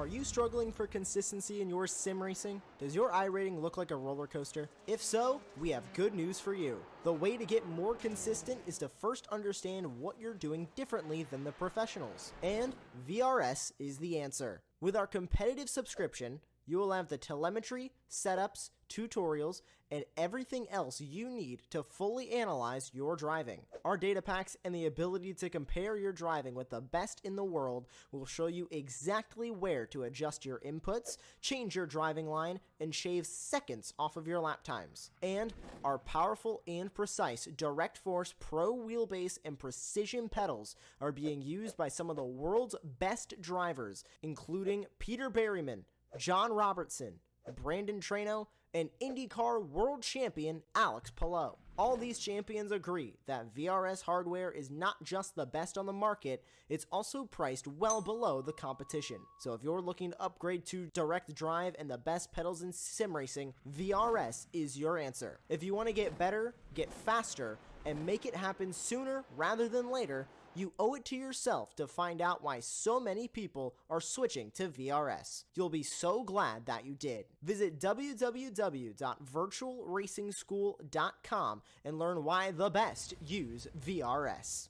Are you struggling for consistency in your sim racing? Does your iRating look like a roller coaster? If so, we have good news for you. The way to get more consistent is to first understand what you're doing differently than the professionals. And VRS is the answer. With our competitive subscription, you will have the telemetry, setups, tutorials, and everything else you need to fully analyze your driving. Our data packs and the ability to compare your driving with the best in the world will show you exactly where to adjust your inputs, change your driving line, and shave seconds off of your lap times. And our powerful and precise Direct Force Pro wheelbase and precision pedals are being used by some of the world's best drivers, including Peter Berryman, John Robertson, Brandon Trano, and IndyCar World Champion Alex Palou. All these champions agree that VRS hardware is not just the best on the market, it's also priced well below the competition. So if you're looking to upgrade to direct drive and the best pedals in sim racing, VRS is your answer. If you want to get better, get faster, and make it happen sooner rather than later, you owe it to yourself to find out why so many people are switching to VRS. You'll be so glad that you did. Visit www.virtualracingschool.com and learn why the best use VRS.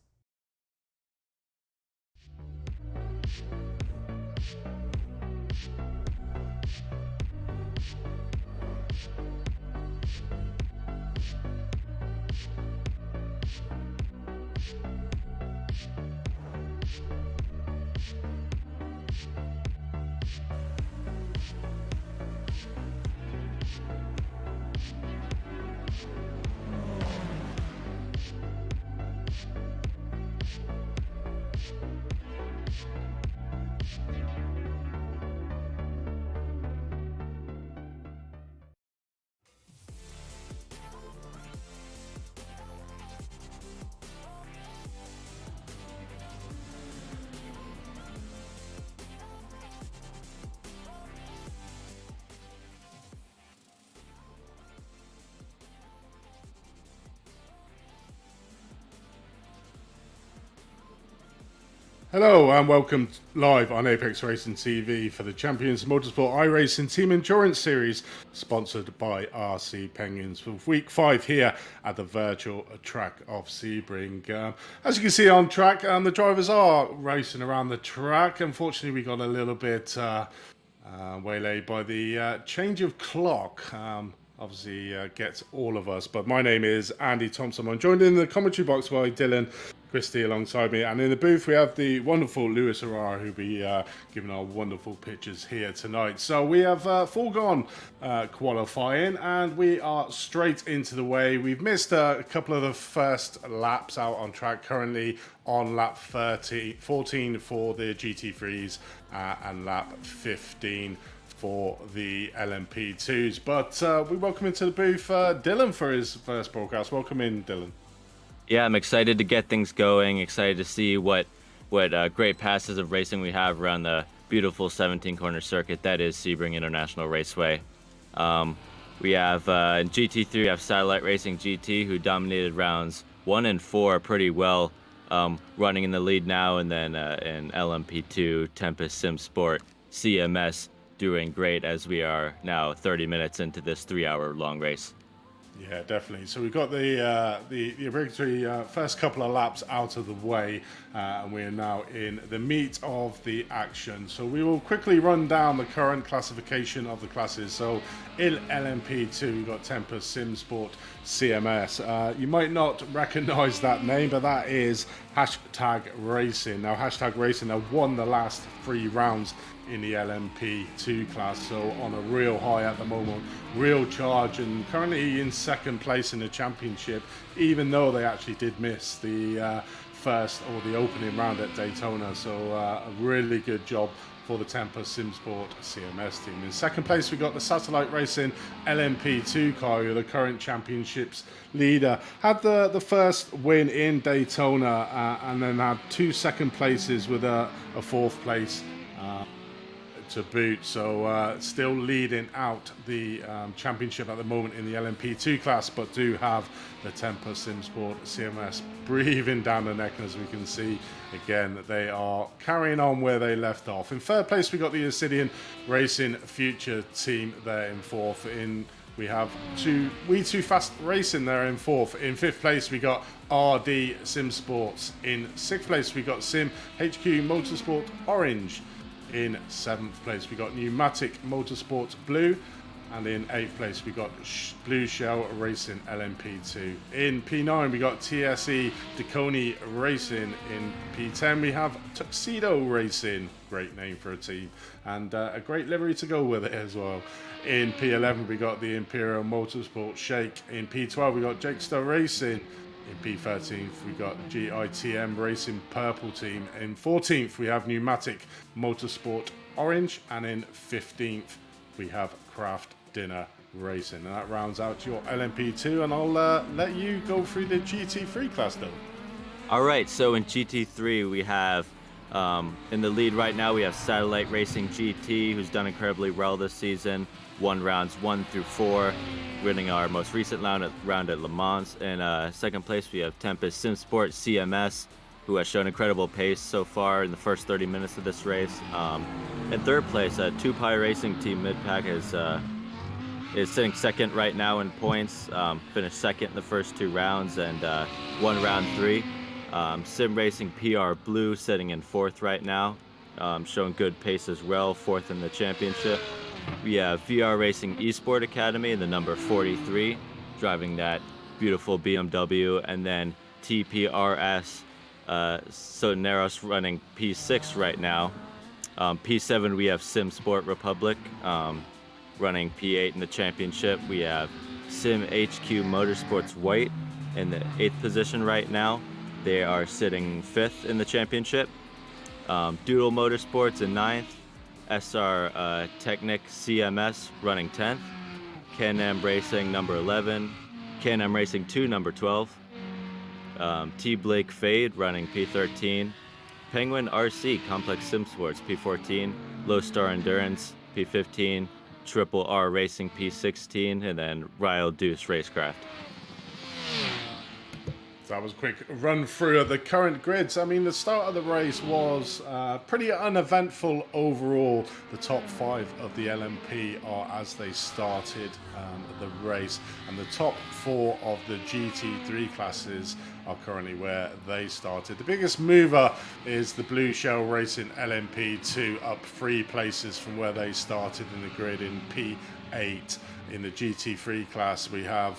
Hello and welcome live on Apex Racing TV for the Champions Motorsport iRacing Team Endurance Series, sponsored by RC Penguins for week 5 here at the virtual track of Sebring. As you can see on track, the drivers are racing around the track. Unfortunately, we got a little bit waylaid by the change of clock. Obviously gets all of us, but my name is Andy Thompson. I'm joined in the commentary box by Dylan Christie alongside me, and in the booth we have the wonderful Lewis Aurora, who'll be giving our wonderful pictures here tonight. So we have foregone qualifying, and we are straight into the way. We've missed a couple of the first laps out on track, currently on lap 14 for the GT3s and lap 15 for the LMP2s. But we welcome into the booth Dylan for his first broadcast. Welcome in, Dylan. Yeah, I'm excited to get things going, excited to see what great passes of racing we have around the beautiful 17-corner circuit that is Sebring International Raceway. We have in GT3, we have Satellite Racing GT, who dominated rounds 1 and 4 pretty well, running in the lead now, and then in LMP2, Tempest Sim Sport CMS doing great as we are now 30 minutes into this 3-hour long race. Yeah, definitely. So we've got the obligatory first couple of laps out of the way, and we are now in the meat of the action. So we will quickly run down the current classification of the classes. So in LMP2, we've got Tempest Sim Sport CMS. You might not recognize that name, but that is Hashtag Racing. Now, Hashtag Racing have won the last 3 rounds in the LMP2 class, so on a real high at the moment, real charge, and currently in second place in the championship, even though they actually did miss the first or the opening round at Daytona. So a really good job for the Tempest Sim Sport CMS team. In second place, we got the Satellite Racing LMP2 car, who are the current championships leader. Had the first win in Daytona, and then had 2 second places with a 4th place to boot. So still leading out the championship at the moment in the LMP2 class, but do have the Temper SimSport CMS breathing down the neck. And as we can see, again, they are carrying on where they left off. In third place, we got the Obsidian Racing Future team there in fourth. We have We2 Fast Racing there in fourth. In fifth place, we got RD SimSports. In sixth place, we got Sim HQ Motorsport Orange. In seventh place, we got Pneumatic Motorsports Blue. And in eighth place, we got Blue Shell Racing LMP2. In P9, we got TSE Deconi Racing. In P10, we have Tuxedo Racing. Great name for a team. And a great livery to go with it as well. In P11, we got the Imperial Motorsport Shake. In P12, we got Jakester Racing. In P13, we got GITM Racing Purple Team. In 14th, we have Pneumatic Motorsport Orange. And in 15th, we have Craft Dinner Racing. And that rounds out your LMP2. And I'll let you go through the GT3 class, though. All right, so in GT3, we have in the lead right now, we have Satellite Racing GT, who's done incredibly well this season. Won rounds 1 through 4, winning our most recent round at Le Mans. In second place, we have Tempest SimSport CMS, who has shown incredible pace so far in the first 30 minutes of this race. In third place, 2Pi Racing Team Midpack is sitting second right now in points. Finished second in the first 2 rounds and won round 3. Sim Racing PR Blue sitting in fourth right now, showing good pace as well, fourth in the championship. We have VR Racing Esport Academy, the number 43, driving that beautiful BMW, and then TPRS Soneros running P6 right now. P7 we have Sim Sport Republic running P8 in the championship. We have Sim HQ Motorsports White in the 8th position right now. They are sitting 5th in the championship. Doodle Motorsports in 9th. SR Technic CMS running 10th. Can-Am Racing number 11. Can-Am Racing 2 number 12. T Blake Fade running P13. Penguin RC Complex Sim Sports P14. Low Star Endurance P15. Triple R Racing P16, and then Ryle Deuce Racecraft. That was a quick run through of the current grids. I mean, the start of the race was pretty uneventful overall. The top 5 of the LMP are as they started the race, and the top 4 of the GT3 classes are currently where they started. The biggest mover is the Blue Shell Racing LMP2, up 3 places from where they started in the grid in P8. In the GT3 class, we have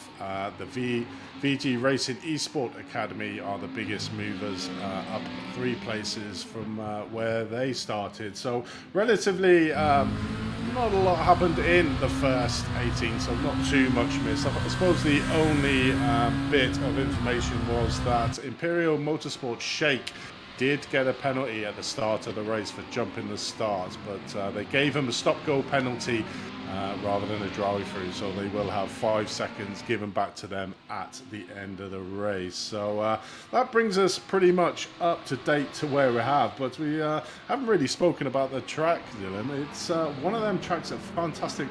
the VG Racing Esport Academy are the biggest movers, up 3 places from where they started. So relatively not a lot happened in the first 18, so not too much missed. I suppose the only bit of information was that Imperial Motorsport Shake did get a penalty at the start of the race for jumping the start, but they gave him a stop-go penalty rather than a drive-through, so they will have 5 seconds given back to them at the end of the race. So that brings us pretty much up to date to where we have, but we haven't really spoken about the track, Dylan. It's one of them tracks, a fantastic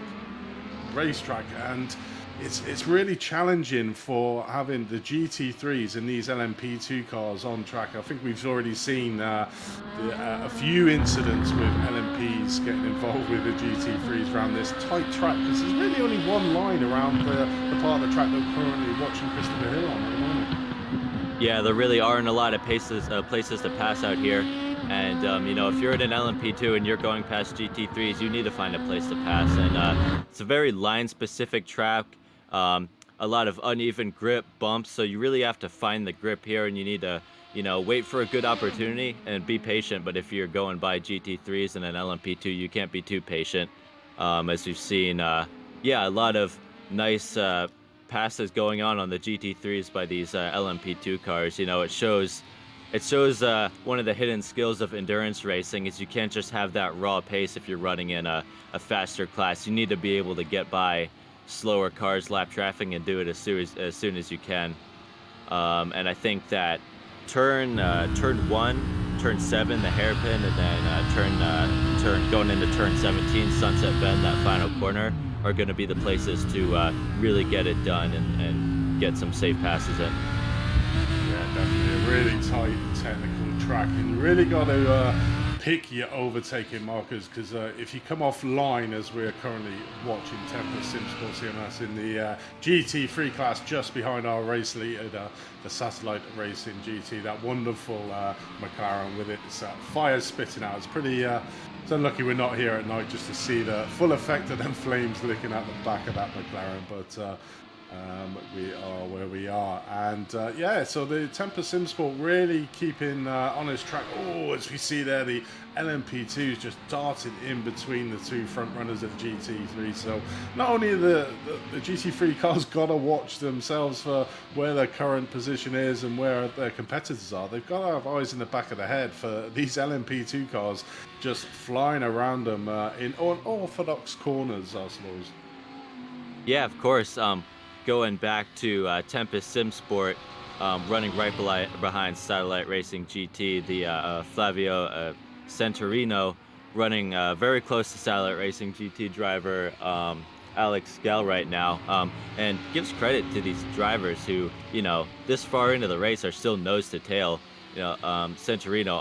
racetrack, and it's really challenging for having the GT3s and these LMP2 cars on track. I think we've already seen a few incidents with LMPs getting involved with the GT3s around this tight track, because there's really only one line around the part of the track that we're currently watching Christopher Hill on at the moment. Yeah, there really aren't a lot of places to pass out here. And, you know, if you're in an LMP2 and you're going past GT3s, you need to find a place to pass. And it's a very line-specific track. A lot of uneven grip bumps, so you really have to find the grip here, and you need to, you know, wait for a good opportunity and be patient. But if you're going by GT3s and an LMP2, you can't be too patient. As you've seen, yeah, a lot of nice passes going on the GT3s by these LMP2 cars. You know, it shows one of the hidden skills of endurance racing is you can't just have that raw pace if you're running in a faster class. You need to be able to get by slower cars, lap traffic, and do it as soon as you can. And I think that turn 1, turn 7, the hairpin, and then turn going into turn 17, Sunset Bend, that final corner, are going to be the places to really get it done and get some safe passes in. Yeah, definitely a really tight technical track, and you really got to pick your overtaking markers, because if you come offline, as we're currently watching Tempest SimSport CMS in the GT3 class just behind our race leader, the Satellite Racing GT, that wonderful McLaren with its fire spitting out. It's pretty it's unlucky we're not here at night just to see the full effect of them flames licking out the back of that McLaren, but we are where we are. And yeah, so the Tempest SimSport really keeping on his track. Oh, as we see there, the LMP2 is just darting in between the two front runners of the GT3. So not only the GT3 cars got to watch themselves for where their current position is and where their competitors are, they've got to have eyes in the back of the head for these LMP2 cars just flying around them in unorthodox corners, I suppose. Yeah, of course. Going back to Tempest SimSport, running right behind Satellite Racing GT, the Flavio Centurino, running very close to Satellite Racing GT driver Alex Gell right now, and gives credit to these drivers who, this far into the race are still nose to tail. Centurino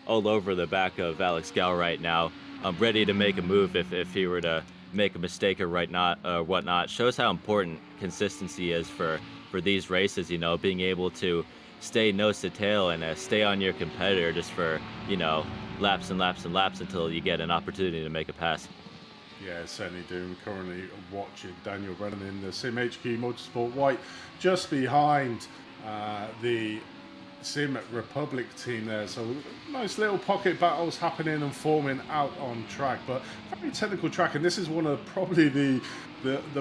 all over the back of Alex Gell right now, ready to make a move if he were to make a mistake or whatnot. Shows how important consistency is for these races, being able to stay nose to tail and stay on your competitor just for laps and laps and laps until you get an opportunity to make a pass. Yeah, certainly do. Currently watching Daniel Brennan in the Sim HQ Motorsport White just behind the Sim Republic team there. So nice little pocket battles happening and forming out on track, but very technical track. And this is one of probably the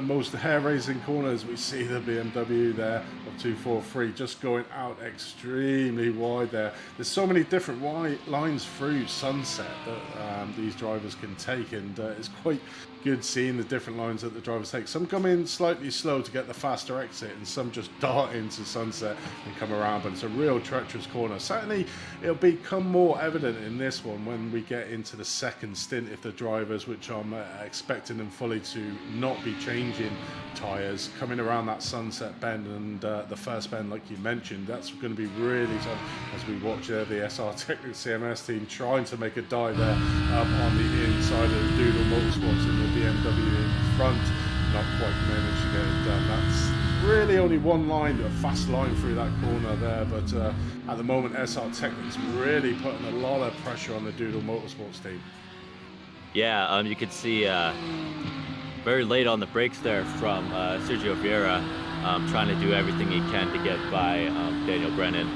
most hair-raising corners. We see the BMW there of 243 just going out extremely wide there. There's so many different lines through Sunset that these drivers can take, and it's quite good seeing the different lines that the drivers take. Some come in slightly slow to get the faster exit, and some just dart into Sunset and come around, but it's a real treacherous corner. Certainly it'll become more evident in this one when we get into the second stint if the drivers, which I'm expecting them fully to not be changing tyres, coming around that Sunset Bend and the first bend, like you mentioned. That's going to be really tough as we watch the SR Technic CMS team trying to make a dive there up on the inside of the Doodle Motorsports in the BMW in front. Not quite managed to get it done. That's really only one line, a fast line through that corner there, but at the moment SR Technic's really putting a lot of pressure on the Doodle Motorsports team. Yeah, you could see very late on the brakes there from Sergio Vieira, trying to do everything he can to get by Daniel Brennan,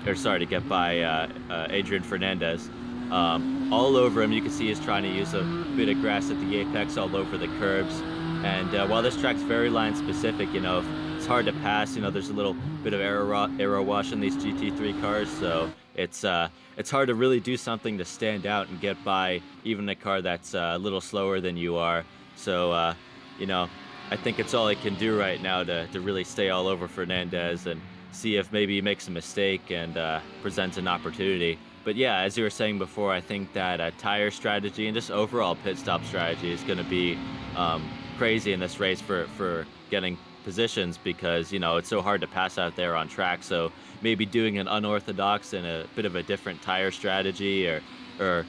to get by Adrian Fernandez. All over him, you can see he's trying to use a bit of grass at the apex all over the curbs. And while this track's very line specific, it's hard to pass. There's a little bit of aero wash in these GT3 cars, so it's hard to really do something to stand out and get by even a car that's a little slower than you are. So, I think it's all he can do right now to really stay all over Fernandez and see if maybe he makes a mistake and presents an opportunity. But yeah, as you were saying before, I think that tire strategy and just overall pit stop strategy is going to be crazy in this race for getting positions, because it's so hard to pass out there on track. So maybe doing an unorthodox and a bit of a different tire strategy, or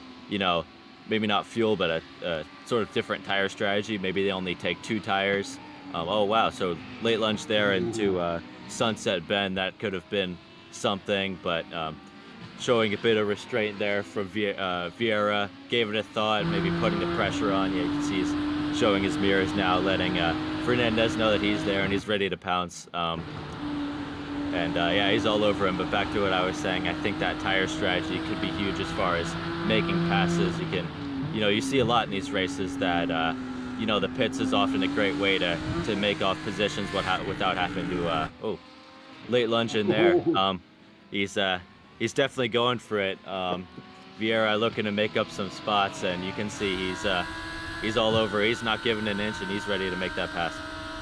maybe not fuel, but a sort of different tire strategy. Maybe they only take 2 tires. Oh wow, so late lunge there into Sunset Bend, that could have been something, but showing a bit of restraint there from Vieira, gave it a thought, maybe putting the pressure on. You can see he's showing his mirrors now, letting Fernandez know that he's there and he's ready to pounce. Yeah, he's all over him. But back to what I was saying, I think that tire strategy could be huge as far as making passes. You can, you see a lot in these races that, the pits is often a great way to make off positions without having to, late lunge in there. He's definitely going for it. Vieira looking to make up some spots, and you can see he's all over. He's not giving an inch, and he's ready to make that pass.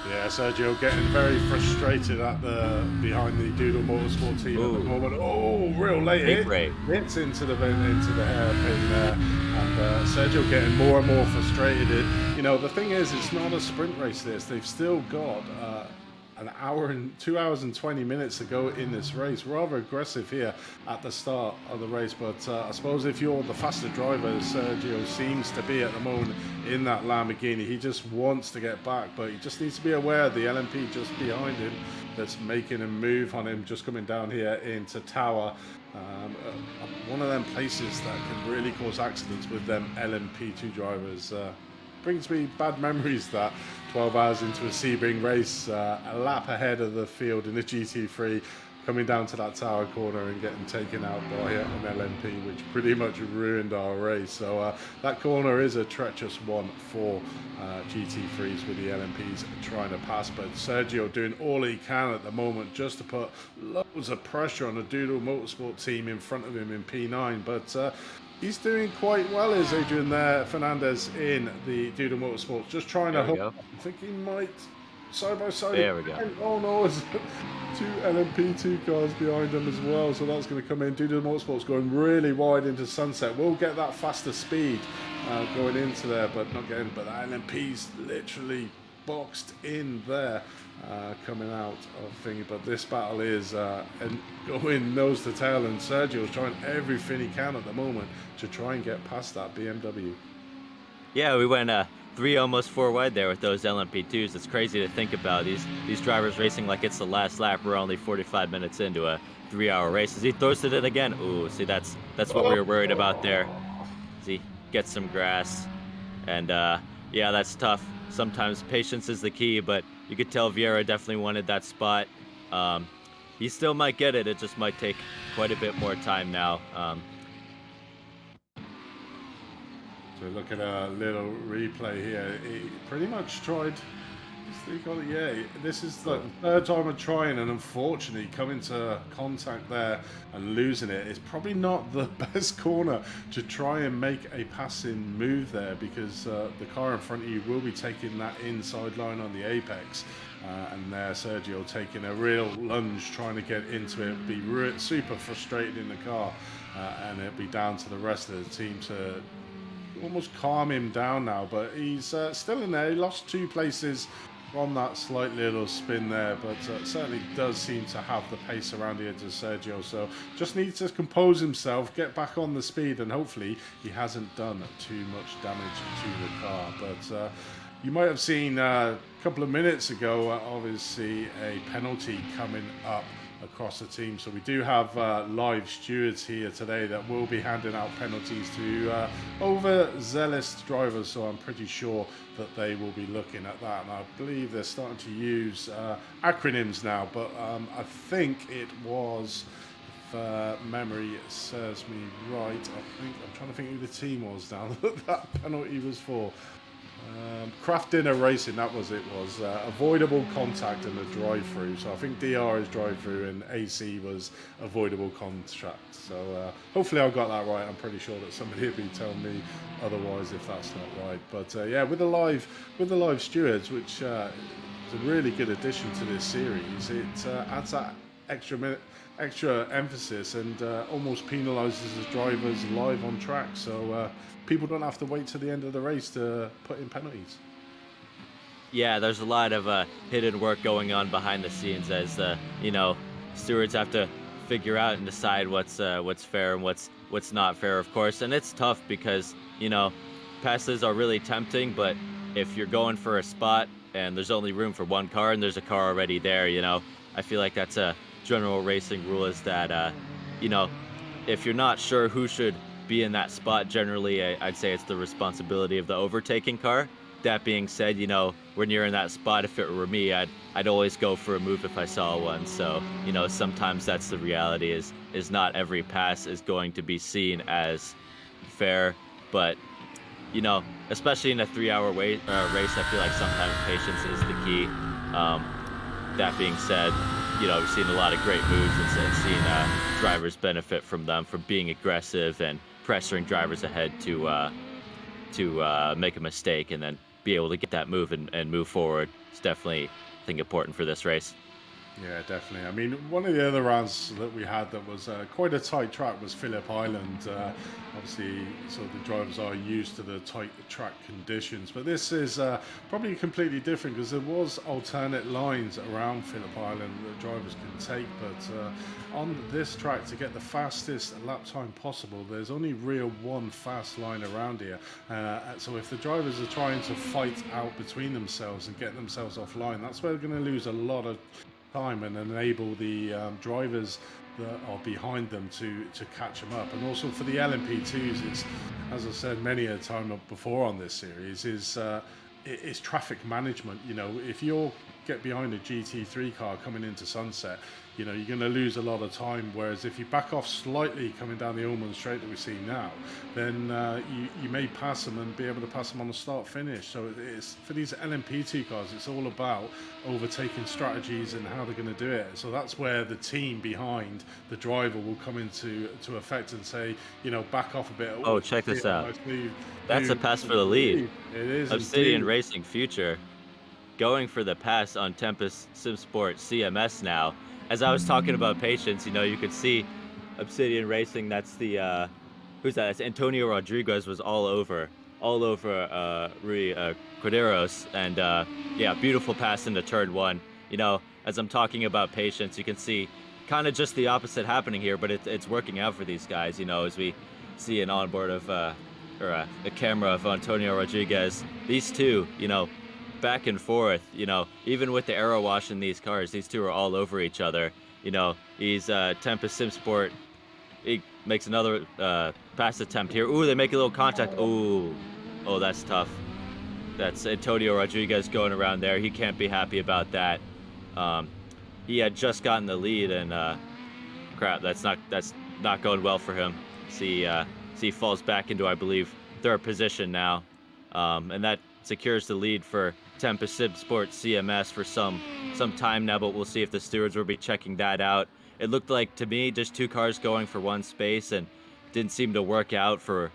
Yeah, Sergio getting very frustrated at the behind the Doodle Motorsport team at the moment. Oh, real late hit. Break. Hits into the hairpin there, and Sergio getting more and more frustrated. You know, the thing is, it's not a sprint race. They've still got an hour and 2 hours and 20 minutes to go in this race. Rather aggressive here at the start of the race, but I suppose if you're the faster driver, Sergio seems to be at the moment in that Lamborghini, he just wants to get back, but he just needs to be aware of the LMP just behind him that's making a move on him, just coming down here into Tower. One of them places that can really cause accidents with them LMP2 drivers. Brings me bad memories that 12 hours into a Sebring race, a lap ahead of the field in the GT3, coming down to that Tower corner and getting taken out by an LMP, which pretty much ruined our race. So that corner is a treacherous one for GT3s with the LMPs trying to pass, but Sergio doing all he can at the moment just to put loads of pressure on the Doodle Motorsport team in front of him in P9, but he's doing quite well, is Adrian there, Fernandez in the Doodle Motorsports, just trying to hook. I think he might side by side. There we go. Oh no, it's two LMP2 cars behind him as well, so that's going to come in. Doodle Motorsports going really wide into Sunset. We'll get that faster speed going into there, but not getting. But the LMP's literally boxed in there. Coming out of thingy, but this battle is and going nose to tail, and Sergio's trying everything he can at the moment to try and get past that BMW. Yeah, we went 3, almost 4 wide there with those LMP2s. It's crazy to think about these drivers racing like it's the last lap. We're only 45 minutes into a 3-hour race. As he throws it in again. Ooh, see, that's what we were worried about there. As he gets some grass, and yeah, that's tough. Sometimes patience is the key, but you could tell Vieira definitely wanted that spot. He still might get it. It just might take quite a bit more time now. So look at a little replay here. He pretty much tried. Yeah, this is the third time I'm trying, and unfortunately coming to contact there and losing it. It's probably not the best corner to try and make a passing move there, because the car in front of you will be taking that inside line on the apex, and there Sergio taking a real lunge trying to get into it, be super frustrated in the car, and it'll be down to the rest of the team to almost calm him down now, but he's still in there. He lost 2 places on that slight little spin there, but certainly does seem to have the pace around the edge of Sergio, so just needs to compose himself, get back on the speed, and hopefully he hasn't done too much damage to the car. But you might have seen a couple of minutes ago, obviously, a penalty coming up across the team. So we do have live stewards here today that will be handing out penalties to overzealous drivers, so I'm pretty sure that they will be looking at that, and I believe they're starting to use acronyms now, but I think it was, if memory serves me right, I'm trying to think who the team was now that penalty was for. Craft Dinner Racing, that was avoidable contact and a drive-through. So I think DR is drive-through and AC was avoidable contact. So hopefully I got that right. I'm pretty sure that somebody will be telling me otherwise if that's not right. But yeah, with the live stewards, which is a really good addition to this series, it adds that extra emphasis and almost penalises the drivers live on track, so people don't have to wait till the end of the race to put in penalties. Yeah, there's a lot of hidden work going on behind the scenes as stewards have to figure out and decide what's fair and what's not fair, of course. And it's tough because passes are really tempting, but if you're going for a spot and there's only room for one car and there's a car already there, I feel like that's a general racing rule, is that if you're not sure who should be in that spot, generally I'd say it's the responsibility of the overtaking car. That being said, when you're in that spot, if it were me, I'd always go for a move if I saw one. So sometimes that's the reality, is not every pass is going to be seen as fair, but especially in a 3-hour race, I feel like sometimes patience is the key. That being said, we've seen a lot of great moves and seen drivers benefit from them, from being aggressive and pressuring drivers ahead to make a mistake and then be able to get that move and move forward. it's definitely, I think, important for this race. Yeah, definitely. I mean, one of the other rounds that we had that was quite a tight track was Phillip Island. Obviously, so the drivers are used to the tight track conditions, but this is probably completely different because there was alternate lines around Phillip Island that drivers can take, but on this track, to get the fastest lap time possible, there's only real one fast line around here. So if the drivers are trying to fight out between themselves and get themselves offline, that's where they're going to lose a lot of time and enable the drivers that are behind them to catch them up. And also for the LMP2s, it's, as I said many a time before on this series, is traffic management. You know, if you get behind a GT3 car coming into Sunset, you know, you're going to lose a lot of time, whereas if you back off slightly coming down the Ullman Straight that we see now, then you may pass them and be able to pass them on the start finish. So it's, for these LMP2 cars, it's all about overtaking strategies and how they're going to do it. So that's where the team behind the driver will come into effect and say, you know, back off a bit. Oh, check this out. That's a pass for the lead. It is. Obsidian Racing Future going for the pass on Tempest SimSport CMS now. As I was talking about patience, you know, you could see Obsidian Racing, that's the, who's that? That's Antonio Rodriguez, was all over Rui Corderos. And yeah, beautiful pass into turn one. You know, as I'm talking about patience, you can see kind of just the opposite happening here, but it's working out for these guys, you know, as we see an onboard of, or a camera of Antonio Rodriguez. These two, you know, back and forth, you know, even with the aero wash in these cars, these two are all over each other. You know, he's Tempest SimSport. He makes another pass attempt here. Ooh, they make a little contact. Ooh, oh, that's tough. That's Antonio Rodriguez going around there. He can't be happy about that. He had just gotten the lead, and crap, that's not going well for him. See, he falls back into, I believe, third position now, and that secures the lead for Tempest SimSport CMS for some time now, but we'll see if the stewards will be checking that out. It looked like, to me, just two cars going for one space, and didn't seem to work out for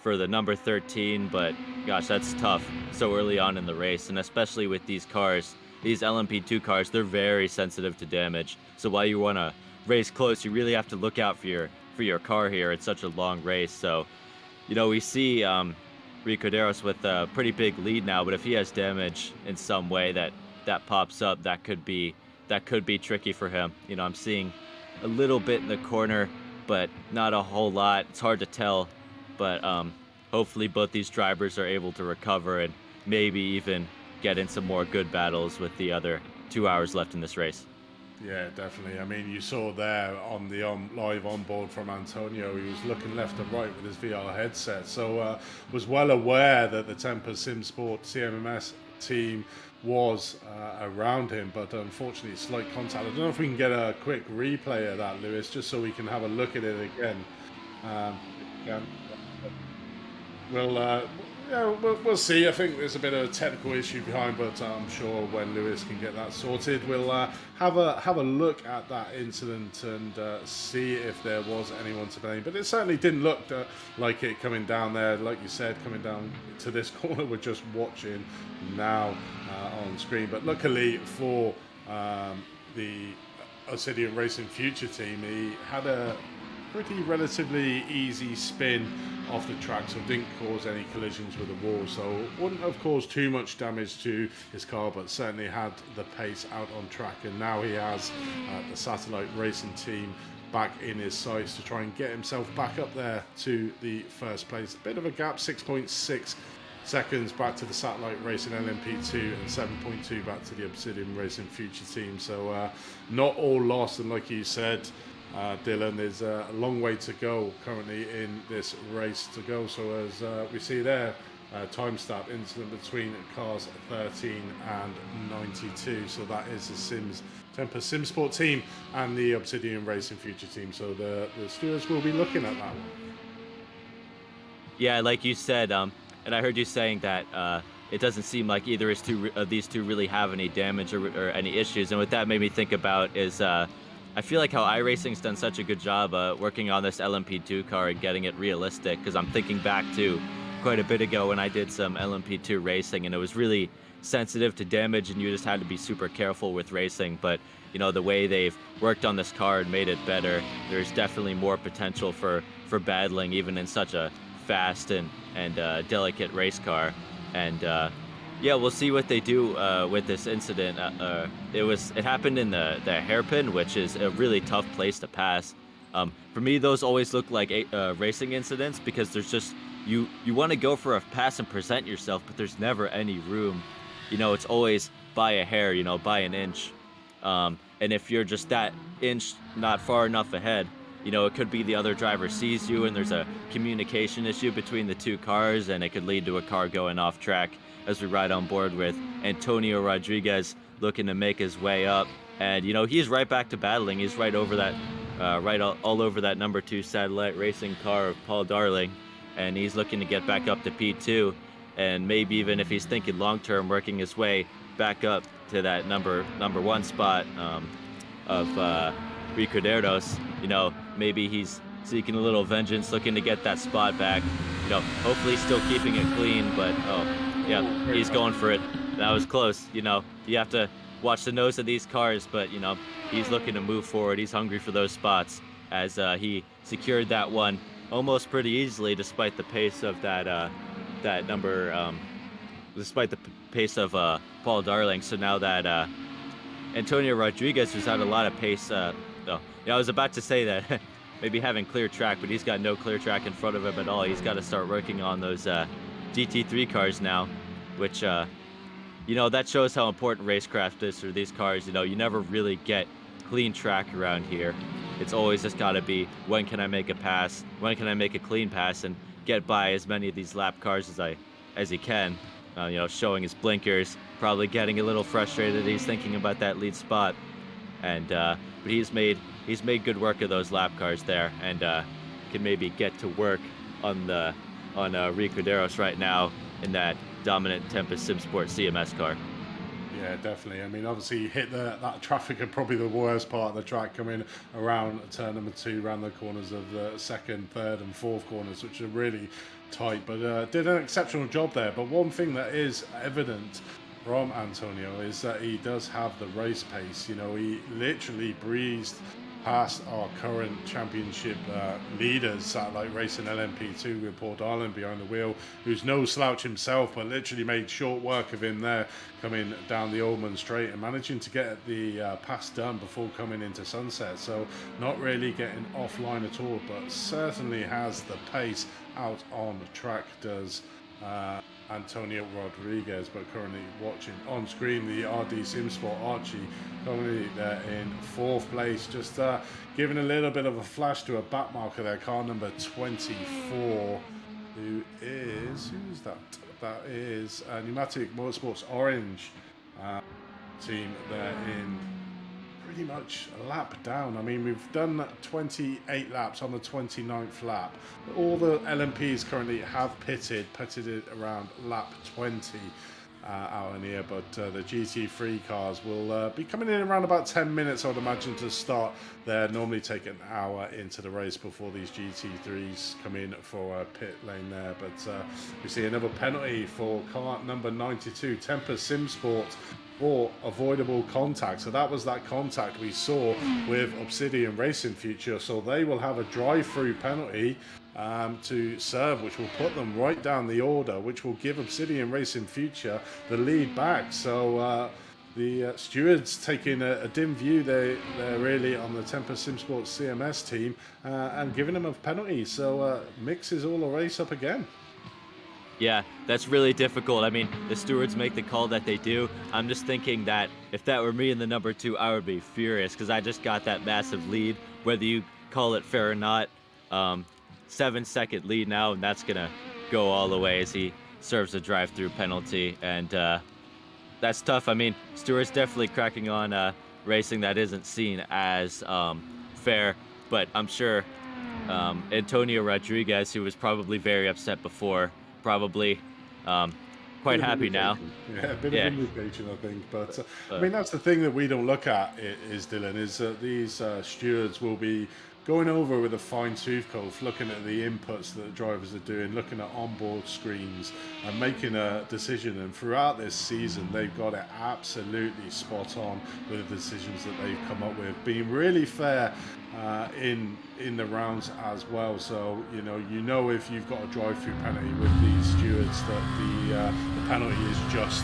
the number 13, but gosh, that's tough so early on in the race, and especially with these cars, these LMP2 cars, they're very sensitive to damage. So while you want to race close, you really have to look out for your car here. It's such a long race. So, you know, we see Ricoderos with a pretty big lead now, but if he has damage in some way that pops up, that could be tricky for him. You know, I'm seeing a little bit in the corner, but not a whole lot. It's hard to tell, but hopefully both these drivers are able to recover and maybe even get in some more good battles with the other 2 hours left in this race. Yeah, definitely. I mean, you saw there on the live onboard from Antonio, he was looking left and right with his VR headset. So was well aware that the Tempest SimSport CMS team was around him, but unfortunately slight contact. I don't know if we can get a quick replay of that, Lewis, just so we can have a look at it again. Yeah. We'll see. I think there's a bit of a technical issue behind, but I'm sure when Lewis can get that sorted, we'll have a look at that incident and see if there was anyone to blame. But it certainly didn't look like it coming down there, like you said, coming down to this corner. We're just watching now on screen. But luckily for the Obsidian Racing Future team, he had a pretty relatively easy spin off the track, so didn't cause any collisions with the wall, so wouldn't have caused too much damage to his car, but certainly had the pace out on track. And now he has the Satellite Racing team back in his sights to try and get himself back up there to the first place. A bit of a gap, 6.6 seconds back to the Satellite Racing LMP2 and 7.2 back to the Obsidian Racing Future team, so not all lost. And like you said, Dylan, there's a long way to go currently in this race to go. So as we see there, time stamp incident between cars 13 and 92. So that is the Tempest SimSport team and the Obsidian Racing Future team. So the stewards will be looking at that one. Yeah, like you said, and I heard you saying that it doesn't seem like either of these two really have any damage or any issues. And what that made me think about is I feel like how iRacing's done such a good job working on this LMP2 car and getting it realistic, because I'm thinking back to quite a bit ago when I did some LMP2 racing, and it was really sensitive to damage, and you just had to be super careful with racing. But you know, the way they've worked on this car and made it better, there's definitely more potential for battling even in such a fast and delicate race car. And yeah, we'll see what they do with this incident. It happened in the hairpin, which is a really tough place to pass. For me, those always look like racing incidents, because there's just you want to go for a pass and present yourself, but there's never any room. You know, it's always by a hair, you know, by an inch. And if you're just that inch not far enough ahead, you know, it could be the other driver sees you and there's a communication issue between the two cars, and it could lead to a car going off track, as we ride on board with Antonio Rodriguez looking to make his way up. And, you know, he's right back to battling. He's right over that, all over that number 2 satellite racing car of Paul Darling. And he's looking to get back up to P2. And maybe even if he's thinking long-term, working his way back up to that number 1 spot of Ricuderos. You know, maybe he's seeking a little vengeance, looking to get that spot back. You know, hopefully still keeping it clean, but oh, yeah, he's going for it. That was close. You know, you have to watch the nose of these cars, but you know, he's looking to move forward. He's hungry for those spots, as he secured that one almost pretty easily, despite the pace of that number, despite the pace of Paul Darling. So now that Antonio Rodriguez, who's had a lot of pace, yeah, I was about to say that maybe having clear track, but he's got no clear track in front of him at all. He's got to start working on those GT3 cars now, which, you know, that shows how important racecraft is for these cars. You know, you never really get clean track around here. It's always just got to be, when can I make a pass? When can I make a clean pass and get by as many of these lap cars as he can? You know, showing his blinkers, probably getting a little frustrated. He's thinking about that lead spot, and but he's made good work of those lap cars there, and can maybe get to work on Ricuderos right now in that dominant Tempest SimSport CMS car. Yeah, definitely. I mean, obviously, you hit that traffic at probably the worst part of the track, coming around turn number 2, around the corners of the 2nd, 3rd, and 4th corners, which are really tight. But did an exceptional job there. But one thing that is evident from Antonio is that he does have the race pace. You know, he literally breezed past our current championship leaders, Satellite Racing LMP2 with Paul Darling behind the wheel, who's no slouch himself, but literally made short work of him there, coming down the Oldman Straight and managing to get the pass done before coming into sunset. So not really getting offline at all, but certainly has the pace out on the track, does Antonio Rodriguez. But currently watching on screen the RD SimSport Archie, currently there in 4th place, just giving a little bit of a flash to a back marker there, car number 24, who's that? That is Pneumatic Motorsports Orange team there in pretty much a lap down. I mean, we've done 28 laps on the 29th lap. All the LMPs currently have pitted it around lap 20 out in here, but the GT3 cars will be coming in around about 10 minutes, I would imagine, to start. They normally take an hour into the race before these GT3s come in for a pit lane there. But we see another penalty for car number 92, Tempest SimSport, for avoidable contact. So that was that contact we saw with Obsidian Racing Future. So they will have a drive-through penalty to serve, which will put them right down the order, which will give Obsidian Racing Future the lead back. So the stewards taking a dim view there really on the Tempest SimSport CMS team and giving them a penalty. So mixes all the race up again. Yeah, that's really difficult. I mean, the stewards make the call that they do. I'm just thinking that if that were me in the number 2, I would be furious, because I just got that massive lead, whether you call it fair or not. 7-second lead now, and that's gonna go all the way as he serves a drive-through penalty, and that's tough. I mean, stewards definitely cracking on racing that isn't seen as fair, but I'm sure Antonio Rodriguez, who was probably very upset before, probably quite happy now. Yeah, a bit of vindication, I think. But I mean, that's the thing that we don't look at, is Dylan, is that these stewards will be going over with a fine-tooth comb, looking at the inputs that the drivers are doing, looking at onboard screens, and making a decision. And throughout this season, they've got it absolutely spot on with the decisions that they've come up with, being really fair in the rounds as well. So you know if you've got a drive-through penalty with these stewards that the penalty is just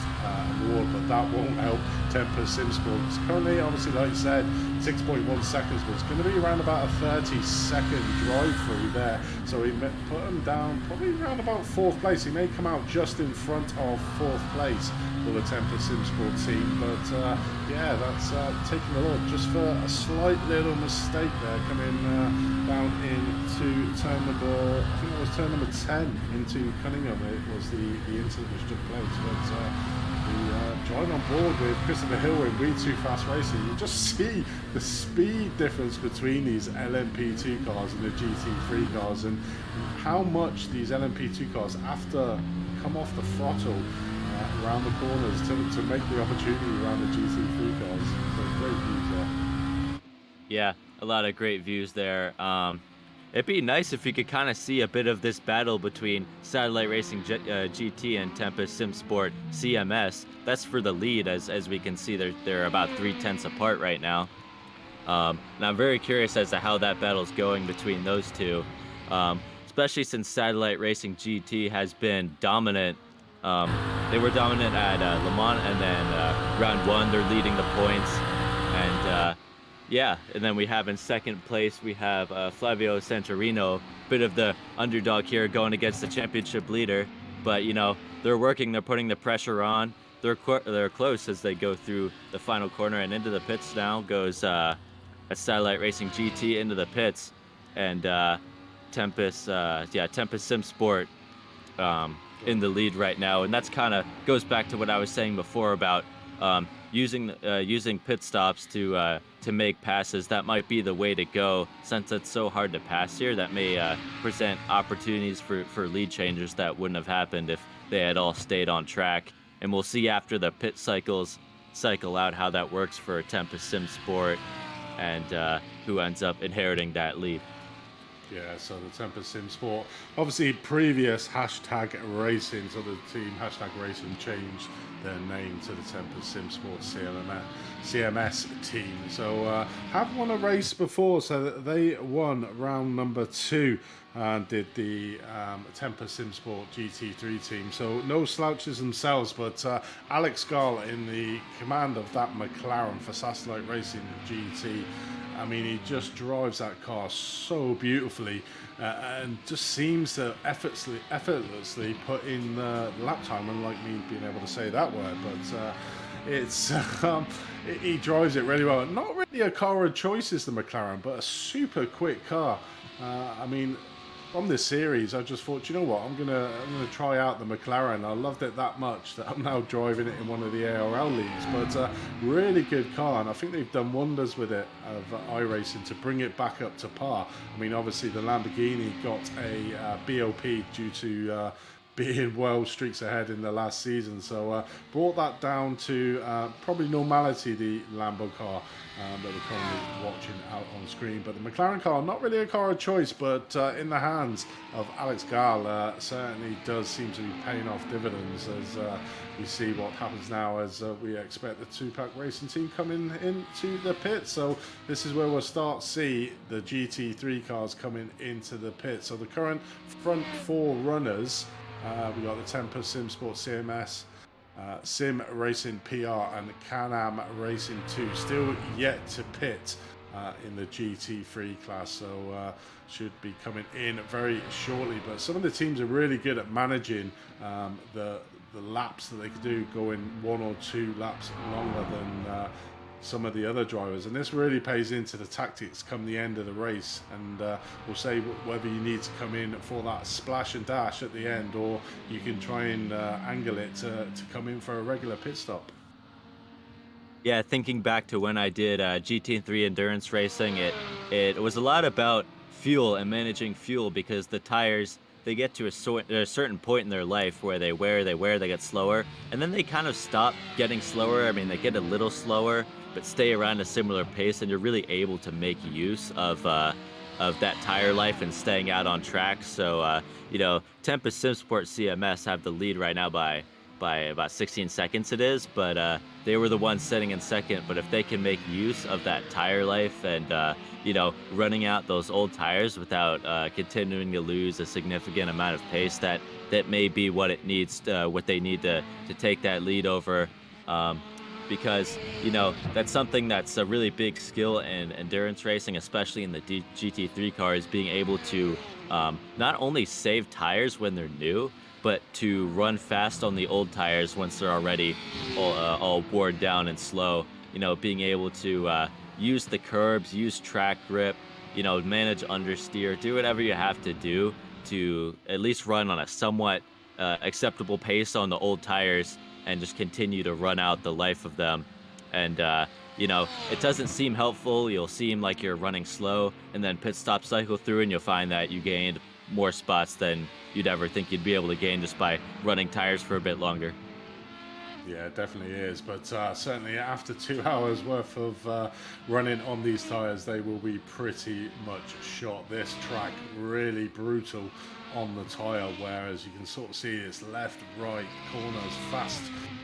award, but that won't help Tempest SimSport. It's currently, obviously, like you said, 6.1 seconds, but it's going to be around about a 30-second drive through there. So he put him down probably around about 4th place. He may come out just in front of 4th place for the Tempest SimSport team, but yeah, that's taking the Lord just for a slight little mistake there, coming down into turn number, I think it was turn number 10 into Cunningham. It was the incident which took place, but the join on board with Christopher Hill in We Too Fast Racing, you just see the speed difference between these LMP2 cars and the GT3 cars, and how much these LMP2 cars have to come off the throttle around the corners to make the opportunity around the GT3 cars. So great views there. Yeah, a lot of great views there. It'd be nice if you could kind of see a bit of this battle between Satellite Racing GT and Tempest SimSport CMS. That's for the lead, as we can see, they're about 3/10 apart right now. And I'm very curious as to how that battle's going between those two, especially since Satellite Racing GT has been dominant. They were dominant at Le Mans, and then round 1 they're leading the points, and yeah, and then we have in 2nd place, we have Flavio Santorino, bit of the underdog here going against the championship leader. But, they're working, they're putting the pressure on. They're close as they go through the final corner, and into the pits now goes a Satellite Racing GT into the pits. And Tempest SimSport in the lead right now. And that's kind of goes back to what I was saying before about using pit stops to make passes. That might be the way to go, since it's so hard to pass here. That may present opportunities for lead changers that wouldn't have happened if they had all stayed on track. And we'll see after the pit cycle out how that works for Tempest SimSport and who ends up inheriting that lead. Yeah, so the Tempest SimSport, obviously previous hashtag Racing, so the team hashtag Racing changed their name to the Tempest SimSport CMS team. So have won a race before, so that they won round number 2 and did the Tempest SimSport GT3 team. So no slouches themselves, but Alex Gall in the command of that McLaren for Satellite Racing GT. I mean, he just drives that car so beautifully and just seems to effortlessly put in the lap time, unlike me being able to say that word. But he drives it really well. Not really a car of choices, the McLaren, but a super quick car. I mean, from this series, I just thought, you know what, I'm gonna try out the McLaren. I loved it that much that I'm now driving it in one of the ARL leagues. But really good car, and I think they've done wonders with it of iRacing to bring it back up to par. I mean, obviously the Lamborghini got a BOP due to being well streaks ahead in the last season, so brought that down to probably normality, the Lambo car that we're currently watching out on screen. But the McLaren car, not really a car of choice, but in the hands of Alex Gall, certainly does seem to be paying off dividends as we see what happens now as we expect the Tupac Racing team coming into the pit. So this is where we'll start to see the GT3 cars coming into the pit. So the current front 4 runners, we got the Tempest SimSport CMS, Sim Racing PR, and Can-Am Racing 2 still yet to pit in the GT3 class, so should be coming in very shortly. But some of the teams are really good at managing the laps that they could do, going 1 or 2 laps longer than some of the other drivers, and this really pays into the tactics come the end of the race. And we'll say whether you need to come in for that splash and dash at the end, or you can try and angle it to come in for a regular pit stop. Yeah, thinking back to when I did GT3 endurance racing, it was a lot about fuel and managing fuel, because the tires, they get to a certain point in their life where they wear, they get slower, and then they kind of stop getting slower. I mean, they get a little slower, but stay around a similar pace, and you're really able to make use of of that tire life and staying out on track. So, you know, Tempest SimSport CMS have the lead right now by about 16 seconds it is, but they were the ones sitting in second. But if they can make use of that tire life and, you know, running out those old tires without continuing to lose a significant amount of pace, that may be what it needs, what they need to take that lead over. Because, you know, that's something that's a really big skill in endurance racing, especially in the GT3 cars, being able to not only save tires when they're new, but to run fast on the old tires once they're already all worn down and slow. You know, being able to use the curbs, use track grip, you know, manage understeer, do whatever you have to do to at least run on a somewhat acceptable pace on the old tires and just continue to run out the life of them. And, you know, it doesn't seem helpful. You'll seem like you're running slow, and then pit stop cycle through, and you'll find that you gained more spots than you'd ever think you'd be able to gain just by running tires for a bit longer. Yeah, it definitely is. But certainly after 2 hours worth of running on these tires, they will be pretty much shot. This track really brutal on the tire, whereas you can sort of see it's left, right corners, fast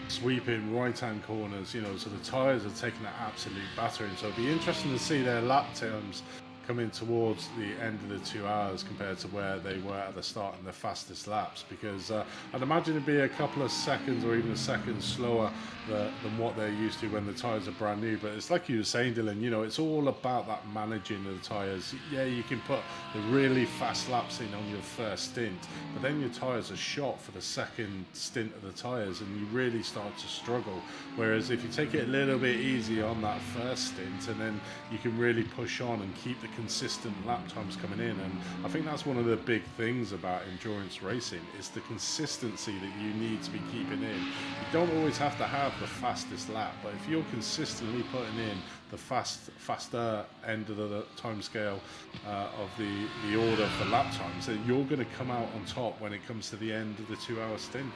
sweeping right hand corners, you know, so the tires are taking an absolute battering. So it'll be interesting to see their lap times coming towards the end of the 2 hours compared to where they were at the start in the fastest laps, because I'd imagine it'd be a couple of seconds or even a second slower than what they're used to when the tires are brand new. But it's like you were saying, Dylan, you know, it's all about that managing of the tires. Yeah, you can put the really fast laps in on your first stint, but then your tires are shot for the second stint of the tires and you really start to struggle. Whereas if you take it a little bit easy on that first stint, and then you can really push on and keep the consistent lap times coming in. And I think that's one of the big things about endurance racing, is the consistency that you need to be keeping in. You don't always have to have the fastest lap, but if you're consistently putting in the faster end of the time scale of the order for lap times, then you're going to come out on top when it comes to the end of the 2 hour stint.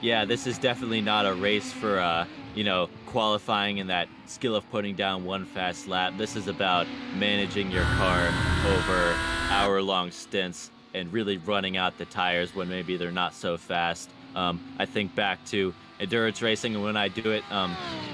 Yeah, this is definitely not a race for, you know, qualifying and that skill of putting down one fast lap. This is about managing your car over hour-long stints and really running out the tires when maybe they're not so fast. I think back to endurance racing, and when I do it,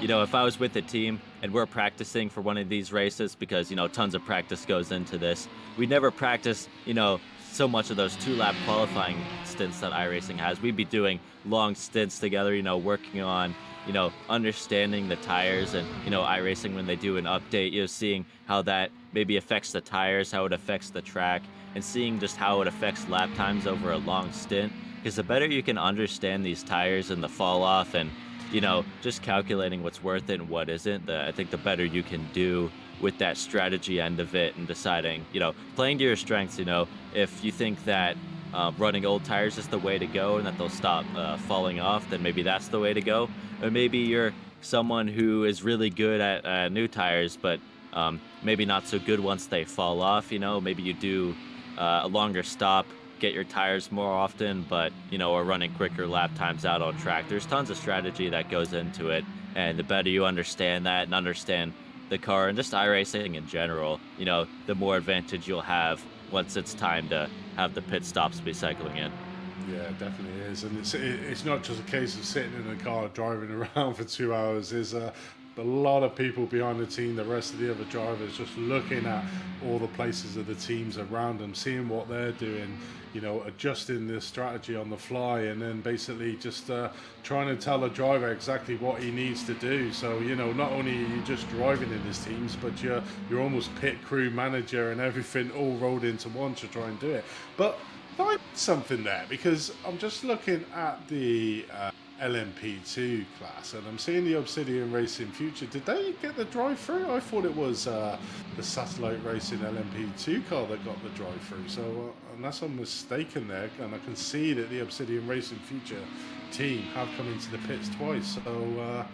you know, if I was with a team and we're practicing for one of these races, because, you know, tons of practice goes into this, we never practice, you know, so much of those 2 lap qualifying stints that iRacing has. We'd be doing long stints together, you know, working on, you know, understanding the tires, and, you know, iRacing, when they do an update, you know, seeing how that maybe affects the tires, how it affects the track, and seeing just how it affects lap times over a long stint. Because the better you can understand these tires and the fall off, and, you know, just calculating what's worth it and what isn't, I think the better you can do with that strategy end of it, and deciding, you know, playing to your strengths. You know, if you think that running old tires is the way to go and that they'll stop falling off, then maybe that's the way to go. Or maybe you're someone who is really good at new tires, but maybe not so good once they fall off. You know, maybe you do a longer stop, get your tires more often, but, you know, or running quicker lap times out on track. There's tons of strategy that goes into it, and the better you understand that and understand the car and just iRacing in general, you know, the more advantage you'll have once it's time to have the pit stops be cycling in. Yeah, it definitely is. And it's not just a case of sitting in a car driving around for 2 hours. There's a lot of people behind the team, the rest of the other drivers, just looking at all the places of the teams around them, seeing what they're doing, you know, adjusting the strategy on the fly, and then basically just trying to tell a driver exactly what he needs to do. So, you know, not only are you just driving in his teams, but you're almost pit crew manager and everything all rolled into one to try and do it. But I something there, because I'm just looking at the LMP2 class, and I'm seeing the Obsidian Racing Future. Did they get the drive-through? I thought it was the Satellite Racing LMP2 car that got the drive-through. So unless I'm mistaken there, and I can see that the Obsidian Racing Future team have come into the pits twice. So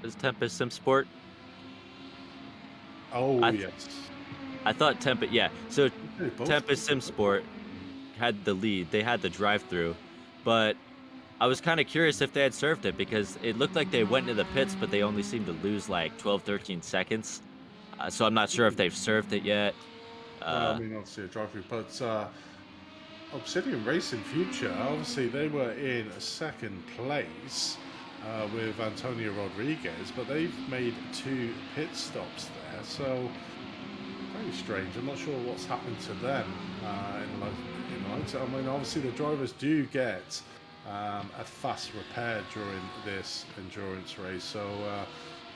Is Tempest SimSport? Yes. I thought Tempest, yeah. So Both. Tempest SimSport had the lead. They had the drive-through, but I was kind of curious if they had served it, because it looked like they went into the pits, but they only seemed to lose like 12, 13 seconds. So I'm not sure if they've served it yet. Well, I mean, obviously a drive-through, but Obsidian Racing Future, obviously they were in second place with Antonio Rodriguez, but they've made 2 pit stops there, so very strange. I'm not sure what's happened to them I mean, obviously the drivers do get a fast repair during this endurance race, so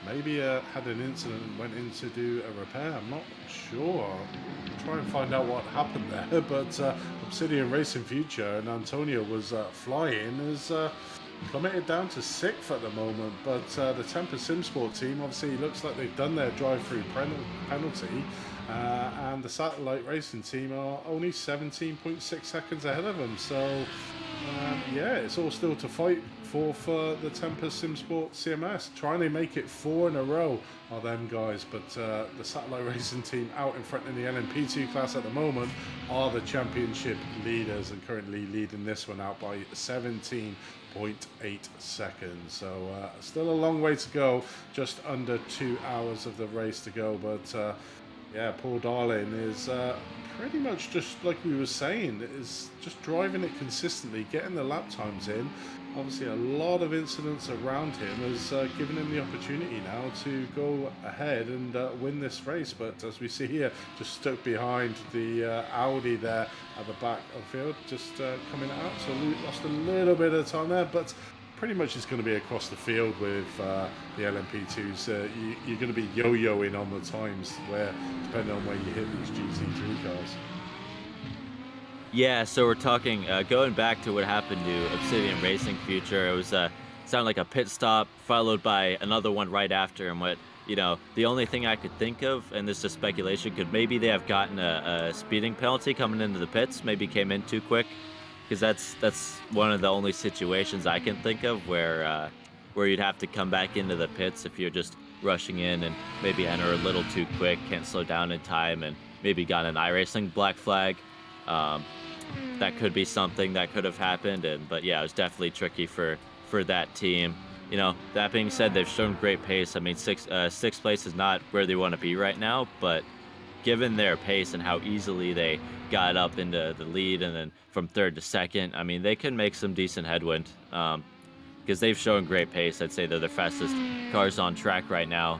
maybe had an incident and went in to do a repair. I'm not sure. I'll try and find out what happened there. But Obsidian Racing Future and Antonio was flying as plummeted down to 6th at the moment. But the Tempest Simsport team obviously looks like they've done their drive-through penalty. And the Satellite Racing team are only 17.6 seconds ahead of them. So yeah, it's all still to fight for the Tempest Simsport CMS. Trying to make it 4 in a row are them guys, but the Satellite Racing team out in front in the LMP2 class at the moment are the championship leaders and currently leading this one out by 17.8 seconds. So still a long way to go, just under 2 hours of the race to go, but yeah, Paul Darlin is pretty much just like we were saying, is just driving it consistently, getting the lap times in. Obviously a lot of incidents around him has given him the opportunity now to go ahead and win this race, but as we see here, just stuck behind the Audi there at the back of the field, just coming out, so lost a little bit of time there, but pretty much it's going to be across the field with the LMP2s. You're going to be yo-yoing on the times, where depending on where you hit these GT3 cars. Yeah, so we're talking, going back to what happened to Obsidian Racing Future. It was sounded like a pit stop followed by another one right after. And what, the only thing I could think of, and this is speculation, could maybe they have gotten a speeding penalty coming into the pits, maybe came in too quick, because that's one of the only situations I can think of where you'd have to come back into the pits if you're just rushing in and maybe enter a little too quick, can't slow down in time, and maybe got an iRacing black flag. That could be something that could have happened, but yeah, it was definitely tricky for that team. That being said, they've shown great pace. I mean, sixth place is not where they want to be right now, but given their pace and how easily they got up into the lead and then from 3rd to 2nd, I mean, they can make some decent headwind because they've shown great pace. I'd say they're the fastest cars on track right now.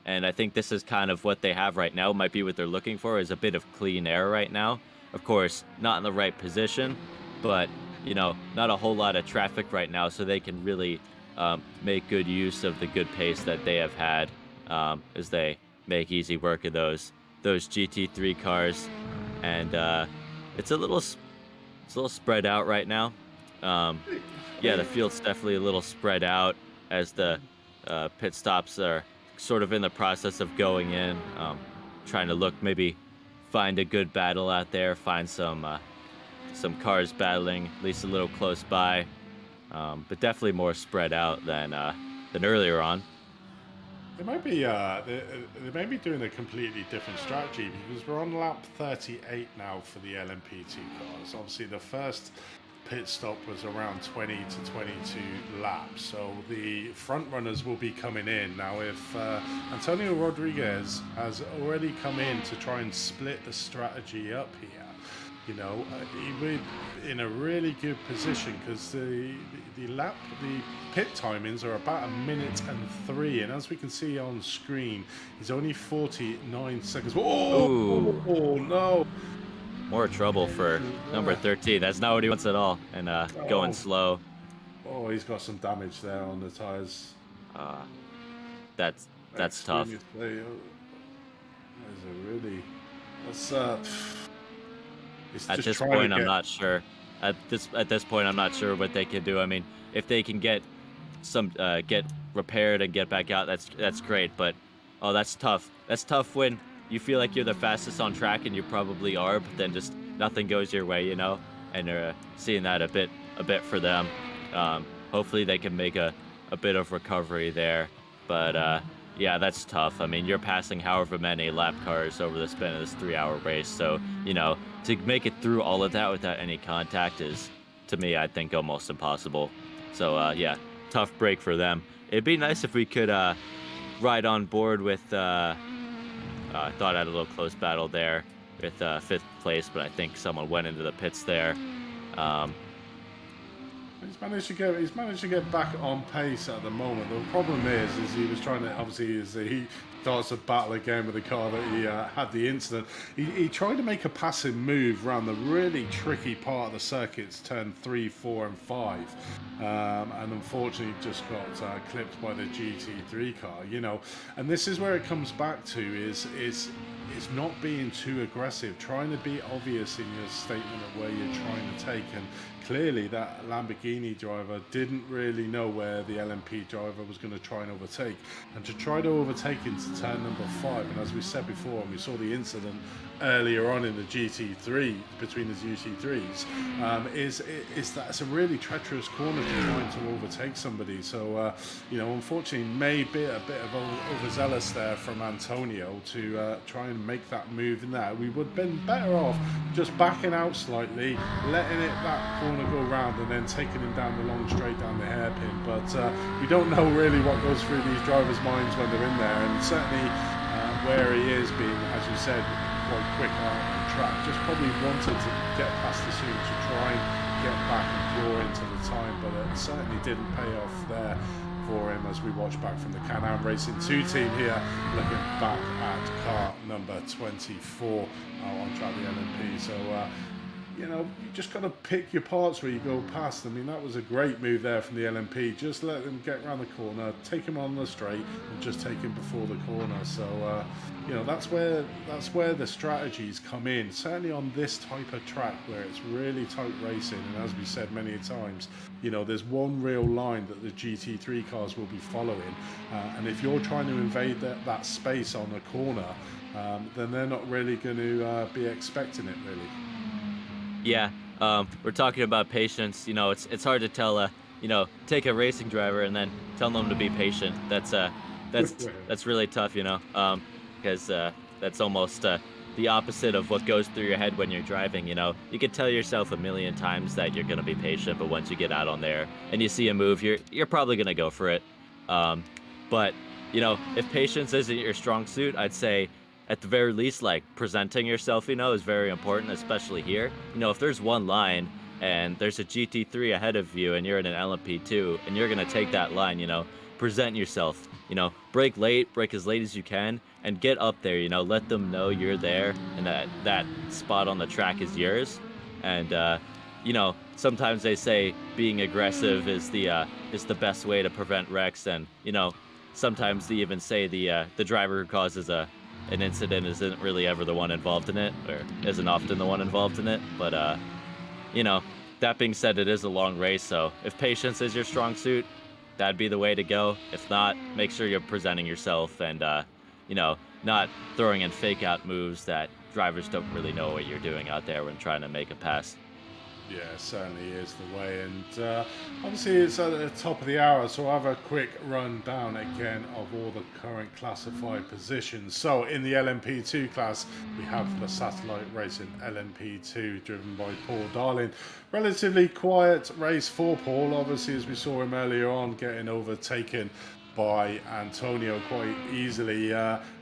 And I think this is kind of what they have right now, might be what they're looking for, is a bit of clean air right now. Of course, not in the right position, but, not a whole lot of traffic right now, so they can really make good use of the good pace that they have had as they make easy work of those GT3 cars. And it's a little spread out right now. Yeah, the field's definitely a little spread out as the pit stops are sort of in the process of going in, trying to maybe find a good battle out there, find some cars battling, at least a little close by, but definitely more spread out than earlier on. They might be doing a completely different strategy, because we're on lap 38 now for the LMP2 cars. Obviously, the first pit stop was around 20 to 22 laps, so the front runners will be coming in now. If Antonio Rodriguez has already come in to try and split the strategy up here, he would be in a really good position, because the pit timings are about 1 minute and 3, and as we can see on screen, he's only 49 seconds. Oh no! More trouble for number 13. That's not what he wants at all. And going slow. Oh, he's got some damage there on the tires. That's tough. At this point, I'm not sure. At this point, I'm not sure what they can do. I mean, if they can get repaired and get back out, that's great. But that's tough. That's tough when you feel like you're the fastest on track, and you probably are, but then just nothing goes your way, and they're seeing that a bit for them. Hopefully they can make a bit of recovery there, but yeah, that's tough. I mean, you're passing however many lap cars over the span of this 3-hour race, so to make it through all of that without any contact is, to me, I think almost impossible. So yeah, tough break for them. It'd be nice if we could ride on board with I thought I had a little close battle there with 5th place, but I think someone went into the pits there. Um, He's managed to get back on pace at the moment. The problem is he was trying to, obviously, as he starts a battle again with the car that he had the incident. He tried to make a passive move around the really tricky part of the circuits, turn 3, 4, and 5, and unfortunately just got clipped by the GT3 car. You know, and this is where it comes back to is not being too aggressive, trying to be obvious in your statement of where you're trying to take. And clearly that Lamborghini driver didn't really know where the LMP driver was going to try and overtake, and to try to overtake into turn number 5, and as we said before, and we saw the incident earlier on in the GT3 between the GT3s, is that it's a really treacherous corner to trying to overtake somebody. So you know, unfortunately maybe a bit of overzealous there from Antonio to try and make that move in there. We would have been better off just backing out slightly, letting that corner go round, and then taking him down the long straight down the hairpin. But we don't know really what goes through these drivers' minds when they're in there, and certainly where he is being, as you said, quite quick on track, just probably wanted to get past the soon to try and get back and claw into the time, but it certainly didn't pay off there for him as we watch back from the Can-Am Racing 2 team here, looking back at car number 24 on track, the LMP. So you know, you just got to pick your parts where you go past. I mean, that was a great move there from the LMP. Just let them get around the corner, take him on the straight, and just take him before the corner. So, you know, that's where the strategies come in. Certainly on this type of track where it's really tight racing, and as we said many times, you know, there's one real line that the GT3 cars will be following, and if you're trying to invade that space on a corner, then they're not really going to be expecting it, really. Yeah, we're talking about patience. You know, it's hard to tell you know, take a racing driver and then tell them to be patient. That's really tough, you know, because that's almost the opposite of what goes through your head when you're driving. You know, you could tell yourself a million times that you're gonna be patient, but once you get out on there and you see a move, you're probably gonna go for it. But you know, if patience isn't your strong suit, I'd say, at the very least, like, presenting yourself, you know, is very important, especially here. You know, if there's one line and there's a GT3 ahead of you and you're in an LMP2 and you're going to take that line, you know, present yourself, you know, brake as late as you can, and get up there, you know, let them know you're there and that spot on the track is yours. And, you know, sometimes they say being aggressive is the best way to prevent wrecks. And, you know, sometimes they even say the driver who causes an incident isn't really ever the one involved in it, or isn't often the one involved in it. But you know, that being said, it is a long race, so if patience is your strong suit, that'd be the way to go. If not, make sure you're presenting yourself and you know, not throwing in fake out moves that drivers don't really know what you're doing out there when trying to make a pass. Yeah, it certainly is the way, and obviously it's at the top of the hour, so I'll have a quick run down again of all the current classified positions. So in the LMP2 class, we have the Satellite Racing LMP2 driven by Paul Darling. Relatively quiet race for Paul, obviously, as we saw him earlier on, getting overtaken by Antonio quite easily.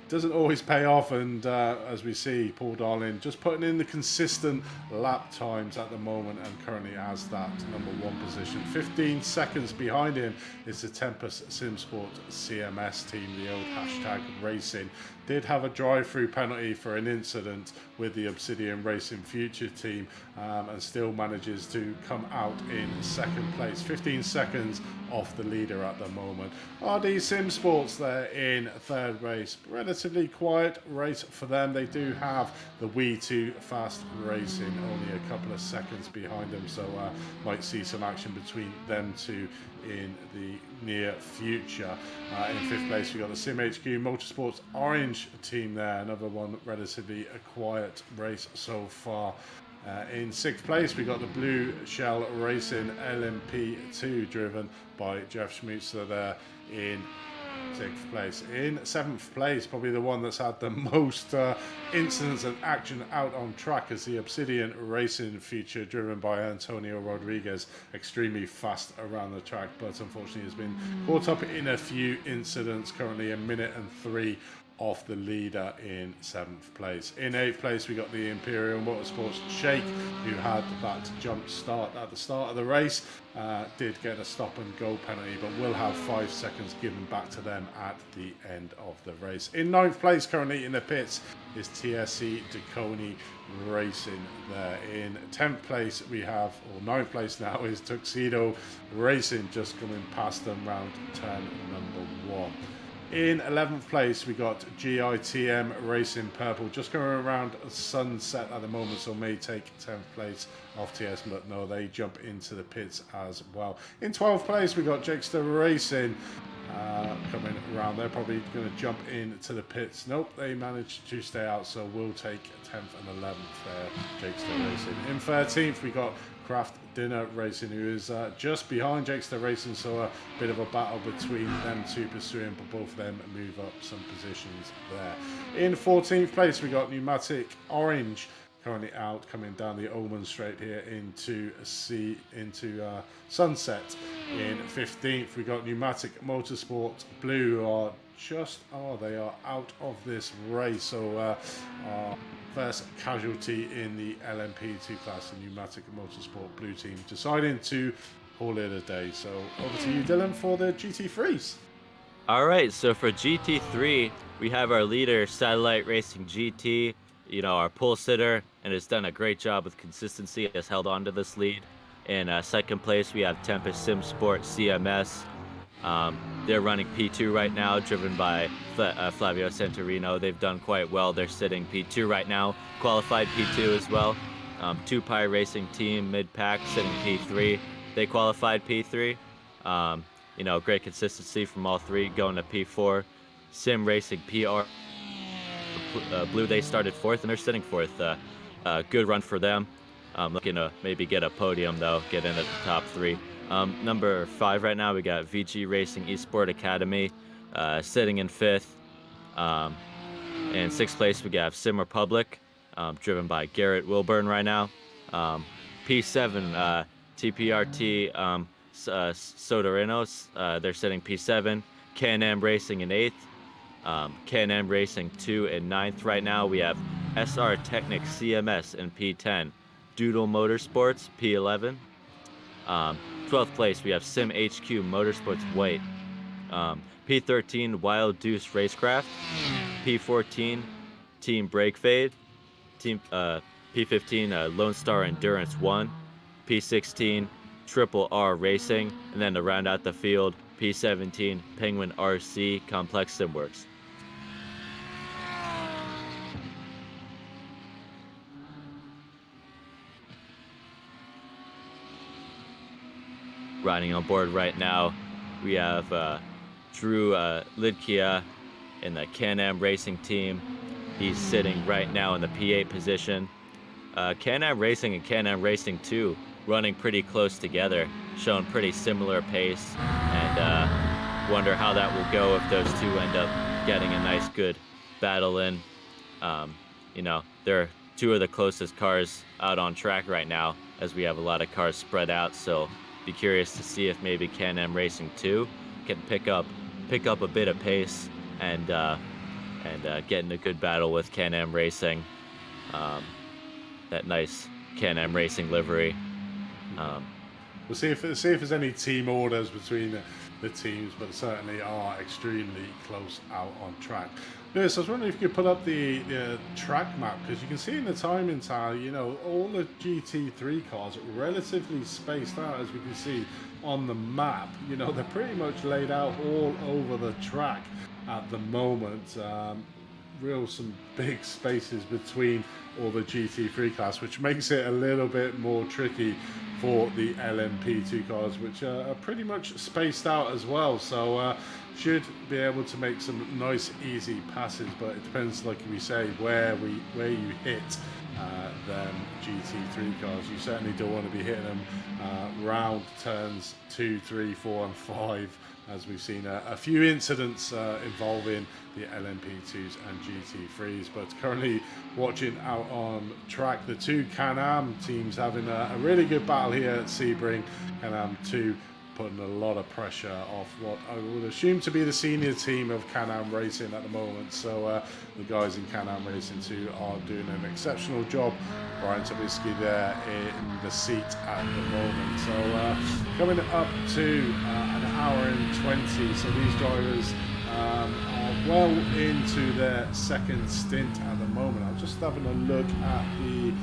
Doesn't always pay off, and as we see, Paul Darling just putting in the consistent lap times at the moment, and currently has that #1 position. 15 seconds behind him is the Tempest SimSport CMS team, the old hashtag racing. Did have a drive-through penalty for an incident with the Obsidian Racing Future team, and still manages to come out in second place. 15 seconds off the leader at the moment. RD SimSports there in third race. Relatively quiet race for them. They do have the We2 Fast Racing only a couple of seconds behind them, so might see some action between them two in the near future. In fifth place, we got the SimHQ Motorsports Orange team there. Another one relatively a quiet race so far. In sixth place, we got the Blue Shell Racing LMP2 driven by Jeff Schmutzler there in sixth place. In seventh place, probably the one that's had the most incidents and action out on track, is the Obsidian Racing Future driven by Antonio Rodriguez. Extremely fast around the track, but unfortunately has been caught up in a few incidents. Currently a minute and 3 off the leader in 7th place. In 8th place, we got the Imperial Motorsports Shake, who had that jump start at the start of the race. Did get a stop and go penalty, but will have 5 seconds given back to them at the end of the race. In 9th place, currently in the pits, is TSC Deconi Racing there. In 10th place, we have, or 9th place now, is Tuxedo Racing, just coming past them round turn number 1. In 11th place, we got GITM Racing Purple, just going around sunset at the moment, so may take 10th place off TS, but no, they jump into the pits as well. In 12th place, we got Jakester Racing coming around. They're probably going to jump into the pits. Nope, they managed to stay out, so we'll take 10th and 11th there, Jakester Racing. In 13th, we got Craft Dinner Racing, who is just behind Jakester Racing, so a bit of a battle between them two pursuing, but both of them move up some positions there. In 14th place, we got Pneumatic Orange, currently out, coming down the Omen Straight here into Sunset. In 15th, we got Pneumatic Motorsports Blue, who are they are out of this race, so our first casualty in the LMP2 class, the Pneumatic Motorsport Blue team, deciding to call it a day. So over to you, Dylan, for the GT3s. All right, so for GT3, we have our leader, Satellite Racing GT, our pole sitter, and has done a great job with consistency, has held on to this lead. In second place, we have Tempest Sim Sport CMS. They're running P2 right now, driven by Flavio Santorino. They've done quite well. They're sitting P2 right now, qualified P2 as well. 2Pi Racing Team mid-pack sitting P3. They qualified P3. Great consistency from all three going to P4. Sim Racing PR Blue, they started 4th and they're sitting 4th. Good run for them. Looking to maybe get a podium though, get in at the top 3. Number 5 right now, we got VG Racing Esports Academy sitting in 5th. In 6th place, we got Sim Republic, driven by Garrett Wilburn right now. P7, TPRT Sodorinos, they're sitting P7. Can-Am Racing in 8th. Can-Am Racing 2 in 9th right now. We have SR Technic CMS in P10. Doodle Motorsports P11. 12th place, we have Sim HQ Motorsports White. P13, Wild Deuce Racecraft. P14, Team Brake Fade. P15, Lone Star Endurance 1. P16, Triple R Racing. And then to round out the field, P17, Penguin RC Complex Simworks. Riding on board right now, we have Drew Lidkia in the Can-Am Racing team. He's sitting right now in the P8 position. Can-Am Racing and Can-Am Racing 2 running pretty close together, showing pretty similar pace, and wonder how that will go if those two end up getting a nice good battle in. They're two of the closest cars out on track right now, as we have a lot of cars spread out, so be curious to see if maybe Can-Am Racing 2 can pick up a bit of pace and get in a good battle with Can-Am Racing. That nice Can-Am Racing livery. We'll see if there's any team orders between the teams, but certainly are extremely close out on track. Lewis, I was wondering if you could put up the track map, because you can see in the timing tower, all the GT3 cars are relatively spaced out, as we can see on the map. They're pretty much laid out all over the track at the moment. Some big spaces between all the GT3 class, which makes it a little bit more tricky for the LMP2 cars, which are pretty much spaced out as well. So should be able to make some nice easy passes, but it depends, like we say, where you hit them GT3 cars. You certainly don't want to be hitting them round turns 2, 3, 4 and 5, as we've seen a few incidents involving the LMP2s and GT3s. But currently watching out on track, the two Can-Am teams having a really good battle here at Sebring. Can-Am 2 putting a lot of pressure off what I would assume to be the senior team of Can-Am Racing at the moment. So the guys in Can-Am Racing 2 are doing an exceptional job. Brian Trubisky there in the seat at the moment. So coming up to an hour and 20. So these drivers are well into their second stint at the moment. I'm just having a look at the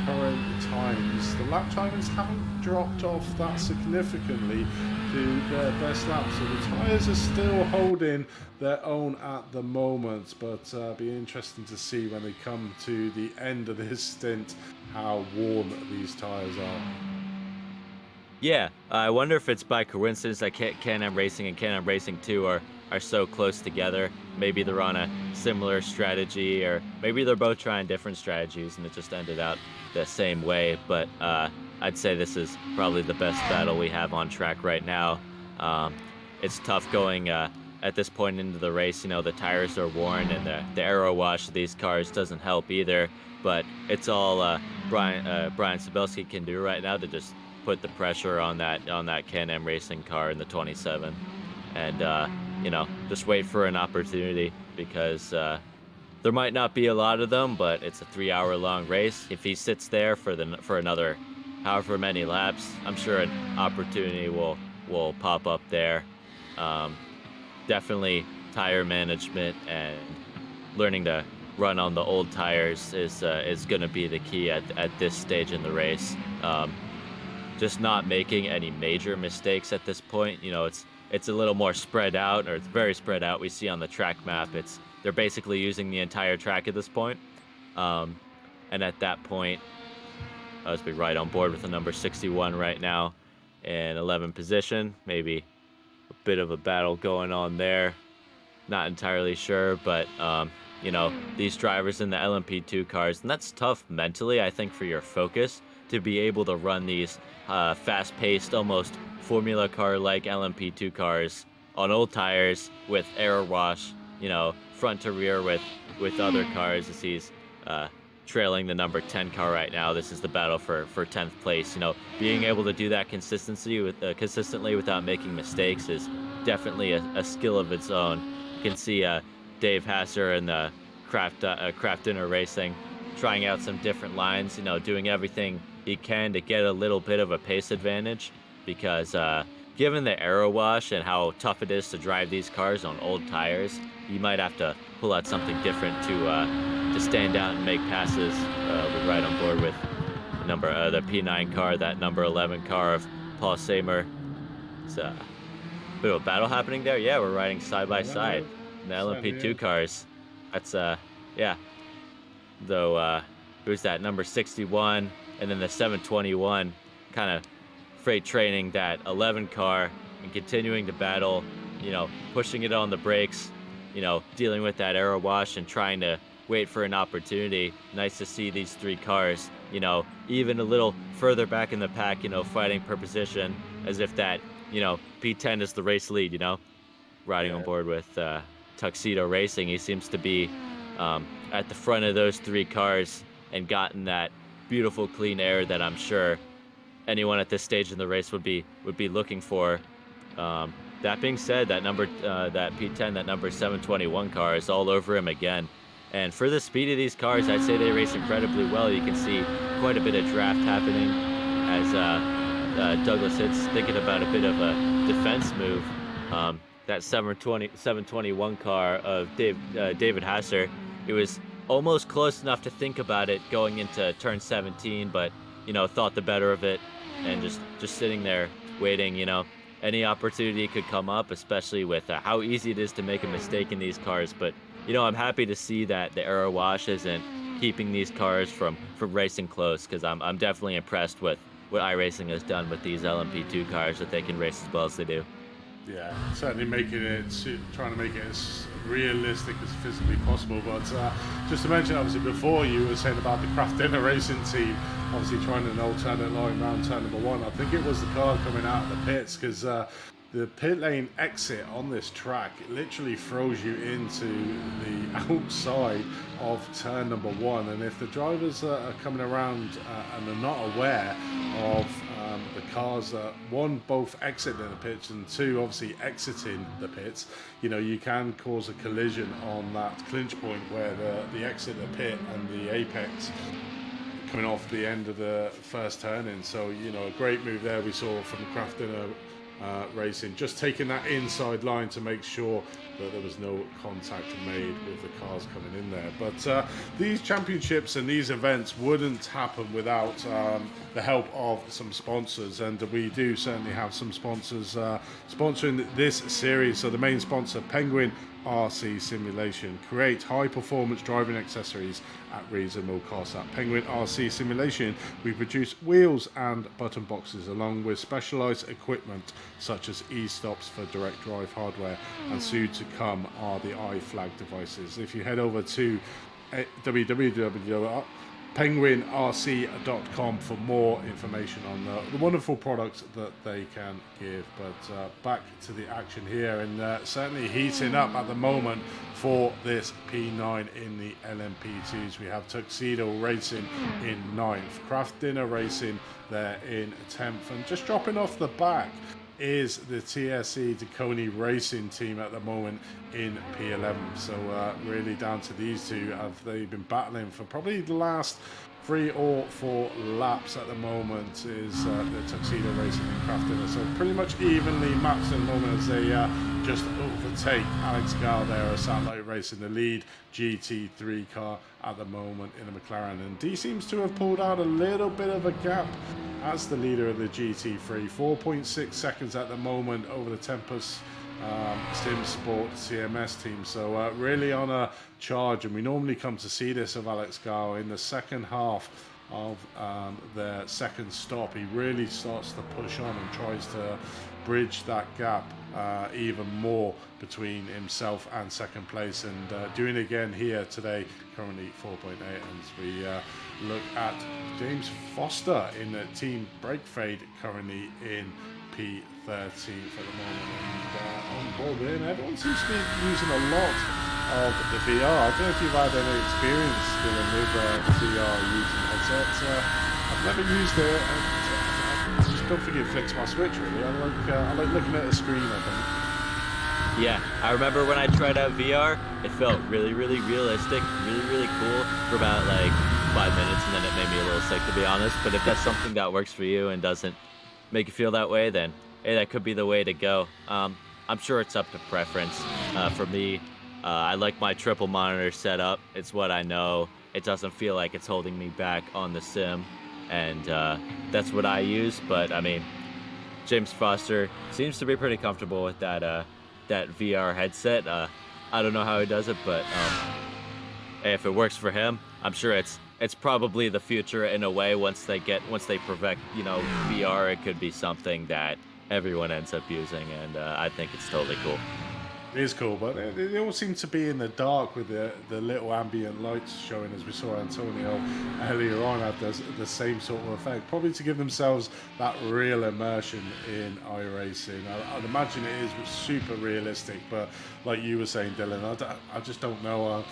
current times. The lap timings haven't dropped off that significantly to their best lap, so the tyres are still holding their own at the moment, but be interesting to see when they come to the end of this stint how worn these tyres are. Yeah, I wonder if it's by coincidence that Can-Am Racing and Can-Am Racing 2 are so close together. Maybe they're on a similar strategy, or maybe they're both trying different strategies and it just ended out the same way. But I'd say this is probably the best battle we have on track right now. It's tough going at this point into the race. You know, the tires are worn and the aero wash of these cars doesn't help either. But it's all Brian Sabelski can do right now to just put the pressure on that Can-Am Racing car in the 27, and you know, just wait for an opportunity, because there might not be a lot of them, but it's a 3-hour-long race. If he sits there for another however many laps, I'm sure an opportunity will pop up there. Definitely tire management and learning to run on the old tires is going to be the key at this stage in the race. Just not making any major mistakes at this point. You know, it's a little more spread out, or it's very spread out. We see on the track map, they're basically using the entire track at this point. And at that point, I was right on board with the number 61 right now in 11th position. Maybe a bit of a battle going on there. Not entirely sure, but you know, these drivers in the LMP2 cars, and that's tough mentally, I think, for your focus to be able to run these fast-paced, almost Formula car-like LMP2 cars on old tires with air wash, you know, front to rear with other cars, as he's trailing the number 10 car right now. This is the battle for 10th place. You know, being able to do that consistently without making mistakes is definitely a skill of its own. You can see Dave Hasser and the Craft Dinner Racing trying out some different lines, you know, doing everything he can to get a little bit of a pace advantage, because given the aero wash and how tough it is to drive these cars on old tires, you might have to pull out something different to stand out and make passes. We're right on board with the P9 car, that number 11 car of Paul Samer. It's a bit of a battle happening there. Yeah, we're riding side by side in the LMP2 cars. That's yeah. Though who's that, number 61, and then the 721 kind of freight training that 11 car and continuing to battle, you know, pushing it on the brakes, you know, dealing with that aero wash and trying to wait for an opportunity. Nice to see these three cars, you know, even a little further back in the pack, you know, fighting for position, as if that, you know, P10 is the race lead, you know, riding on board with Tuxedo Racing. He seems to be at the front of those three cars and gotten that beautiful clean air that I'm sure anyone at this stage in the race would be looking for. That being said, that P10, that number 721 car is all over him again. And for the speed of these cars, I'd say they race incredibly well. You can see quite a bit of draft happening as Douglas Hitz thinking about a bit of a defense move. That 721 car of David Hasser, it was almost close enough to think about it going into turn 17, but, you know, thought the better of it and just sitting there waiting. You know, any opportunity could come up, especially with how easy it is to make a mistake in these cars. But, you know, I'm happy to see that the aero wash isn't keeping these cars from racing close, because I'm definitely impressed with what iRacing has done with these LMP2 cars, that they can race as well as they do. Yeah, certainly trying to make it as realistic as physically possible. But just to mention, obviously, before you were saying about the Craft Dinner Racing team, obviously trying an alternate line round turn number 1. I think it was the car coming out of the pits, because the pit lane exit on this track, it literally throws you into the outside of turn number 1. And if the drivers are coming around and are not aware of the cars that, one, both exit the pits, and two, obviously exiting the pits, you know, you can cause a collision on that clinch point where the exit of the pit and the apex coming off the end of the first turn in. So, you know, a great move there we saw from Craft Dinner Racing, just taking that inside line to make sure that there was no contact made with the cars coming in there. But these championships and these events wouldn't happen without the help of some sponsors, and we do certainly have some sponsors sponsoring this series. So the main sponsor, Penguin RC Simulation. Create high performance driving accessories at reasonable cost. At Penguin RC Simulation, we produce wheels and button boxes along with specialized equipment such as e-stops for direct drive hardware, and soon to come are the iFlag devices. If you head over to www.penguinrc.com for more information on the wonderful products that they can give. But back to the action here, and certainly heating up at the moment for this P9 in the LMP2s. We have Tuxedo Racing in 9th, Craft Dinner Racing there in 10th, and just dropping off the back is the TSE Deconi Racing team at the moment in P11. So really down to these two, have they been battling for probably the last 3 or 4 laps at the moment, is the Tuxedo Racing and Craft Dinner. So pretty much evenly matched at the moment as they just overtake Alex Gall there as Satellite Racing, the lead GT3 car at the moment in the McLaren. And D seems to have pulled out a little bit of a gap as the leader of the GT3, 4.6 seconds at the moment over the Tempest Sim Sport CMS team. So really on a charge, and we normally come to see this of Alex Gall in the second half of their second stop. He really starts to push on and tries to bridge that gap even more between himself and second place, and doing it again here today, currently 4.8. As we look at James Foster in the team Brake Fade, currently in P13 at the moment, and on board in. Everyone seems to be using a lot of the VR. I don't know if you've had any experience dealing with VR using headsets. I've never used it. I just don't think it flicks my switch really. I like looking at a screen, I think. Yeah, I remember when I tried out VR, it felt really, really realistic, really, really cool for about like 5 minutes, and then it made me a little sick, to be honest. But if that's something that works for you and doesn't make you feel that way, then hey, that could be the way to go. I'm sure it's up to preference. For me, I like my triple monitor setup. It's what I know. It doesn't feel like it's holding me back on the sim, and that's what I use. But I mean, James Foster seems to be pretty comfortable with that VR headset. I don't know how he does it, but hey, if it works for him, I'm sure it's probably the future in a way. Once they perfect, you know, VR, it could be something that everyone ends up using, and I think it's totally cool. It is cool, but they all seem to be in the dark with the little ambient lights showing, as we saw Antonio earlier on, had the same sort of effect, probably to give themselves that real immersion in iRacing. I'd imagine it is super realistic, but like you were saying, Dylan, I just don't know.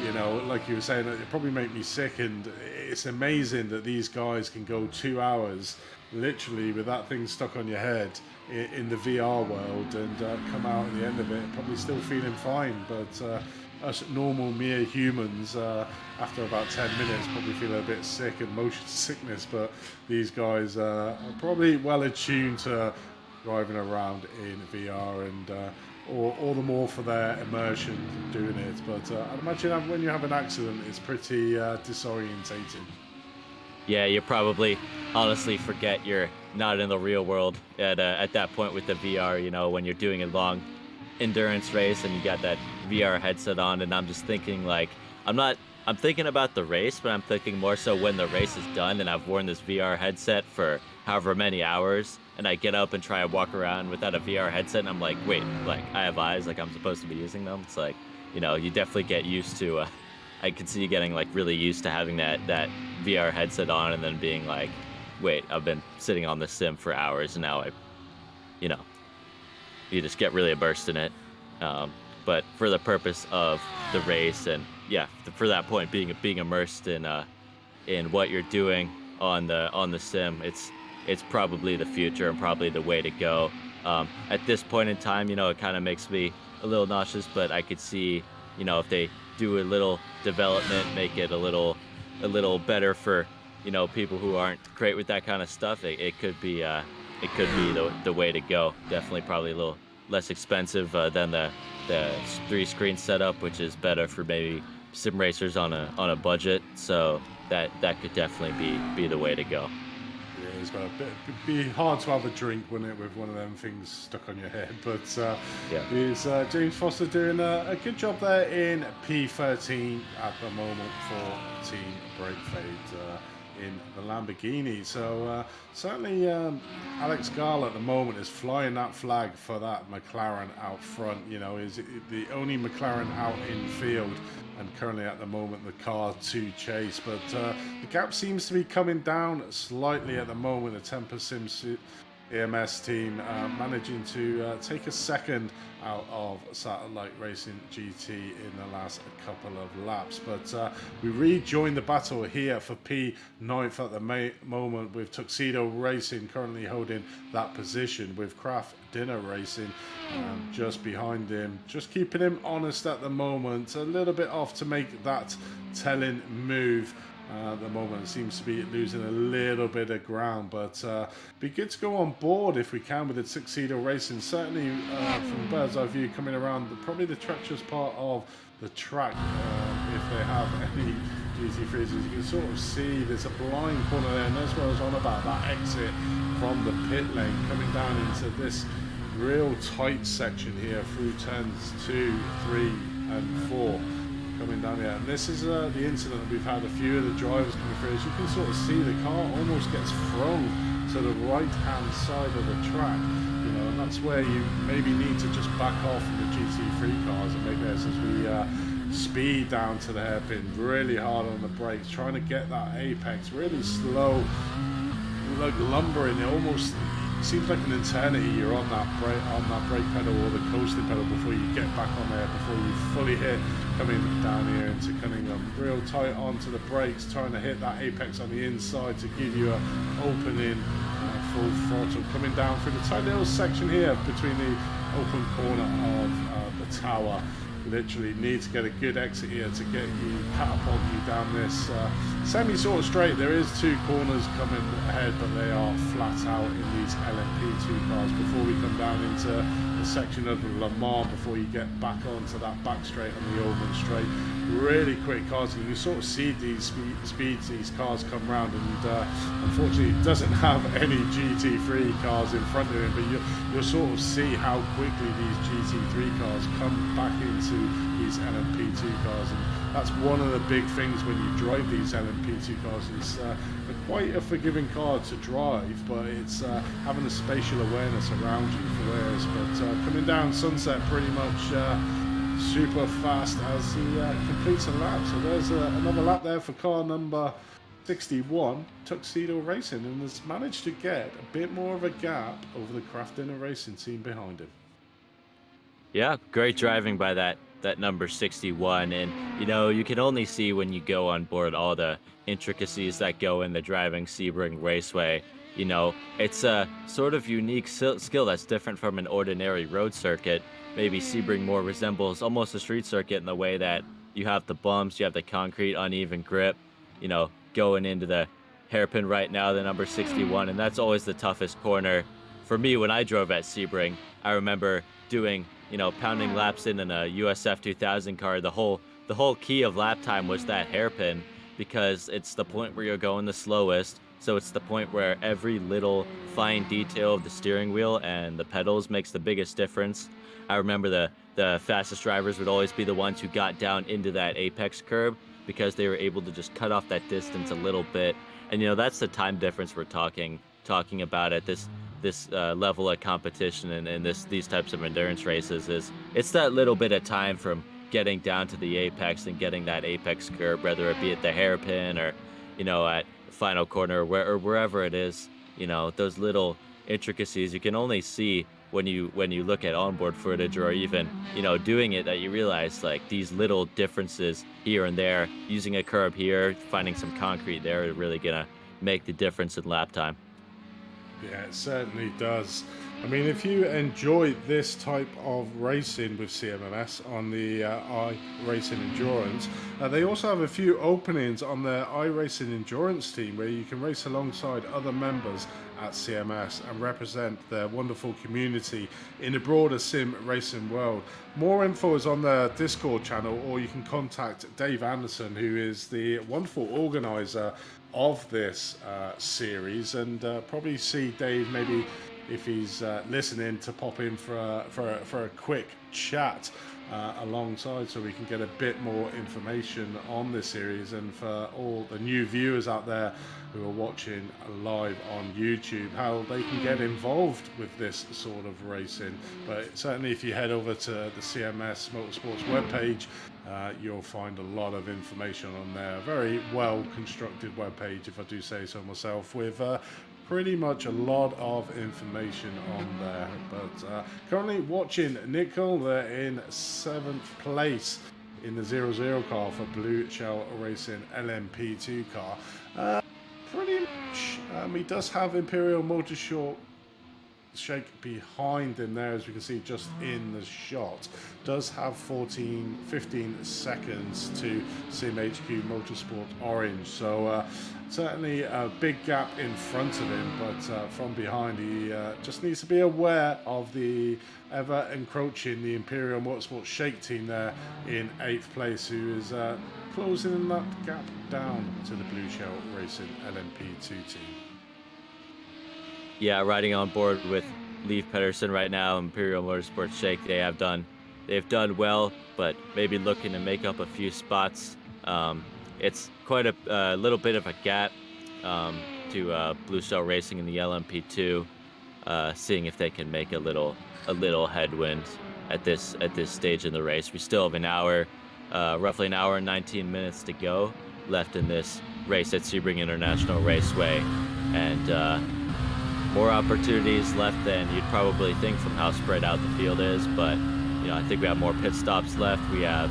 You know, like you were saying, it probably make me sick, and it's amazing that these guys can go 2 hours literally with that thing stuck on your head in the VR world, and come out at the end of it probably still feeling fine. But us normal mere humans, after about 10 minutes, probably feel a bit sick and motion sickness. But these guys are probably well attuned to driving around in VR, and all the more for their immersion doing it. But I'd imagine when you have an accident, it's pretty disorientating. Yeah, you probably honestly forget you're not in the real world at that point with the VR, you know, when you're doing a long endurance race and you got that VR headset on. And I'm just thinking, like, I'm thinking about the race, but I'm thinking more so when the race is done and I've worn this VR headset for however many hours, and I get up and try to walk around without a VR headset, and I'm like, wait, like, I have eyes, like I'm supposed to be using them. It's like, you know, you definitely get used to I could see you getting like really used to having that VR headset on, and then being like, wait, I've been sitting on the sim for hours, and now you just get really immersed in it. But for the purpose of the race, and yeah, for that point, being immersed in what you're doing on the sim, it's it's probably the future and probably the way to go. At this point in time, it kind of makes me a little nauseous, but I could see, if they do a little development, make it a little better for, people who aren't great with that kind of stuff. It could be the way to go. Definitely, probably a little less expensive than the 3-screen setup, which is better for maybe sim racers on a budget. So that could definitely be the way to go. Yeah, it's about it'd be hard to have a drink, wouldn't it, with one of them things stuck on your head? But Yeah. is James Foster doing a good job there in P13 at the moment for Team Breakfade in the Lamborghini. So certainly Alex Gall at the moment is flying that flag for that McLaren out front. Is the only McLaren out in field, and currently at the moment the car to chase. But the gap seems to be coming down slightly at the moment. The Temper Sim EMS team managing to take a second out of Satellite Racing GT in the last couple of laps. But we rejoin the battle here for P9 at the moment, with Tuxedo Racing currently holding that position, with Craft Dinner Racing just behind him, just keeping him honest at the moment, a little bit off to make that telling move. At the moment it seems to be losing a little bit of ground, but be good to go on board if we can with the Tuxedo Racing. Certainly from bird's eye view, coming around probably the treacherous part of the track, if they have any GT3s, you can sort of see there's a blind corner there, and that's what I was on about, that exit from the pit lane coming down into this real tight section here through turns 2, 3 and 4. Coming down here, and this is the incident that we've had a few of the drivers coming through. As you can sort of see, the car almost gets thrown to the right hand side of the track, and that's where you maybe need to just back off from the GT3 cars and make this, as we speed down to the hairpin, really hard on the brakes, trying to get that apex really slow, like lumbering. It almost seems like an eternity you're on that brake pedal or the coasting pedal before you get back on there, before you fully hit, coming down here into Cunningham, real tight onto the brakes, trying to hit that apex on the inside to give you an opening full throttle, coming down through the tight little section here between the open corner of the tower. Literally need to get a good exit here to get you, catapult you down this semi sort of straight. There is 2 corners coming ahead, but they are flat out in these LMP2 cars before we come down into the section of Le Mans, before you get back onto that back straight on the Oldman straight. Really quick cars, and you sort of see these speeds these cars come round, and unfortunately it doesn't have any GT3 cars in front of it, but you'll sort of see how quickly these GT3 cars come back into these LMP2 cars. And that's one of the big things when you drive these LMP2 cars. It's quite a forgiving car to drive, but it's having a spatial awareness around you for theirs. But coming down Sunset pretty much super fast as he completes a lap. So there's another lap there for car number 61, Tuxedo Racing, and has managed to get a bit more of a gap over the Craft Dinner Racing team behind him. Yeah, great driving by that number 61, and you can only see when you go on board all the intricacies that go in the driving Sebring Raceway. It's a sort of unique skill that's different from an ordinary road circuit. Maybe Sebring more resembles almost a street circuit in the way that you have the bumps, you have the concrete, uneven grip, going into the hairpin right now, the number 61, and that's always the toughest corner. For me, when I drove at Sebring, I remember doing, pounding laps in a USF 2000 car. The whole key of lap time was that hairpin, because it's the point where you're going the slowest. So it's the point where every little fine detail of the steering wheel and the pedals makes the biggest difference. I remember the fastest drivers would always be the ones who got down into that apex curb, because they were able to just cut off that distance a little bit. And that's the time difference we're talking about at this level of competition and these types of endurance races. It's that little bit of time from getting down to the apex and getting that apex curb, whether it be at the hairpin or at final corner or wherever it is. Those little intricacies you can only see when you look at onboard footage, or even doing it, that you realize like these little differences here and there, using a curb here, finding some concrete there, are really gonna make the difference in lap time. Yeah, it certainly does. I mean, if you enjoy this type of racing with CMMS on the iRacing Endurance, they also have a few openings on their iRacing Endurance team where you can race alongside other members at CMS and represent their wonderful community in the broader sim racing world. More info is on their Discord channel, or you can contact Dave Anderson, who is the wonderful organizer of this series, and probably see Dave maybe if he's listening to pop in for a quick chat alongside, so we can get a bit more information on this series, and for all the new viewers out there who are watching live on YouTube, how they can get involved with this sort of racing. But certainly if you head over to the CMS Motorsports webpage, you'll find a lot of information on there. A very well constructed webpage, if I do say so myself, with pretty much a lot of information on there. But currently watching Nickel, they're in 7th place in the 0-0 car for Blue Shell Racing LMP2 car. Pretty much, he does have Imperial Motorsport Shake behind him there, as we can see just in the shot. Does have 15 seconds to SimHQ Motorsport Orange, so certainly a big gap in front of him, but from behind he just needs to be aware of the ever encroaching the Imperial Motorsport Shake team there in 8th place, who is closing that gap down to the Blue Shell Racing LMP2 team. Yeah, riding on board with Leif Pedersen right now, Imperial Motorsports Shake. They've done well, but maybe looking to make up a few spots. It's quite a little bit of a gap to Blue Shell Racing in the LMP2. Seeing if they can make a little headwind at this stage in the race. We still have an hour, roughly an hour and 19 minutes to go left in this race at Sebring International Raceway, and more opportunities left than you'd probably think from how spread out the field is, but I think we have more pit stops left. We have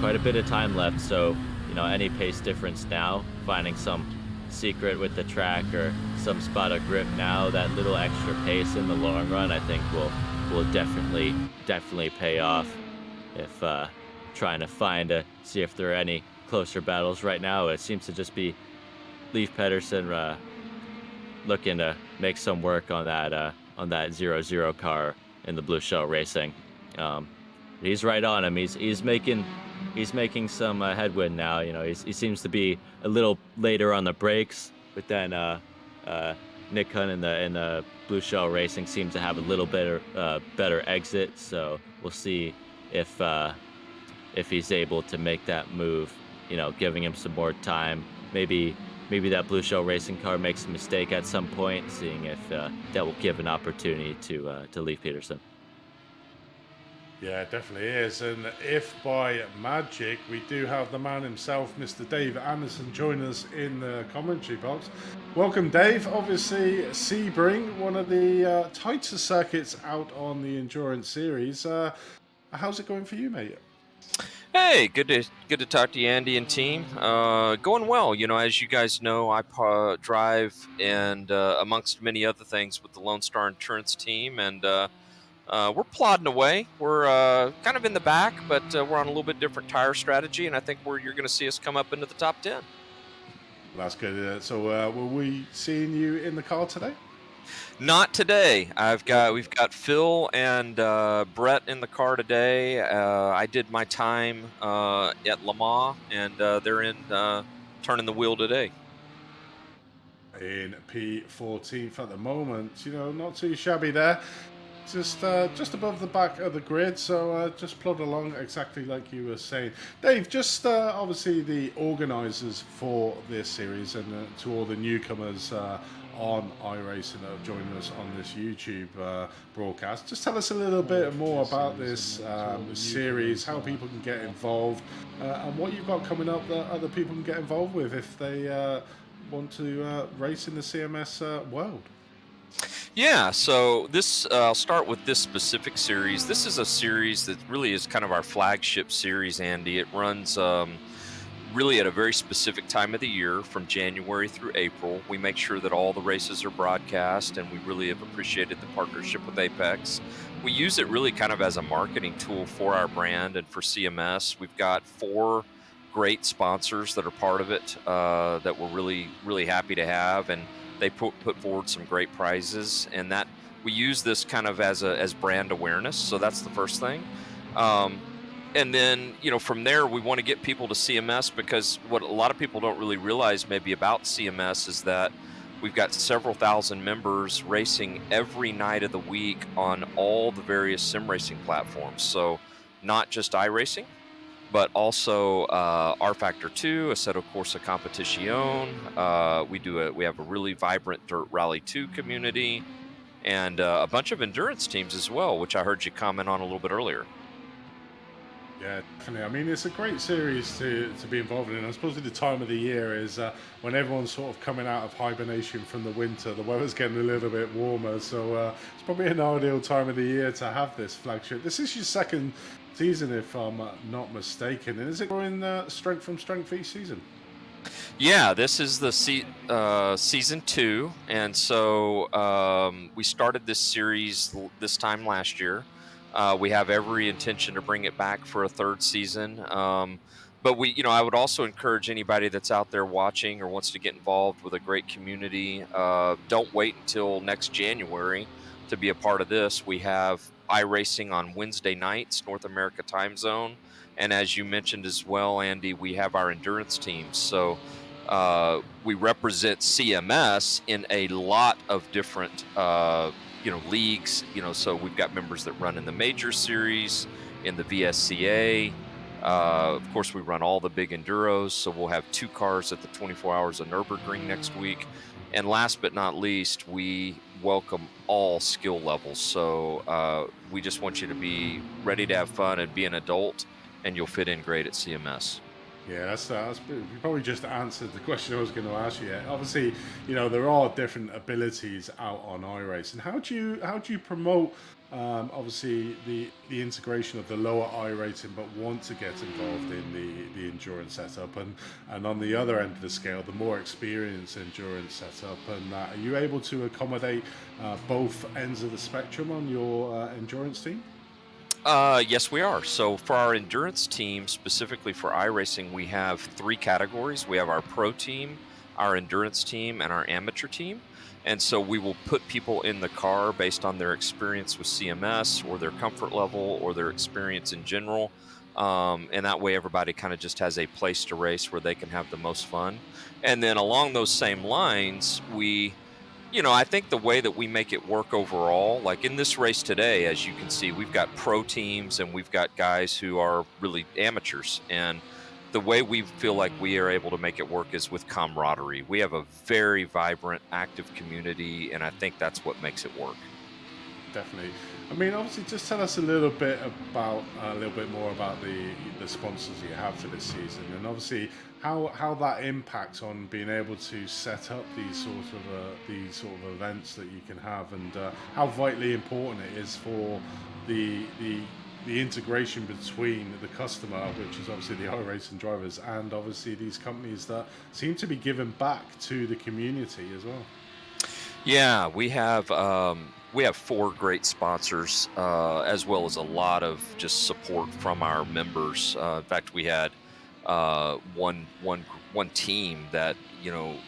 quite a bit of time left, so any pace difference now, finding some secret with the track or some spot of grip now, that little extra pace in the long run, I think will definitely pay off. If trying to see if there are any closer battles right now, it seems to just be Leif Pedersen looking to make some work on that 0-0 car in the Blue Shell Racing. He's right on him. He's making some headwind now. He seems to be a little later on the brakes, but then Nick Hunt in the Blue Shell Racing seems to have a little better exit. So we'll see if he's able to make that move. Giving him some more time. Maybe that Blue Shell Racing car makes a mistake at some point, seeing if that will give an opportunity to Leif Pedersen. Yeah, it definitely is. And if by magic we do have the man himself, Mr. Dave Anderson, join us in the commentary box. Welcome, Dave. Obviously, Sebring, one of the tighter circuits out on the Endurance Series. How's it going for you, mate? Hey, good to talk to you, Andy and team. Going well. As you guys know, I drive and amongst many other things with the Lone Star Insurance team, and we're plodding away. We're kind of in the back, but we're on a little bit different tire strategy, and I think you're going to see us come up into the top 10. That's good. So, were we seeing you in the car today? Not today. We've got Phil and Brett in the car today. I did my time at Le Mans, and they're in turning the wheel today. In P14th at the moment, not too shabby there. Just above the back of the grid, so just plod along exactly like you were saying. Dave, just obviously the organisers for this series, and to all the newcomers on iRacing that have joined us on this YouTube broadcast, just tell us a little bit more about this series, how people can get involved, and what you've got coming up that other people can get involved with if they want to race in the CMS world. Yeah, so I'll start with this specific series. This is a series that really is kind of our flagship series, Andy. It runs really at a very specific time of the year from January through April. We make sure that all the races are broadcast, and we really have appreciated the partnership with Apex. We use it really kind of as a marketing tool for our brand and for CMS. We've got 4 great sponsors that are part of it that we're really, really happy to have, and they put forward some great prizes, and that we use this kind of as brand awareness. So that's the first thing. And then, from there, we want to get people to CMS, because what a lot of people don't really realize maybe about CMS is that we've got several thousand members racing every night of the week on all the various sim racing platforms. So not just iRacing, but also R Factor 2, Assetto Corsa Competition. We have a really vibrant Dirt Rally 2 community, and a bunch of endurance teams as well, which I heard you comment on a little bit earlier. Yeah, definitely. I mean, it's a great series to be involved in. I suppose the time of the year is when everyone's sort of coming out of hibernation from the winter. The weather's getting a little bit warmer, so it's probably an ideal time of the year to have this flagship. This is your second season, if I'm not mistaken. And is it growing strength from strength each season? Yeah, this is the season 2, and so we started this series this time last year. We have every intention to bring it back for a 3rd season. But I would also encourage anybody that's out there watching or wants to get involved with a great community. Don't wait until next January to be a part of this. We have iRacing on Wednesday nights, North America time zone. And as you mentioned as well, Andy, we have our endurance teams. So we represent CMS in a lot of different leagues, so we've got members that run in the major series, in the VSCA. Of course, we run all the big enduros, so we'll have 2 cars at the 24 Hours of Nürburgring next week. And last but not least, we welcome all skill levels. So we just want you to be ready to have fun and be an adult, and you'll fit in great at CMS. Yeah, that's you probably just answered the question I was going to ask you. Obviously, there are different abilities out on iRacing. How do you promote obviously the integration of the lower I rating, but want to get involved in the endurance setup, and on the other end of the scale, the more experienced endurance setup, and are you able to accommodate both ends of the spectrum on your endurance team? Yes, we are. So for our endurance team, specifically for iRacing, we have 3 categories. We have our pro team, our endurance team, and our amateur team. And so we will put people in the car based on their experience with CMS or their comfort level or their experience in general. And that way everybody kind of just has a place to race where they can have the most fun. And then along those same lines, I think the way that we make it work overall, like in this race today, as you can see, we've got pro teams and we've got guys who are really amateurs. And the way we feel like we are able to make it work is with camaraderie. We have a very vibrant, active community, and I think that's what makes it work. Definitely. I mean, obviously, just tell us a little bit more about the sponsors you have for this season, and obviously how that impacts on being able to set up these sort of events that you can have, and how vitally important it is for the integration between the customer, which is obviously the iRacing drivers, and obviously these companies that seem to be giving back to the community as well. Yeah, we have 4 great sponsors, as well as a lot of just support from our members. In fact, we had one team that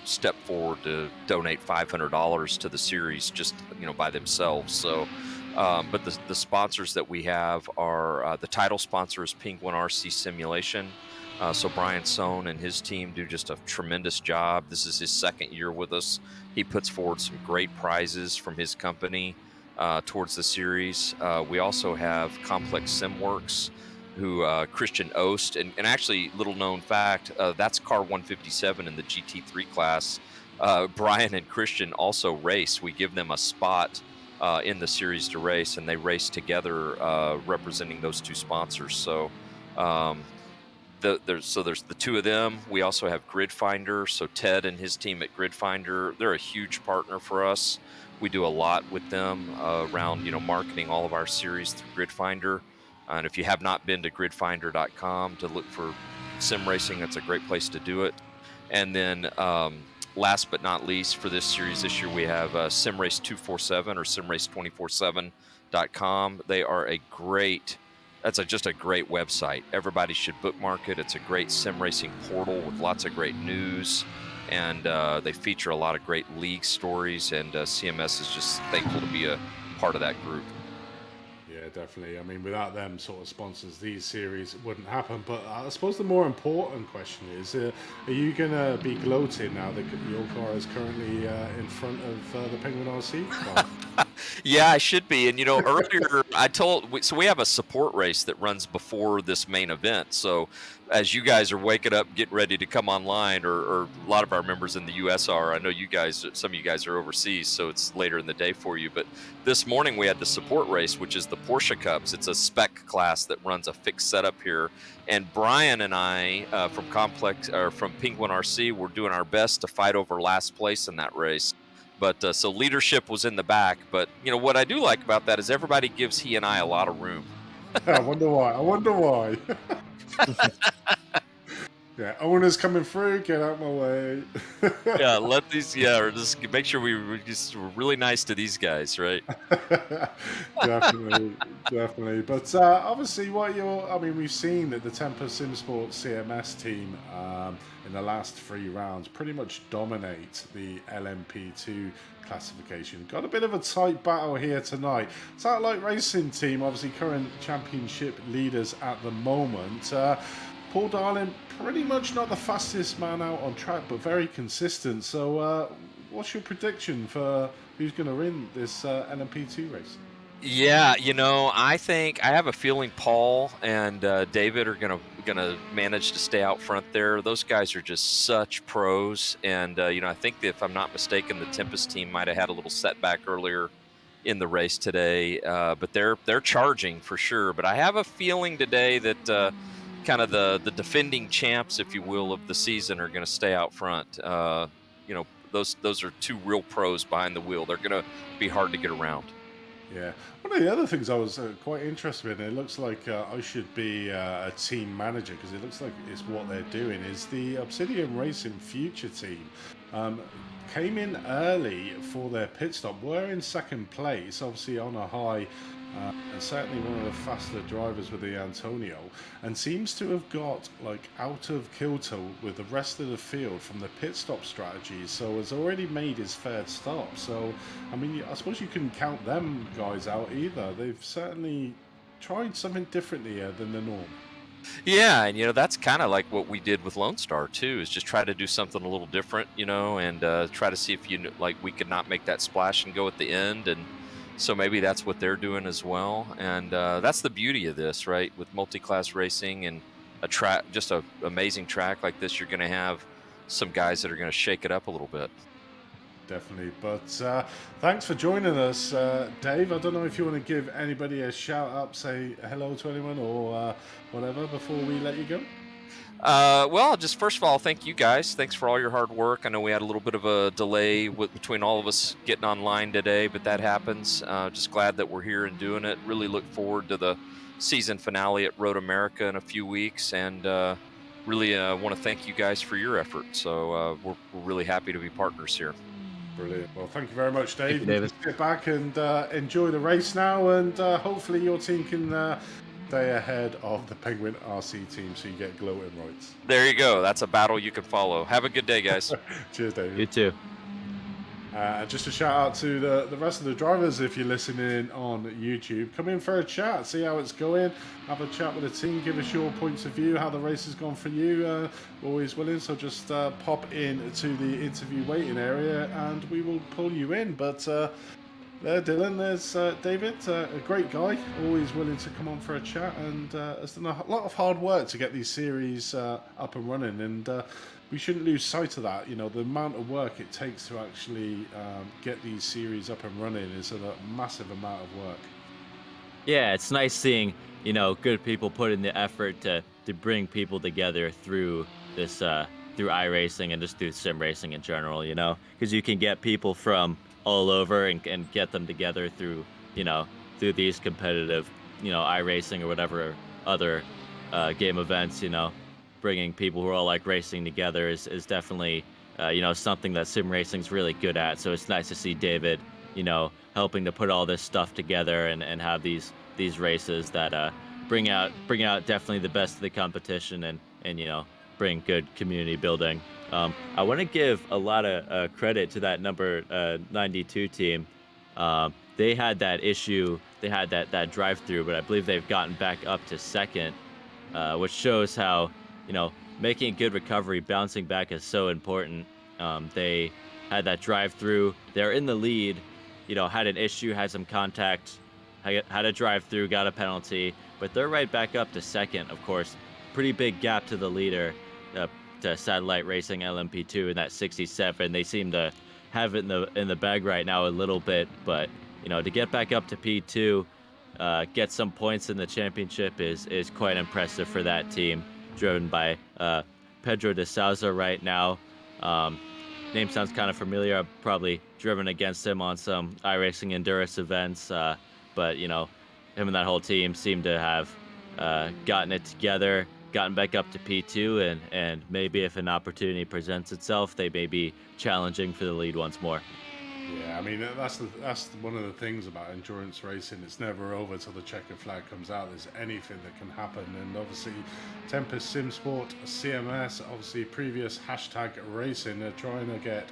stepped forward to donate $500 to the series just by themselves. So, but the sponsors that we have are the title sponsor is Penguin RC Simulation. So Brian Sohn and his team do just a tremendous job. This is his 2nd year with us. He puts forward some great prizes from his company towards the series. We also have Complex SimWorks, who Christian Ost, and actually, little known fact, that's car 157 in the GT3 class. Brian and Christian also race. We give them a spot in the series to race, and they race together representing those 2 sponsors. So there's the 2 of them. We also have Gridfinder. So Ted and his team at Gridfinder, they're a huge partner for us. We do a lot with them around marketing all of our series through Gridfinder. And if you have not been to gridfinder.com to look for sim racing, that's a great place to do it. And then last but not least, for this series this year, we have SimRace247 or SimRace247.com. They are a great, just a great website. Everybody should bookmark it. It's a great sim racing portal with lots of great news, and they feature a lot of great league stories, and CMS is just thankful to be a part of that group. Yeah, definitely. I mean, without them sort of sponsors, these series wouldn't happen. But I suppose the more important question is, are you going to be gloating now that your car is currently in front of the Penguin RC car? Yeah, I should be. And, earlier so we have a support race that runs before this main event. So as you guys are waking up, getting ready to come online, or a lot of our members in the U.S. are, I know some of you guys are overseas, so it's later in the day for you. But this morning we had the support race, which is the Porsche Cups. It's a spec class that runs a fixed setup here. And Brian and I from Penguin RC, we're doing our best to fight over last place in that race. But so leadership was in the back. But, what I do like about that is everybody gives he and I a lot of room. I wonder why. Yeah, owners coming through, get out my way. Yeah, or just make sure we're really nice to these guys, right? Definitely. But obviously, we've seen that the Temper Sim Sports CMS team in the last 3 rounds pretty much dominate the LMP2 classification. Got a bit of a tight battle here tonight. Satellite Racing team, obviously current championship leaders at the moment. Paul Darling, pretty much not the fastest man out on track, but very consistent. So what's your prediction for who's going to win this LMP2 race? Yeah, I have a feeling Paul and David are gonna manage to stay out front there. Those guys are just such pros, and I think that if I'm not mistaken, the Tempest team might have had a little setback earlier in the race today, but they're charging for sure. But I have a feeling today that kind of the defending champs, if you will, of the season are going to stay out front. Those are 2 real pros behind the wheel. They're going to be hard to get around. Yeah. One of the other things I was quite interested in, it looks like I should be a team manager, because it looks like it's what they're doing, is the Obsidian Racing Future team came in early for their pit stop, were in second place, obviously on a high, and certainly one of the faster drivers with the Antonio, and seems to have got out of kilter with the rest of the field from the pit stop strategy, so has already made his third stop. So I mean, I suppose you couldn't count them guys out either. They've certainly tried something differently than the norm. Yeah, and that's kind of like what we did with Lone Star too, is just try to do something a little different, and try to see if we could not make that splash and go at the end. And so maybe that's what they're doing as well. And that's the beauty of this, right? With multi-class racing and a track, just an amazing track like this, you're going to have some guys that are going to shake it up a little bit. Definitely. But thanks for joining us, Dave. I don't know if you want to give anybody a shout out, say hello to anyone or whatever before we let you go. Well, just first of all, thank you guys. Thanks for all your hard work. I know we had a little bit of a delay between all of us getting online today, but that happens. Just glad that we're here and doing it. Really look forward to the season finale at Road America in a few weeks, and really want to thank you guys for your effort. So we're really happy to be partners here. Brilliant. Well, thank you very much, Dave. Thank you, David. Sit back and enjoy the race now, and hopefully your team can stay ahead of the Penguin RC team so you get gloating rights. There you go. That's a battle you can follow. Have a good day, guys. Cheers, David. You too. Just a shout out to the rest of the drivers. If you're listening on YouTube, come in for a chat, see how it's going, have a chat with the team, give us your points of view, how the race has gone for you. Always willing, so just pop in to the interview waiting area and we will pull you in. But there, Dylan, there's David, a great guy, always willing to come on for a chat, and has done a lot of hard work to get these series up and running, and we shouldn't lose sight of that. The amount of work it takes to actually get these series up and running is a massive amount of work. Yeah, it's nice seeing, good people put in the effort to bring people together through this, through iRacing and just through sim racing in general, because you can get people from all over and get them together through, through these competitive, iRacing or whatever other game events, bringing people who all like racing together is definitely something that sim racing's really good at. So it's nice to see David, helping to put all this stuff together and have these races that bring out definitely the best of the competition and bring good community building. I want to give a lot of credit to that number 92 team. They had that issue. They had that drive-through, but I believe they've gotten back up to second, which shows how making a good recovery, bouncing back is so important. They had that drive-through. They're in the lead. Had an issue, had some contact, had a drive-through, got a penalty, but they're right back up to second. Of course, pretty big gap to the leader, to Satellite Racing LMP2 in that 67. They seem to have it in the bag right now a little bit, but to get back up to P2, get some points in the championship is quite impressive for that team, driven by Pedro de Souza right now. Name sounds kind of familiar. I've probably driven against him on some iRacing Endurance events, but him and that whole team seem to have gotten it together, gotten back up to P2, and maybe if an opportunity presents itself, they may be challenging for the lead once more. Yeah, I mean, that's one of the things about endurance racing. It's never over till the checkered flag comes out. There's anything that can happen. And obviously, Tempest Simsport, CMS, obviously previous hashtag racing, they're trying to get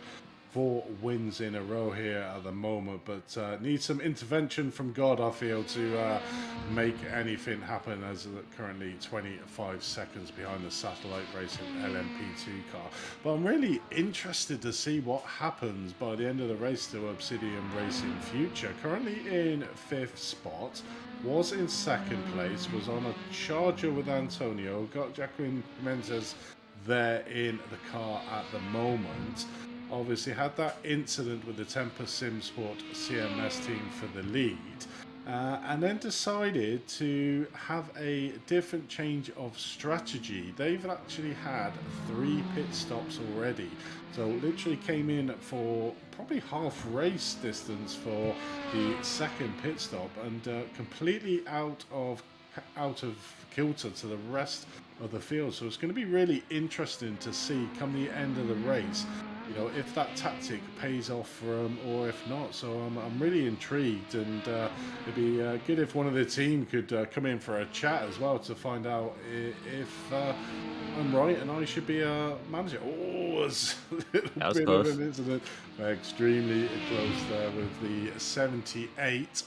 4 wins in a row here at the moment, but need some intervention from God, I feel, to make anything happen, as currently 25 seconds behind the Satellite Racing LMP2 car. But I'm really interested to see what happens by the end of the race to Obsidian Racing Future. Currently in 5th spot, was in 2nd place, was on a charger with Antonio, got Jacqueline Mendez there in the car at the moment. Obviously had that incident with the Tempest Simsport CMS team for the lead, and then decided to have a different change of strategy. They've actually had 3 pit stops already, so literally came in for probably half race distance for the 2nd pit stop, and completely out of kilter to the rest of the field. So it's going to be really interesting to see come the end of the race, if that tactic pays off for them or if not. So I'm really intrigued, and it'd be good if one of the team could come in for a chat as well to find out if I'm right and I should be a manager. Oh, it's a little bit close. of an incident. Extremely close there with the 78,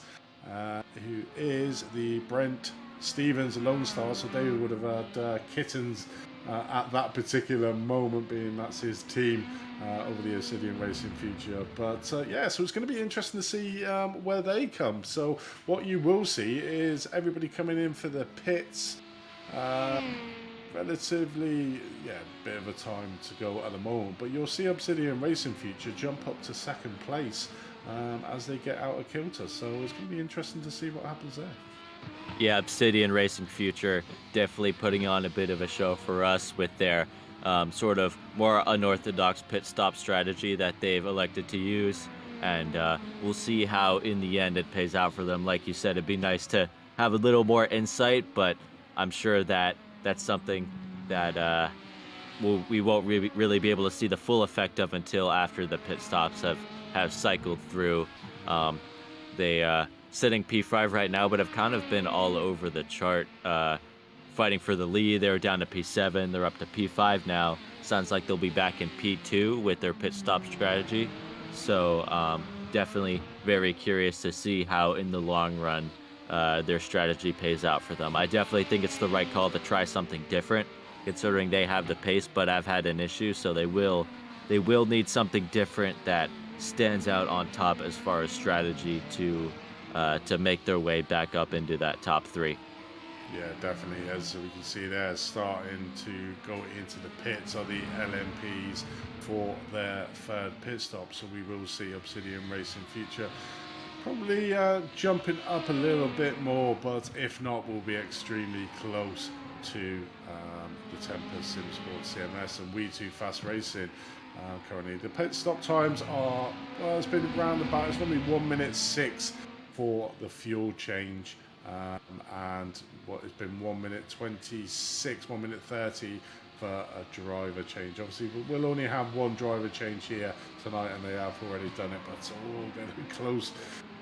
who is the Brent Stevens Lone Star. So David would have had kittens at that particular moment, being that's his team over the Obsidian Racing Future. But yeah, so it's going to be interesting to see where they come. So what you will see is everybody coming in for the pits. Relatively, bit of a time to go at the moment, but you'll see Obsidian Racing Future jump up to 2nd place as they get out of kilter. So it's going to be interesting to see what happens there. Yeah, Obsidian Racing Future definitely putting on a bit of a show for us with their sort of more unorthodox pit stop strategy that they've elected to use. And we'll see how in the end it pays out for them. Like you said, it'd be nice to have a little more insight, but I'm sure that that's something that we won't really be able to see the full effect of until after the pit stops have cycled through. They sitting P5 right now, but have kind of been all over the chart, fighting for the lead. They were down to P7. They're up to P5 now. Sounds like they'll be back in P2 with their pit stop strategy. So definitely very curious to see how in the long run their strategy pays out for them. I definitely think it's the right call to try something different, considering they have the pace but have had an issue. So they will need something different that stands out on top as far as strategy to make their way back up into that top 3. Yeah, definitely. As we can see there, starting to go into the pits are the LMPs for their 3rd pit stop. So we will see Obsidian Racing Future probably jumping up a little bit more, but if not, we'll be extremely close to the Tempest Simsport CMS and We2 Fast Racing. Currently, the pit stop times are, well, it's been round about, it's normally 1 minute 6 for the fuel change, and what has been 1 minute 26, 1 minute 30 for a driver change. Obviously, we'll only have one driver change here tonight, and they have already done it, but it's all getting close.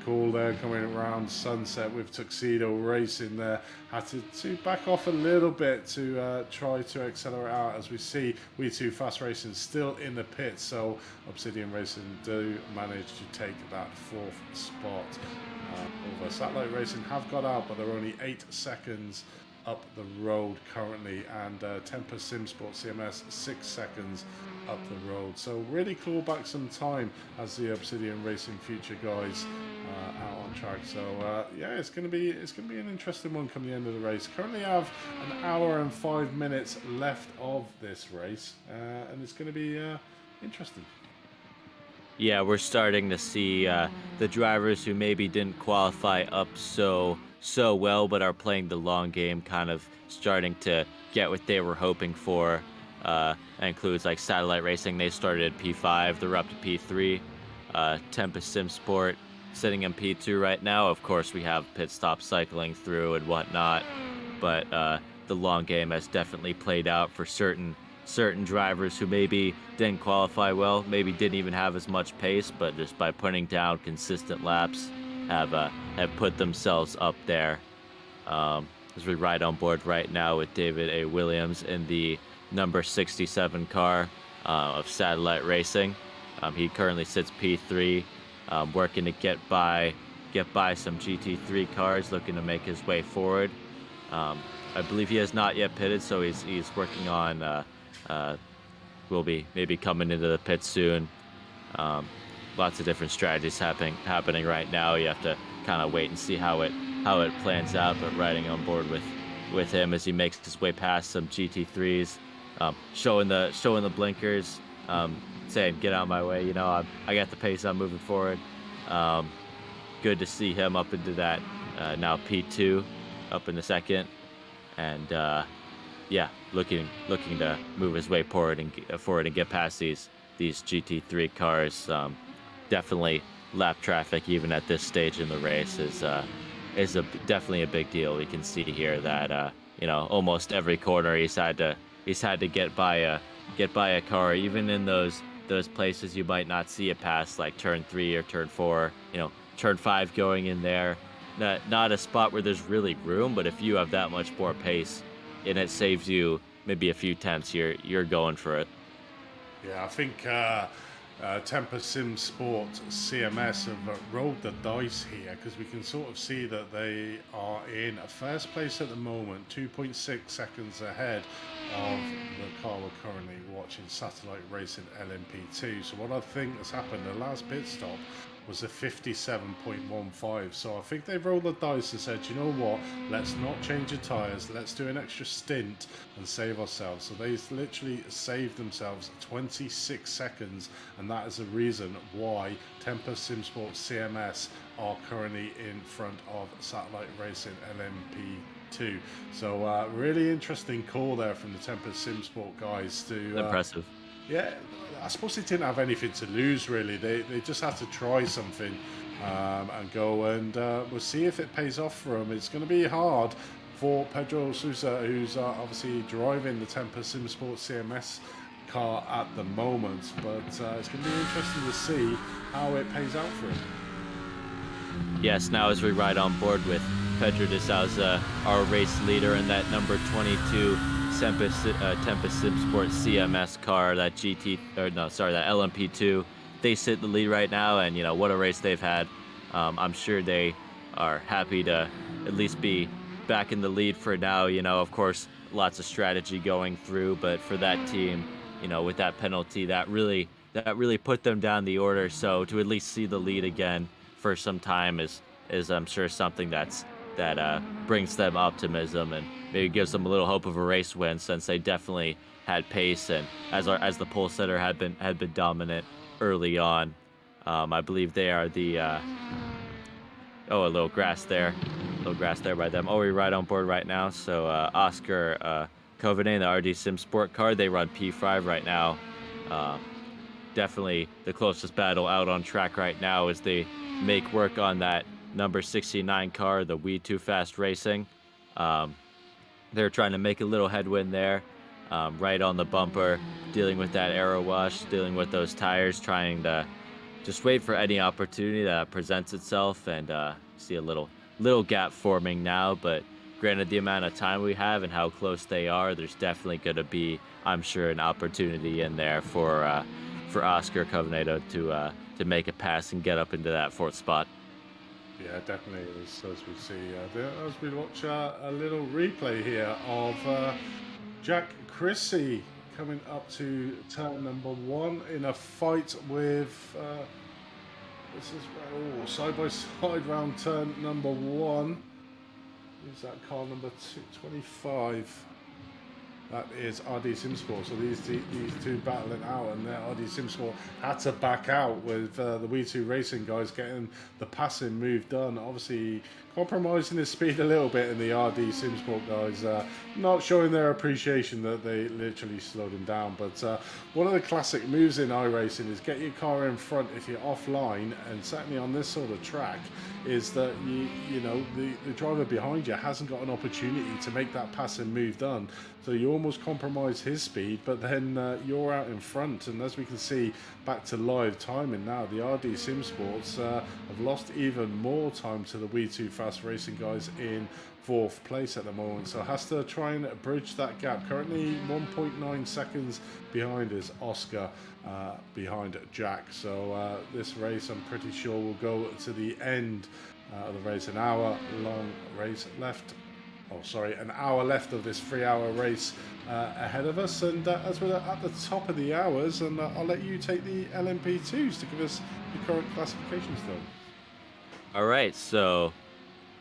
Call there coming around sunset with Tuxedo Racing there. Had to back off a little bit to try to accelerate out, as we see We2 Fast Racing still in the pit, so Obsidian Racing do manage to take that 4th spot. Over Satellite Racing have got out, but they're only 8 seconds up the road currently, and Tempest Sim Sport CMS 6 seconds up the road. So really claw back some time as the Obsidian Racing Future guys out on track. So yeah, it's gonna be an interesting one come the end of the race. Currently have an hour and 5 minutes left of this race, and it's gonna be interesting. Yeah, we're starting to see the drivers who maybe didn't qualify up so well, but are playing the long game, kind of starting to get what they were hoping for. That includes like Satellite Racing. They started at P5, they're up to P3. Tempest Sim Sport sitting in P2 right now. Of course, we have pit stop cycling through and whatnot, but the long game has definitely played out for certain drivers who maybe didn't qualify well, maybe didn't even have as much pace, but just by putting down consistent laps have put themselves up there. As we ride on board right now with David A. Williams in the number 67 car of Satellite Racing. He currently sits P3, working to get by some GT3 cars, looking to make his way forward. I believe he has not yet pitted, so he's working on. Will be maybe coming into the pit soon. Lots of different strategies happening right now. You have to kind of wait and see how it plans out. But riding on board with him as he makes his way past some GT3s, showing the blinkers, saying get out of my way. You know, I got the pace. I'm moving forward. Good to see him up into that now P2, up in the second, and yeah, looking to move his way forward and get past these GT3 cars. Definitely lap traffic even at this stage in the race is definitely a big deal. We can see here that you know, almost every corner he's had to get by a car, even in those places you might not see it pass, like turn 3 or turn 4. You know, turn 5 going in there, not a spot where there's really room, but if you have that much more pace and it saves you maybe a few tenths, you're going for it. Yeah, I think Tempest Sim Sport CMS have rolled the dice here, because we can sort of see that they are in a first place at the moment, 2.6 seconds ahead of the car we're currently watching, Satellite Racing LMP2. So what I think has happened, the last pit stop was a 57.15. So I think they've rolled the dice and said, you know what, let's not change the tyres, let's do an extra stint and save ourselves. So they literally saved themselves 26 seconds, and that is the reason why Tempest Sim Sport CMS are currently in front of Satellite Racing LMP2. So really interesting call there from the Tempest Sim Sport guys to Impressive. Yeah, I suppose they didn't have anything to lose, really. They just had to try something and go, and we'll see if it pays off for them. It's going to be hard for Pedro Sousa, who's obviously driving the Tempest Sim Sport CMS car at the moment, but it's going to be interesting to see how it pays out for him. Yes, now as we ride on board with Pedro de Souza, our race leader in that number 22 Tempest Sim Sport CMS car, that that LMP2. They sit in the lead right now, and you know what a race they've had. I'm sure they are happy to at least be back in the lead for now. You know, of course, lots of strategy going through, but for that team, you know, with that penalty, that really put them down the order. So to at least see the lead again for some time is I'm sure something that brings them optimism and maybe gives them a little hope of a race win, since they definitely had pace, and as the pole setter had been dominant early on. I believe they are the a little grass there by them. Oh, we ride on board right now. So Oscar Covenant, the RD Sim Sport car, they run P5 right now. Definitely the closest battle out on track right now as they make work on that number 69 car, the We2 Fast Racing. They're trying to make a little headwind there. right on the bumper, dealing with that aero wash, dealing with those tires, trying to just wait for any opportunity that presents itself, and see a little gap forming now. But granted, the amount of time we have and how close they are, there's definitely going to be, I'm sure, an opportunity in there for Oscar Covenato to make a pass and get up into that 4th spot. Yeah, definitely. As we see, as we watch a little replay here of Jack Chrissy coming up to turn number 1 in a fight with. This is side by side round turn number 1. Is that car number 25? That is RD Simsport. So these two battling out, and RD Simsport had to back out with the We2 Racing guys getting the passing move done. Obviously compromising his speed a little bit, and the RD Simsport guys not showing their appreciation that they literally slowed him down. But one of the classic moves in iRacing is get your car in front if you're offline, and certainly on this sort of track, is that you know the driver behind you hasn't got an opportunity to make that passing move done. So you almost compromise his speed, but then you're out in front. And as we can see, back to live timing now, the RD Simsports have lost even more time to the We2 Fast Racing guys in 4th place at the moment. So has to try and bridge that gap. Currently 1.9 seconds behind is Oscar, behind Jack. So this race, I'm pretty sure, will go to the end of the race. An hour long race left. Oh, sorry, an hour left of this 3-hour race ahead of us. And as we're at the top of the hours, and I'll let you take the LMP2s to give us the current classification still. All right, so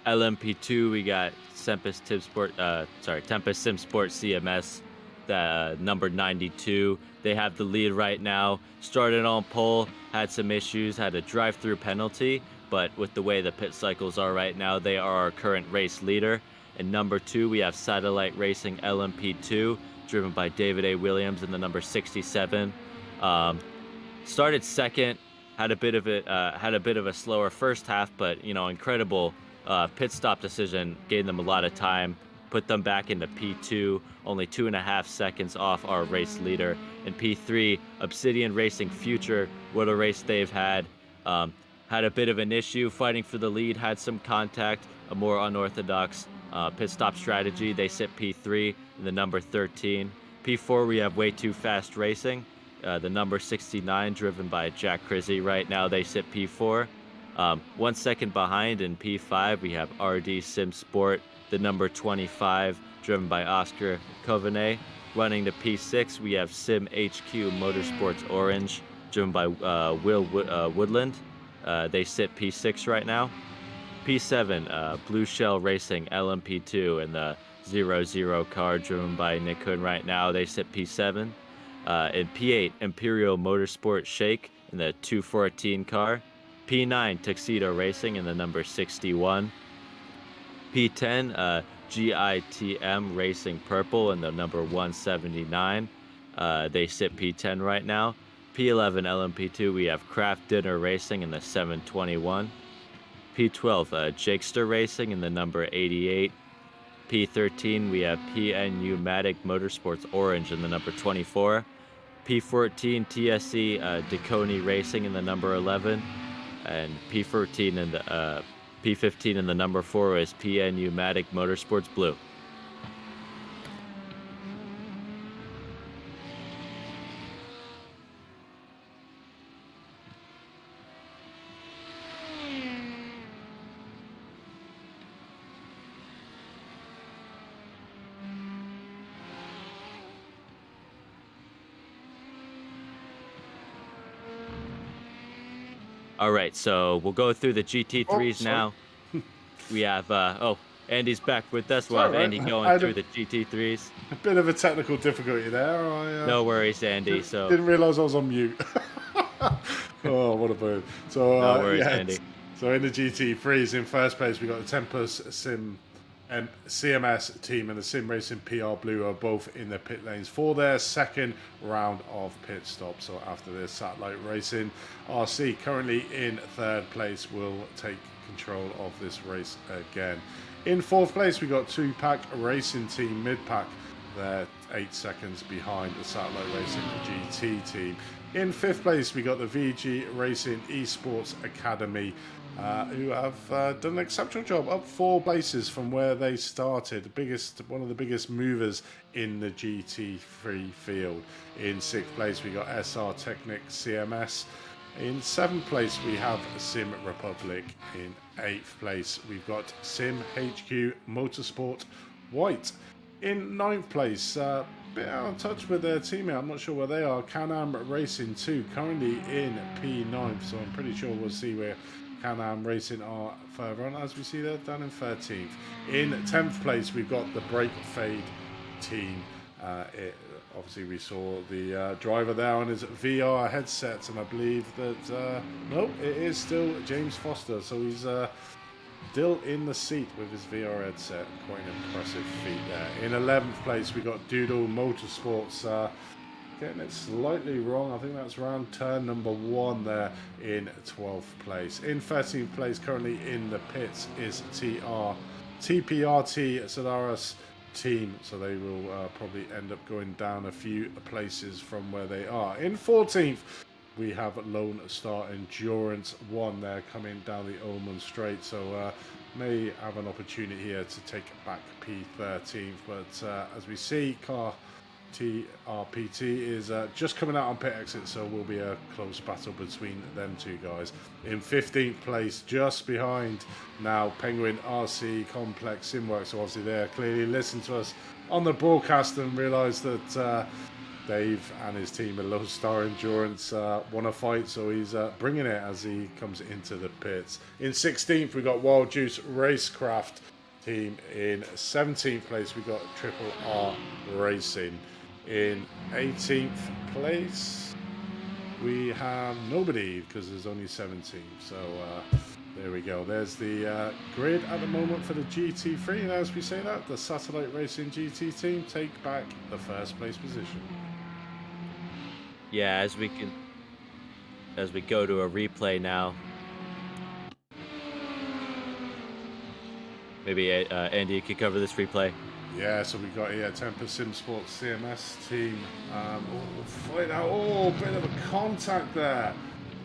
LMP2, we got Tempest Simsport CMS, number 92. They have the lead right now. Started on pole, had some issues, had a drive-through penalty, but with the way the pit cycles are right now, they are our current race leader. And number 2, we have Satellite Racing LMP2, driven by David A. Williams in the number 67. Started second, had a bit of a slower first half, but incredible pit stop decision gave them a lot of time, put them back into P2, only 2.5 seconds off our race leader. In P3, Obsidian Racing Future, what a race they've had. Had a bit of an issue fighting for the lead, had some contact, a more unorthodox pit stop strategy. They sit P3 in the number 13. P4, we have Way Too Fast Racing, the number 69, driven by Jack Chrissy. Right now, they sit P4. 1 second behind in P5, we have RD Sim Sport, the number 25, driven by Oscar Covenet. Running to P6, we have Sim HQ Motorsports Orange, driven by Will Woodland. They sit P6 right now. P7, Blue Shell Racing LMP2 and the 00 car, driven by Nick Hood right now. They sit P7. In P8, Imperial Motorsport Shake in the 214 car. P9, Tuxedo Racing in the number 61. P10, GITM Racing Purple in the number 179. They sit P10 right now. P11, LMP2, we have Craft Dinner Racing in the 721. P12, Jakester Racing in the number 88. P13, we have PNU Matic Motorsports Orange in the number 24. P14, TSC Deconi Racing in the number 11. And P15 in the number 4 is PNU Matic Motorsports Blue. All right, so we'll go through the GT3s now. We have, Andy's back with us. We'll have Andy going through the GT3s. A bit of a technical difficulty there. No worries, Andy. Didn't realise I was on mute. Oh, what a bird. So, no worries, Andy. So in the GT3s, in first place, we got the Tempest Sim and CMS team and the Sim Racing PR Blue are both in the pit lanes for their second round of pit stop. So after this, Satellite Racing RC, currently in third place, will take control of this race again. In fourth place, we got 2-Pack Racing Team Mid-Pack They're 8 seconds behind the Satellite Racing GT team. In 5th place, we got the VG Racing Esports Academy, who have done an exceptional job, up 4 places from where they started. One of the biggest movers in the GT3 field. In 6th place, we got SR Technic CMS. In 7th place, we have Sim Republic. In 8th place, we've got Sim HQ Motorsport White. In 9th place, a bit out of touch with their teammate, I'm not sure where they are, Can-Am Racing 2, currently in P9th, so I'm pretty sure we'll see where Can-Am Racing are further on, as we see there down in 13th. In 10th place, we've got the Break Fade team. Obviously, we saw the driver there on his VR headset, and I believe that, no, it is still James Foster, so he's still in the seat with his VR headset. Quite an impressive feat there. In 11th place, we got Doodle Motorsports. Getting it slightly wrong. I think that's around turn number 1 there in 12th place. In 13th place, currently in the pits, is TPRT Solaris team. So they will probably end up going down a few places from where they are. In 14th, we have Lone Star Endurance 1 there coming down the Ullman Straight, so may have an opportunity here to take back P13th, but as we see, car TRPT is just coming out on pit exit, so will be a close battle between them two guys. In 15th place, just behind now, Penguin RC Complex Simworks, so obviously they clearly listened to us on the broadcast and realised that Dave and his team at Lone Star Endurance want to fight, so he's bringing it as he comes into the pits. In 16th, we got Wild Juice Racecraft team. In 17th place, we got Triple R Racing. In 18th place, we have nobody because there's only 17. So there we go. There's the grid at the moment for the GT3, and as we say that, the Satellite Racing GT team take back the first place position. Yeah, as we go to a replay now. Maybe Andy, you could cover this replay. Yeah, so we got here Tempest Sim Sports CMS team. Fight out. Oh, bit of a contact there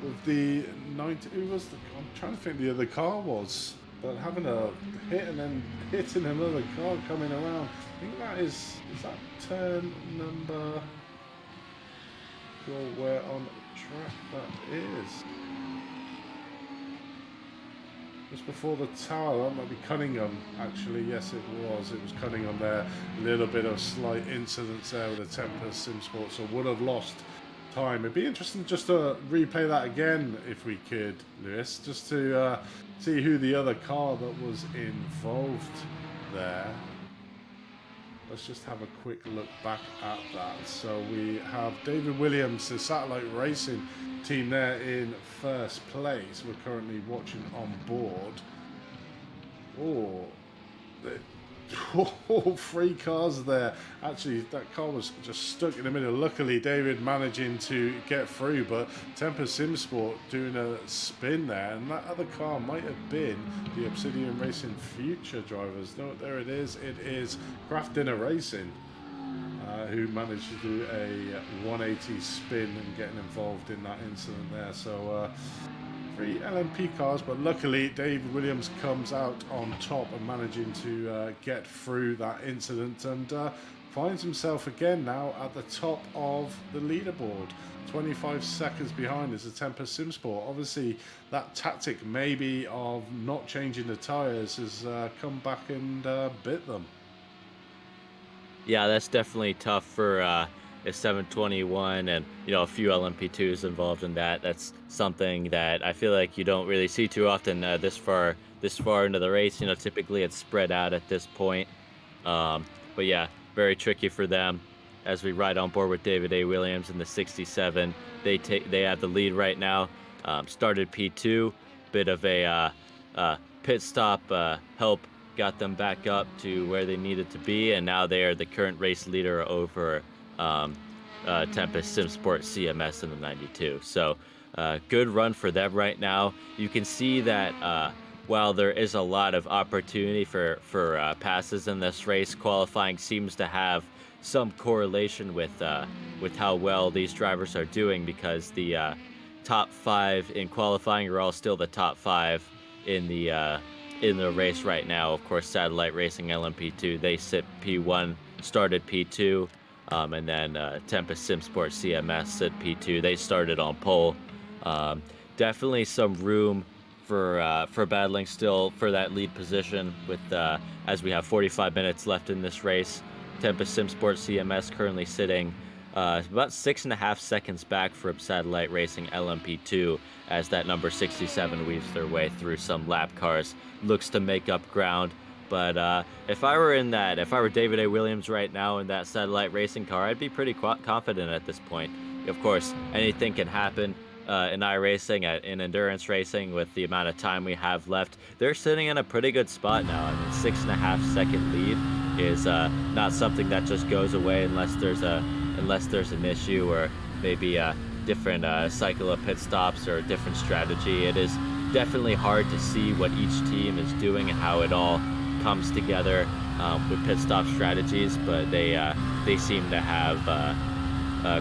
with the 90. Who was the? I'm trying to think the other car was, but having a hit and then hitting another car coming around. I think that is that turn number. Sure where on track that is. Just before the tower, that might be Cunningham, actually. Yes, it was. It was Cunningham there. A little bit of slight incidents there with the Tempest Sim Sports, so would have lost time. It'd be interesting just to replay that again if we could, Lewis, just to see who the other car that was involved there. Let's just have a quick look back at that. So we have David Williams, the Satellite Racing team there in first place. We're currently watching on board. Oh, 3 cars there. Actually, that car was just stuck in the middle. Luckily, David managing to get through, but Tempest Sim Sport doing a spin there, and that other car might have been the Obsidian Racing Future drivers. No, there it is. It is Craft Dinner Racing, who managed to do a 180 spin and getting involved in that incident there. So 3 LMP cars, but luckily David Williams comes out on top and managing to get through that incident and finds himself again now at the top of the leaderboard. 25 seconds behind is the Tempest Sim Sport. Obviously that tactic maybe of not changing the tyres has come back and bit them. Yeah, that's definitely tough for a 721 and a few LMP2s involved in that. That's something that I feel like you don't really see too often this far into the race. Typically it's spread out at this point. But yeah, very tricky for them. As we ride on board with David A. Williams in the 67, they have the lead right now. Started P2, bit of a pit stop help got them back up to where they needed to be, and now they are the current race leader over Tempest Sim Sport CMS in the 92. So good run for them right now. You can see that while there is a lot of opportunity for passes in this race, qualifying seems to have some correlation with how well these drivers are doing, because the top 5 in qualifying are all still the top 5 in the race right now. Of course, Satellite Racing LMP2, they sit P1, started P2, and then Tempest SimSport CMS sit P2. They started on pole. Definitely some room for battling still for that lead position with as we have 45 minutes left in this race. Tempest SimSport CMS currently sitting about 6.5 seconds back from Satellite Racing LMP2 as that number 67 weaves their way through some lap cars, looks to make up ground. But if I were David A. Williams right now in that Satellite Racing car, I'd be pretty confident at this point. Of course, anything can happen in iRacing, in endurance racing, with the amount of time we have left. They're sitting in a pretty good spot now. I mean, 6.5 second lead is not something that just goes away unless there's an issue, or maybe a different cycle of pit stops or a different strategy. It is definitely hard to see what each team is doing and how it all comes together with pit stop strategies, but they seem to have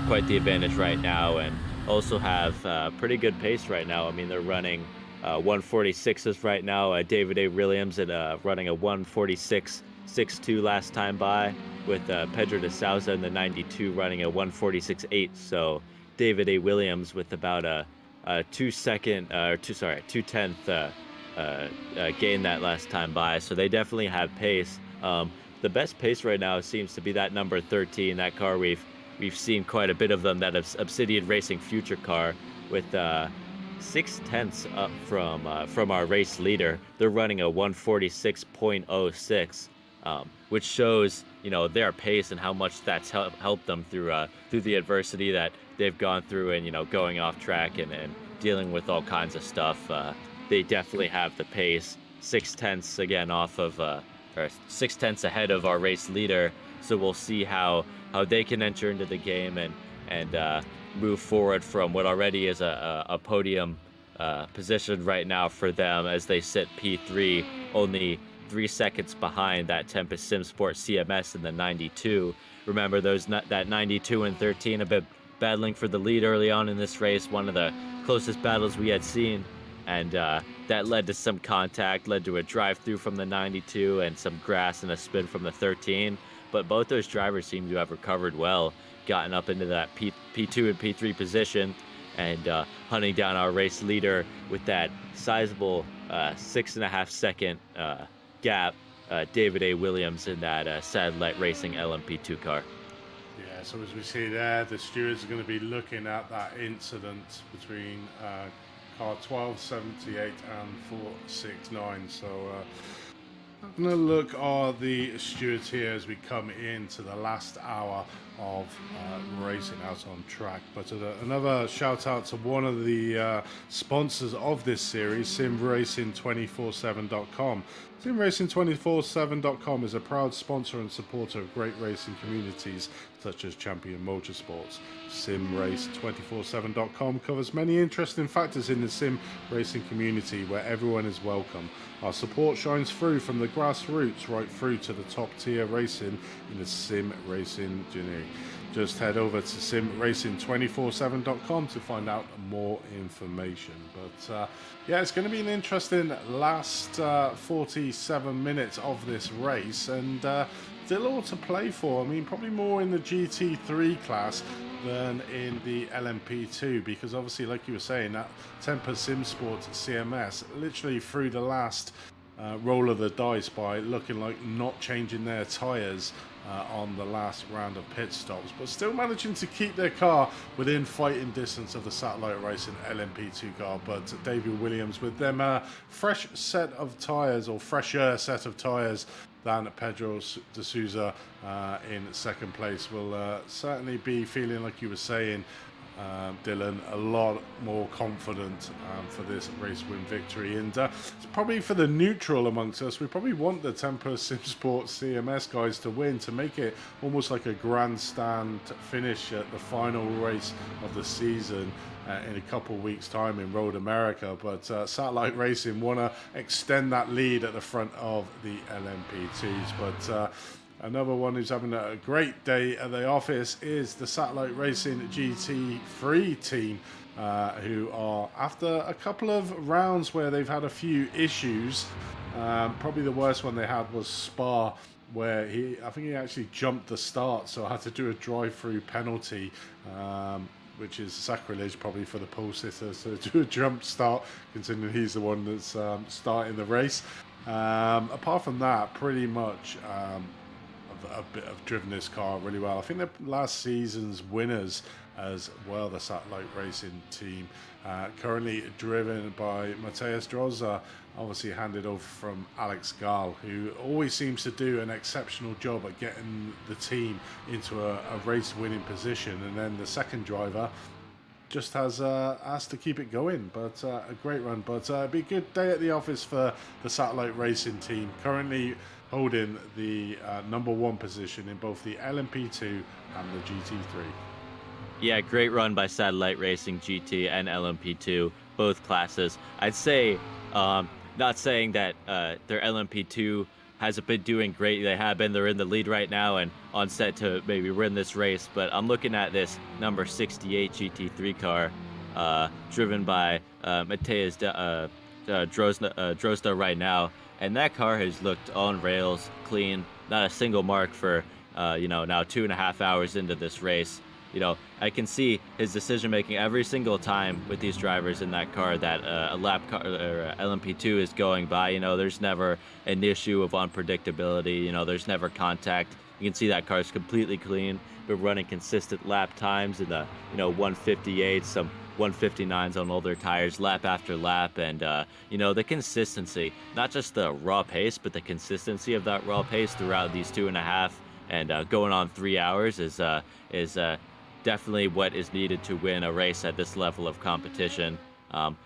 quite the advantage right now, and also have pretty good pace right now. I mean, they're running 146s right now. David A. Williams running a 146.62 last time by, with Pedro de Souza in the 92 running a 146.8. So David A. Williams with about a 2/10th gain that last time by. So they definitely have pace. The best pace right now seems to be that number 13, that car we've seen quite a bit of them, that Obsidian Racing Future car, with 6/10ths up from our race leader. They're running a 146.06, which shows their pace and how much that's helped them through the adversity that they've gone through, and going off track and dealing with all kinds of stuff. They definitely have the pace. 6/10ths again off of or 6/10ths ahead of our race leader. So we'll see how they can enter into the game and move forward from what already is a podium position right now for them, as they sit P3, only 3 seconds behind that Tempest SimSport CMS in the 92. Remember, that 92 and 13 have been battling for the lead early on in this race, one of the closest battles we had seen, and that led to some contact, led to a drive-through from the 92 and some grass and a spin from the 13. But both those drivers seem to have recovered well, gotten up into that P2 and P3 position, and hunting down our race leader with that sizable 6.5 second gap, David A. Williams in that Satellite Racing LMP2 car. Yeah, so as we see there, the stewards are going to be looking at that incident between car 1278 and 469. So I'm going to look at the stewards here as we come into the last hour of racing out on track. But another shout out to one of the sponsors of this series, SimRacing247.com. SimRacing247.com is a proud sponsor and supporter of great racing communities such as Champion Motorsports. SimRace247.com covers many interesting factors in the sim racing community where everyone is welcome. Our support shines through from the grassroots right through to the top tier racing in the sim racing journey. Just head over to simracing247.com to find out more information. But yeah, it's going to be an interesting last 47 minutes of this race, and still all to play for. I mean, probably more in the GT3 class than in the LMP2, because obviously, like you were saying, that Tempest SimSport CMS literally threw the last roll of the dice by looking like not changing their tyres on the last round of pit stops, but still managing to keep their car within fighting distance of the Satellite Racing LMP2 car. But David Williams with them fresh set of tyres, or fresher set of tyres than Pedro de Souza in second place, will certainly be feeling, like you were saying, Dylan, a lot more confident for this race win victory. And it's probably for the neutral amongst us, we probably want the Tempest SimSport CMS guys to win, to make it almost like a grandstand finish at the final race of the season in a couple of weeks' time in Road America. But Satellite Racing want to extend that lead at the front of the LMP2s. But Another one who's having a great day at the office is the Satellite Racing GT3 team, who are, after a couple of rounds where they've had a few issues, probably the worst one they had was Spa, where I think he actually jumped the start, so I had to do a drive-through penalty, which is sacrilege probably for the pole sitter, so do a jump start, considering he's the one that's starting the race. Apart from that, pretty much I've driven this car really well. I think they're last season's winners as well, the Satellite Racing team. Currently driven by Matthias Droza, obviously handed over from Alex Gall, who always seems to do an exceptional job at getting the team into a race winning position. And then the second driver just has to keep it going, but a great run. But it'd be a good day at the office for the Satellite Racing team, currently holding the number 1 position in both the LMP2 and the GT3. Yeah, great run by Satellite Racing GT and LMP2, both classes. I'd say, not saying that their LMP2 hasn't been doing great. They have been. They're in the lead right now and on set to maybe win this race. But I'm looking at this number 68 GT3 car, driven by Matthias Drozda right now. And that car has looked on rails, clean, not a single mark for, now 2.5 hours into this race. I can see his decision making every single time with these drivers in that car that a lap car or LMP2 is going by. There's never an issue of unpredictability. There's never contact. You can see that car is completely clean. Been running consistent lap times in the 158, some 159s on older tires, lap after lap, and the consistency, not just the raw pace, but the consistency of that raw pace throughout these 2.5 and going on 3 hours is definitely what is needed to win a race at this level of competition.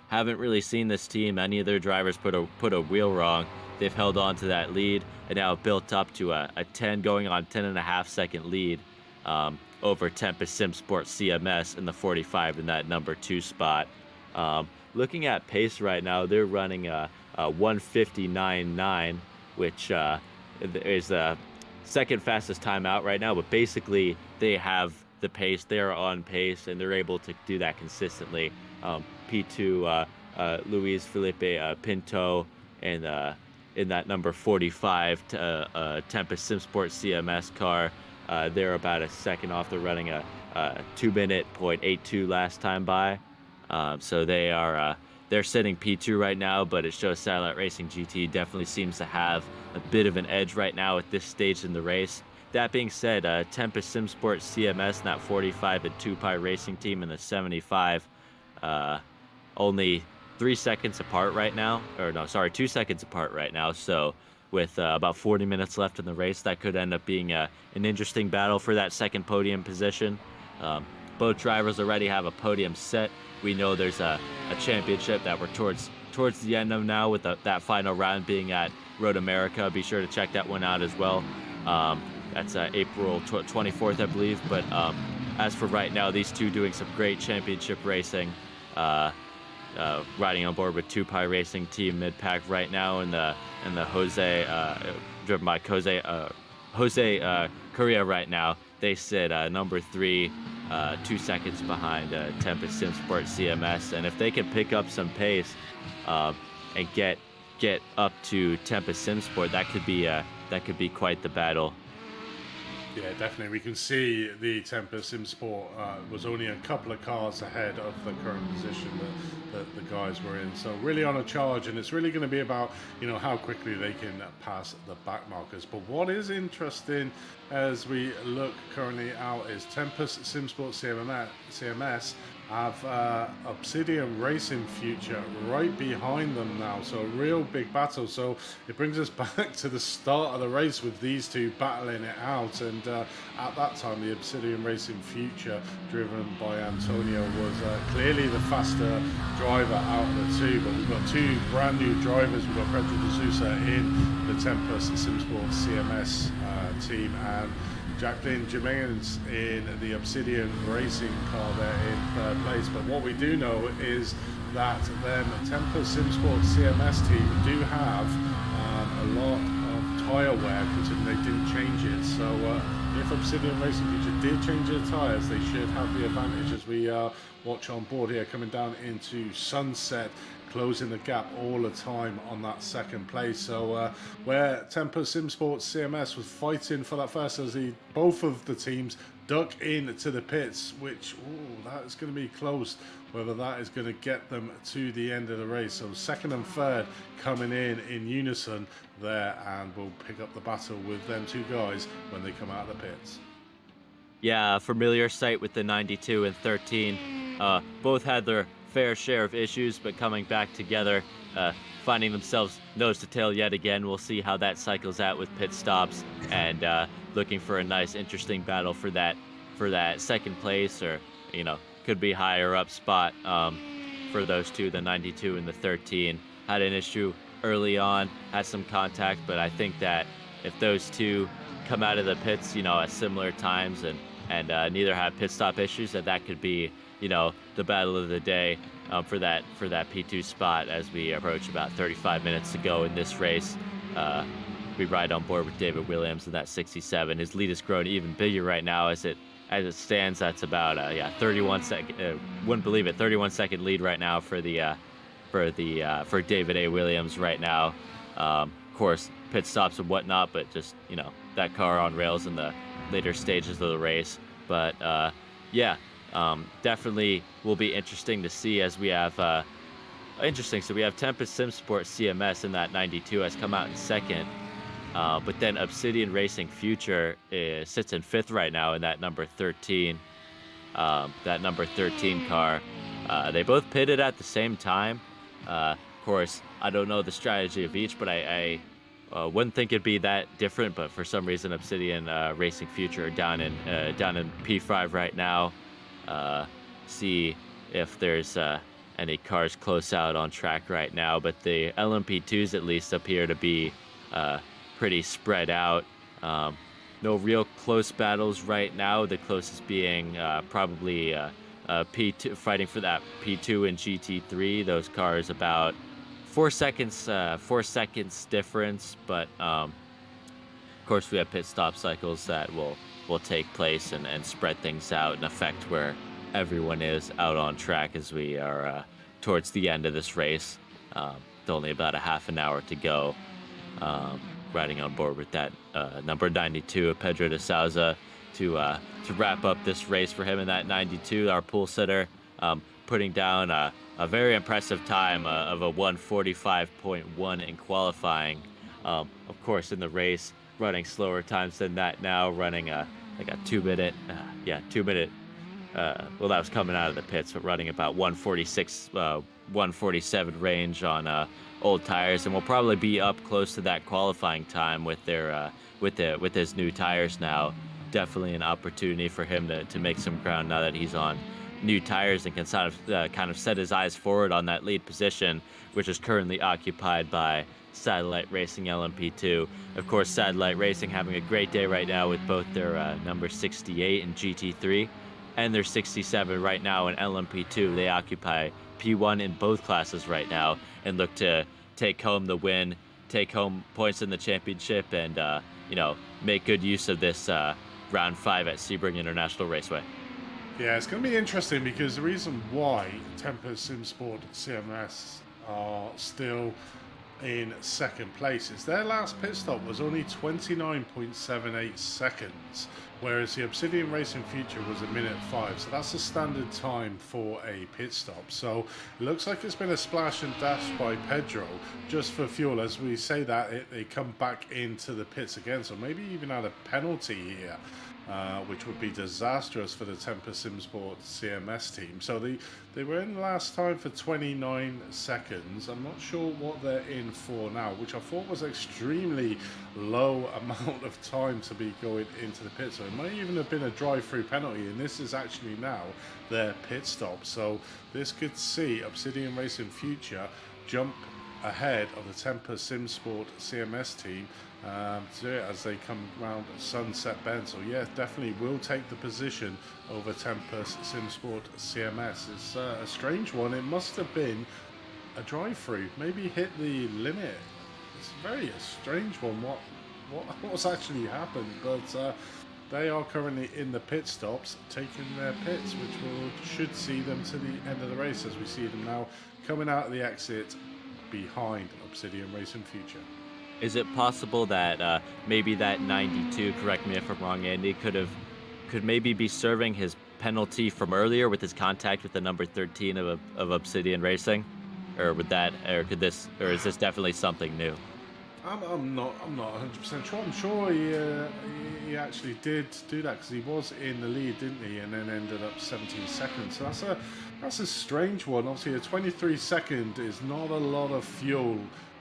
Haven't really seen this team, any of their drivers put a wheel wrong. They've held on to that lead and now built up to a 10 going on 10.5 second lead over Tempest SimSport CMS in the 45 in that number 2 spot. Looking at pace right now, they're running a 159.9, which is the second fastest time out right now, but basically they have the pace, they're on pace, and they're able to do that consistently. P2 Luis Felipe Pinto and in that number 45 Tempest SimSport CMS car, they're about a second off. They're running a 2-minute .82 last time by, so they're sitting P2 right now, but it shows Satellite Racing GT definitely seems to have a bit of an edge right now at this stage in the race. That being said, Tempest SimSport CMS in that 45 and 2Pi Racing team in the 75, only 3 seconds apart right now, 2 seconds apart right now. So with about 40 minutes left in the race, that could end up being an interesting battle for that second podium position. Both drivers already have a podium set. We know there's a championship that we're towards the end of now, with that final round being at Road America. Be sure to check that one out as well. That's April 24th, I believe. But as for right now, these two doing some great championship racing. Riding on board with 2Pi Racing Team mid-pack right now in the Jose, driven by Jose Correa right now. They sit number 3, 2 seconds behind Tempest SimSport CMS. And if they can pick up some pace and get up to Tempest SimSport, that could be quite the battle. Yeah, definitely. We can see the Tempest SimSport was only a couple of cars ahead of the current position that the guys were in. So really on a charge, and it's really going to be about how quickly they can pass the back markers. But what is interesting as we look currently out is Tempest SimSport CMS have Obsidian Racing Future right behind them now, so a real big battle. So it brings us back to the start of the race with these two battling it out, and at that time the Obsidian Racing Future, driven by Antonio, was clearly the faster driver out of the two. But we've got two brand new drivers. We've got Pedro de Sousa in the Tempest SimSport CMS team, and Jacqueline Jimenez in the Obsidian Racing car there in third place. But what we do know is that then Tempest SimSport CMS team do have a lot of tyre wear, considering they didn't change it. So if Obsidian Racing Future did change their tyres, they should have the advantage as we watch on board here, coming down into Sunset, closing the gap all the time on that second place. So where Temper Sim Sports CMS was fighting for that first, as both of the teams duck into the pits, which that is going to be close, whether that is going to get them to the end of the race. So second and third coming in unison there, and we'll pick up the battle with them two guys when they come out of the pits. Yeah, familiar sight with the 92 and 13. Both had their fair share of issues, but coming back together, finding themselves nose to tail yet again. We'll see how that cycles out with pit stops, and looking for a nice, interesting battle for that second place, or could be higher up spot for those two, the 92 and the 13. Had an issue early on, had some contact, but I think that if those two come out of the pits, at similar times and neither have pit stop issues, that could be the battle of the day for that P2 spot as we approach about 35 minutes to go in this race. We ride on board with David Williams in that 67. His lead has grown even bigger right now as it stands. That's about 31 second. Wouldn't believe it, 31 second lead right now for David A. Williams right now. Of course, pit stops and whatnot, but just that car on rails in the later stages of the race. But definitely will be interesting to see as we have So we have Tempest Sim Sport CMS in that 92 has come out in second. But then Obsidian Racing Future sits in fifth right now in that number 13. That number 13 car. They both pitted at the same time. Of course, I don't know the strategy of each, but I wouldn't think it'd be that different. But for some reason, Obsidian Racing Future are down in P5 right now. See if there's any cars close out on track right now. But the LMP2s at least appear to be pretty spread out. No real close battles right now. The closest being probably P2, fighting for that P2 and GT3. Those cars about 4 seconds difference. But of course, we have pit stop cycles that will take place and spread things out and affect where everyone is out on track as we are towards the end of this race. It's only about a half an hour to go. Riding on board with that number 92, Pedro de Souza, to wrap up this race for him in that 92. Our pool sitter putting down a very impressive time of a 1:45.1 in qualifying. Of course, in the race, running slower times than that now, running like a 2 minute, 2 minute. Well, that was coming out of the pits, but running about 1:46, 1:47 range on old tires, and we'll probably be up close to that qualifying time with their with his new tires now. Definitely an opportunity for him to make some ground now that he's on new tires and can kind of set his eyes forward on that lead position, which is currently occupied by Satellite Racing LMP2. Of course, Satellite Racing having a great day right now with both their number 68 in GT3 and their 67 right now in LMP2. They occupy P1 in both classes right now and look to take home the win, take home points in the championship, and make good use of this round 5 at Sebring International Raceway. Yeah, it's going to be interesting because the reason why Tempest Sim Sport CMS are still in second place is their last pit stop was only 29.78 seconds, whereas the Obsidian Racing Future was 1:05. So that's the standard time for a pit stop. So it looks like it's been a splash and dash by Pedro just for fuel. As we say that, they come back into the pits again. So maybe even add a penalty here, which would be disastrous for the Tempest Sim Sport CMS team. So they were in last time for 29 seconds. I'm not sure what they're in for now, which I thought was extremely low amount of time to be going into the pit. So it might even have been a drive-through penalty, and this is actually now their pit stop. So this could see Obsidian Racing Future jump ahead of the Tempest Sim Sport CMS team as they come round Sunset Bend. So yeah, definitely will take the position over Tempest Sim Sport CMS. It's a strange one. It must have been a drive-through, maybe hit the limit. It's a strange one. what's actually happened. But they are currently in the pit stops, taking their pits, which should see them to the end of the race, as we see them now coming out of the exit behind Obsidian Racing Future. Is it possible that maybe that 92, correct me if I'm wrong, Andy, could maybe be serving his penalty from earlier with his contact with the number 13 of Obsidian Racing, or is this definitely something new? I'm not 100% sure. I'm sure he actually did do that, because he was in the lead, didn't he? And then ended up 17 seconds. So that's a strange one. Obviously, a 23 second is not a lot of fuel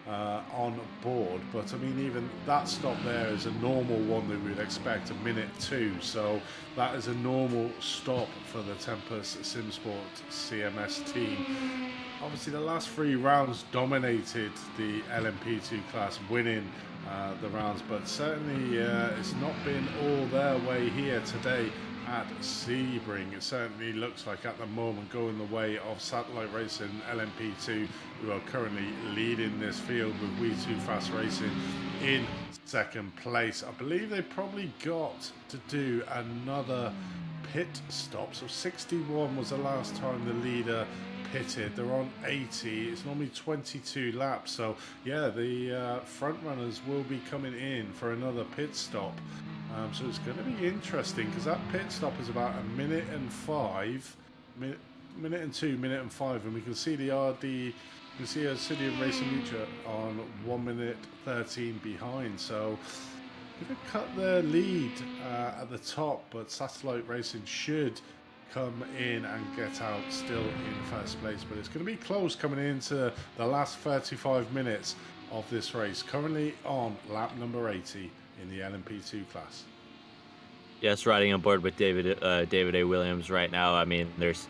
on board, but I mean, even that stop there is a normal one that we would expect, a minute 2. So that is a normal stop for the Tempest SimSport CMS team. Obviously, the last 3 rounds dominated the LMP2 class, winning the rounds, but certainly it's not been all their way here today at Sebring. It certainly looks like at the moment going the way of Satellite Racing LMP2, who are currently leading this field, with We 2 Fast Racing in second place. I believe they probably got to do another pit stop. So 61 was the last time the leader pitted. They're on 80. It's normally 22 laps. So yeah, the front runners will be coming in for another pit stop. So it's going to be interesting, because that pit stop is about a minute and 5, minute and 2, minute and 5, and we can see the RD, you can see Obsidian Racing Future on 1 minute 13 behind. So going to cut their lead at the top, but Satellite Racing should come in and get out still in first place. But it's going to be close coming into the last 35 minutes of this race, currently on lap number 80 in the LMP2 class. Yes, riding on board with David A. Williams right now. I mean, there's,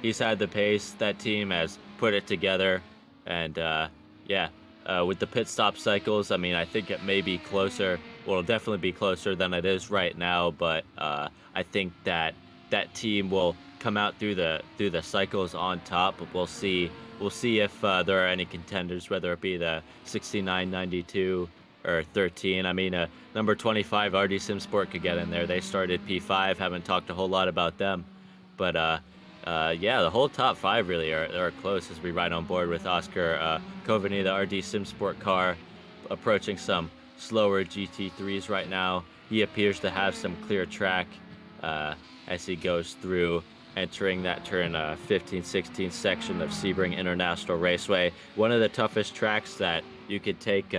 he's had the pace. That team has put it together, and with the pit stop cycles, I mean, I think it may be closer. Well, it'll definitely be closer than it is right now. But I think that team will come out through the cycles on top. But we'll see if there are any contenders, whether it be the 69, 92. Or 13. I mean, number 25, RD SimSport could get in there. They started P5. Haven't talked a whole lot about them, but the whole top 5 really are close as we ride on board with Oscar Coveney, the RD SimSport car, approaching some slower GT3s right now. He appears to have some clear track as he goes through, entering that turn 15-16 section of Sebring International Raceway. One of the toughest tracks that you could take.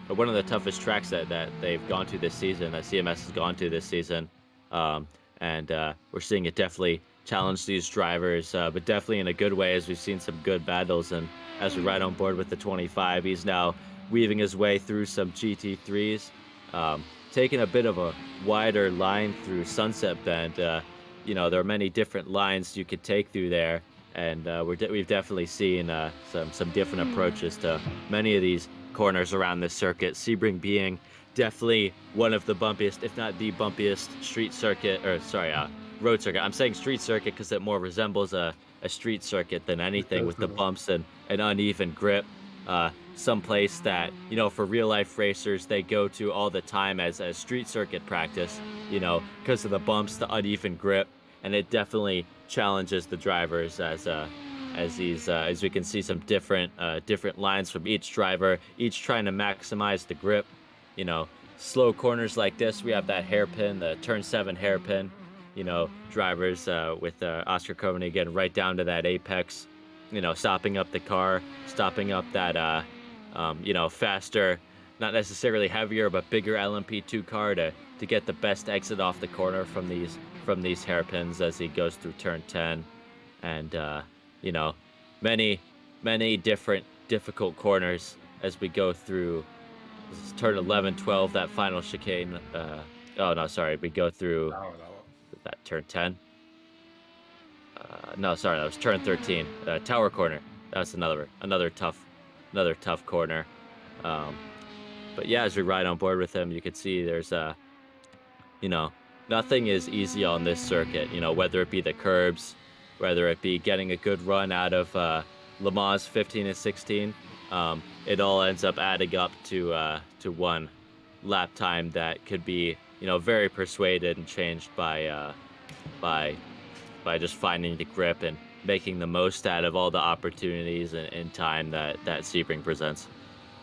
One of the toughest tracks that they've gone to this season, that CMS has gone to this season. And we're seeing it definitely challenge these drivers, but definitely in a good way, as we've seen some good battles. And as we ride on board with the 25, he's now weaving his way through some GT3s, taking a bit of a wider line through Sunset Bend. There are many different lines you could take through there. And we've definitely seen some different approaches to many of these corners around this circuit. Sebring being definitely one of the bumpiest, if not the bumpiest, road circuit. I'm saying street circuit because it more resembles a street circuit than anything, with the bumps and an uneven grip. Some place that, for real life racers, they go to all the time as a street circuit practice, because of the bumps, the uneven grip, and it definitely challenges the drivers as we can see some different lines from each driver, each trying to maximize the grip. Slow corners like this, we have that hairpin, the turn 7 hairpin. Drivers with Oscar Coveney getting right down to that apex. Stopping up the car, stopping up that faster, not necessarily heavier, but bigger LMP2 car to get the best exit off the corner from these hairpins as he goes through turn 10, and many different difficult corners as we go through turn 11, 12, that final chicane. We go through that turn 10. That was turn 13. Tower corner. That's another tough corner. But yeah, as we ride on board with him, you can see there's nothing is easy on this circuit. Whether it be the curbs, whether it be getting a good run out of Le Mans 15 and 16, it all ends up adding up to one lap time that could be, very persuaded and changed by just finding the grip and making the most out of all the opportunities and time that Sebring presents.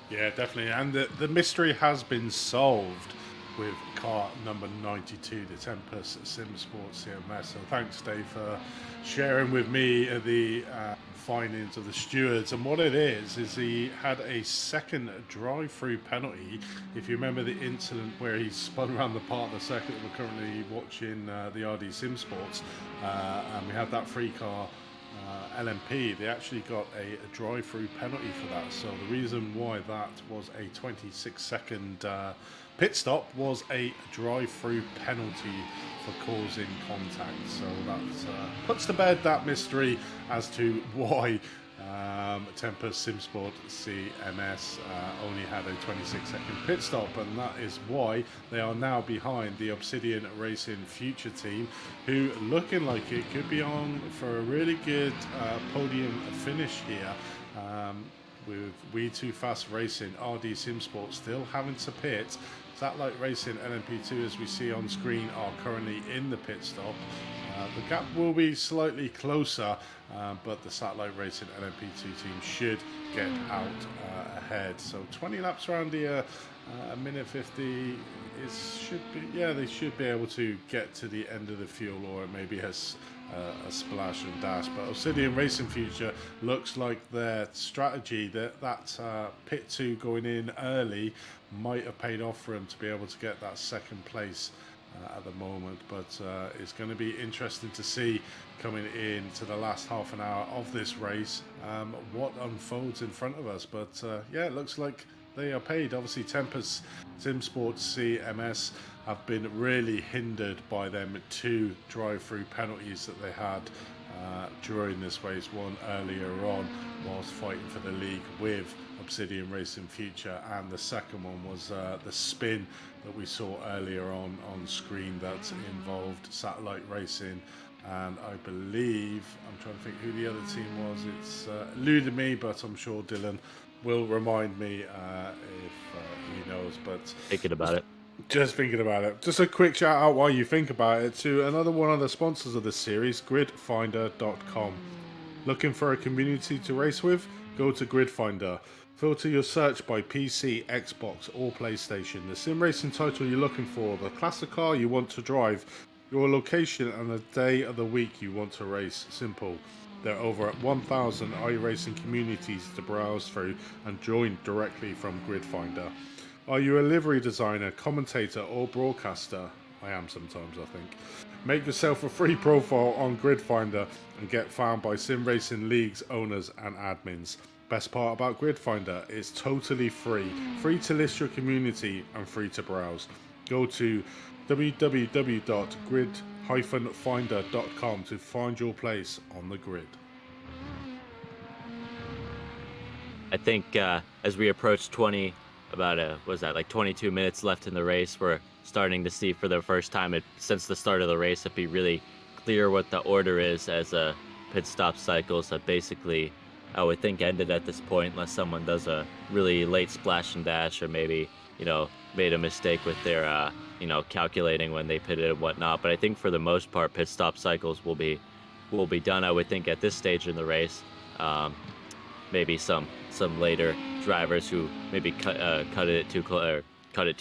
Yeah, definitely. And the mystery has been solved with car number 92, the Tempest Sim Sports CMS. So thanks, Dave, for sharing with me the findings of the stewards. And what it is he had a second drive-through penalty. If you remember the incident where he spun around the part of the circuit that we're currently watching, the RD Sim Sports, and we had that free car LMP, they actually got a drive-through penalty for that. So the reason why that was a 26-second pit stop was a drive-through penalty for causing contact. So that puts to bed that mystery as to why Tempest SimSport CMS only had a 26-second pit stop, and that is why they are now behind the Obsidian Racing Future team, who looking like it could be on for a really good podium finish here, with We Too Fast Racing, RD SimSport still having to pit. Satellite Racing LMP2, as we see on screen, are currently in the pit stop. The gap will be slightly closer, but the Satellite Racing LMP2 team should get out ahead. So 20 laps around here, a minute 50 they should be able to get to the end of the fuel, or maybe a splash and dash. But Obsidian Racing Future looks like their strategy, that pit 2 going in early, might have paid off for them to be able to get that second place at the moment. But it's going to be interesting to see, coming into the last half an hour of this race, what unfolds in front of us. But it looks like they are paid. Obviously, Tempest SimSports CMS have been really hindered by them 2 drive-through penalties that they had during this race. One earlier on whilst fighting for the league with Obsidian Racing Future, and the second one was the spin that we saw earlier on screen that involved Satellite Racing, and I believe, I'm trying to think who the other team was, it's eluded me, but I'm sure Dylan will remind me if he knows. But Thinking about it. Just thinking about it. Just a quick shout out while you think about it to another one of the sponsors of this series, gridfinder.com. Looking for a community to race with? Go to Gridfinder. Filter your search by PC, Xbox or PlayStation. The sim racing title you're looking for, the class of car you want to drive, your location and the day of the week you want to race. Simple. There are over 1,000 iRacing communities to browse through and join directly from Gridfinder. Are you a livery designer, commentator or broadcaster? I am sometimes, I think. Make yourself a free profile on Gridfinder and get found by sim racing leagues, owners and admins. Best part about Gridfinder, it's totally free. Free to list your community and free to browse. Go to www.grid-finder.com to find your place on the grid. I think as we approach 22 minutes left in the race, we're starting to see for the first time since the start of the race, it'd be really clear what the order is, as pit stop cycles have basically, I would think, ended at this point, unless someone does a really late splash and dash, or maybe, made a mistake with their, calculating when they pitted and whatnot. But I think for the most part, pit stop cycles will be done, I would think, at this stage in the race. Maybe some later drivers who maybe cut it too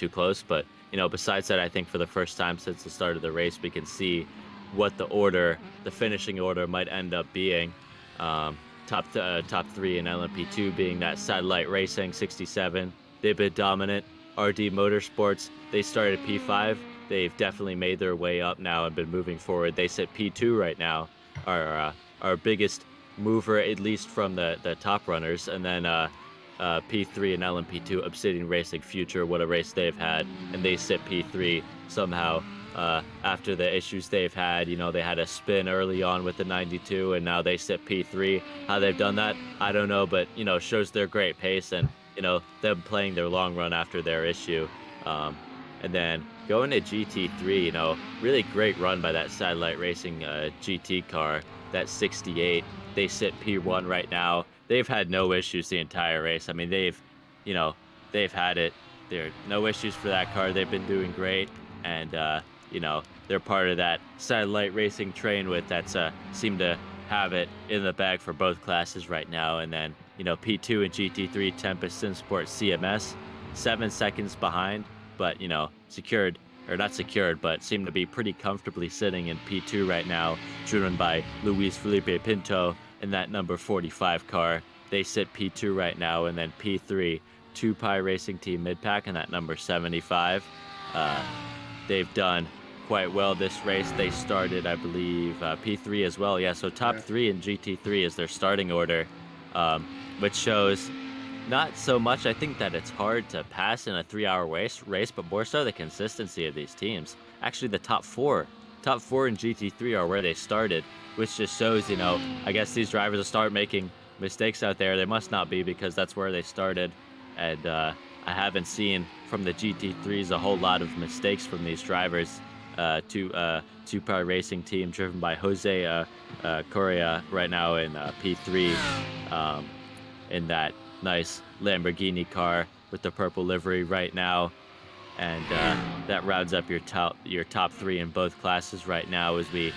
close. But besides that, I think for the first time since the start of the race, we can see what the finishing order might end up being. Top 3 in LMP2 being that Satellite Racing 67. They've been dominant. RD Motorsports, they started P5. They've definitely made their way up now and been moving forward. They sit P2 right now. Our biggest mover, at least from the top runners. And then P3 and LMP2, Obsidian Racing Future, what a race they've had. And they sit P3 somehow. After the issues they've had, they had a spin early on with the 92, and now they sit P3. How they've done that, I don't know, but shows their great pace and them playing their long run after their issue. And then going to GT3, really great run by that Satellite Racing GT car, that 68. They sit P1 right now. They've had no issues the entire race. I mean, they've had it. there no issues for that car. They've been doing great, and you know, they're part of that satellite racing train with that's seem to have it in the bag for both classes right now. And then, you know, P2 and GT3 Tempest SimSport CMS 7 seconds behind, but you know, secured, or not secured, but seem to be pretty comfortably sitting in P2 right now, driven by Luis Felipe Pinto in that number 45 car. They sit P2 right now, and then P3, 2Pi Racing Team Midpack in that number 75. They've done quite well this race. They started, I believe, P3 as well. Yeah, so top 3 in GT3 is their starting order, which shows not so much, I think, that it's hard to pass in a 3-hour race, but more so the consistency of these teams. Actually, the top four in GT3 are where they started, which just shows, you know, I guess these drivers will start making mistakes out there. They must not be, because that's where they started. And I haven't seen from the GT3s a whole lot of mistakes from these drivers. Two-Pi Racing Team driven by Jose Correa right now in P3 in that nice Lamborghini car with the purple livery right now. And that rounds up your top 3 in both classes right now as we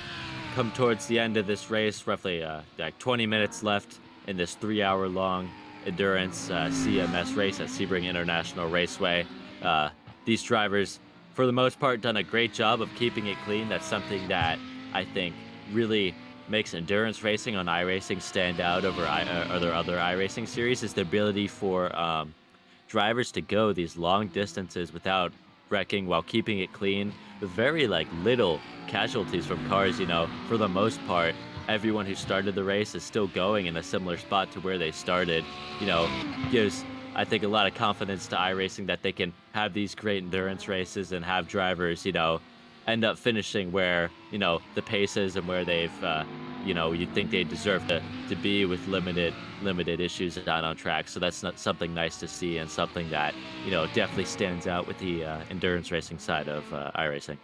come towards the end of this race. Roughly like 20 minutes left in this 3-hour long endurance CMS race at Sebring International Raceway. These drivers, for the most part, done a great job of keeping it clean. That's something that I think really makes endurance racing on iRacing stand out over other iRacing series, is the ability for drivers to go these long distances without wrecking, while keeping it clean, with very like little casualties from cars. You know, for the most part, everyone who started the race is still going in a similar spot to where they started. You know, gives, I think, a lot of confidence to iRacing that they can have these great endurance races and have drivers, you know, end up finishing where, you know, the pace is and where they've, you know, you'd think they deserve to be with limited issues down on track. So that's not something nice to see, and something that, you know, definitely stands out with the endurance racing side of iRacing.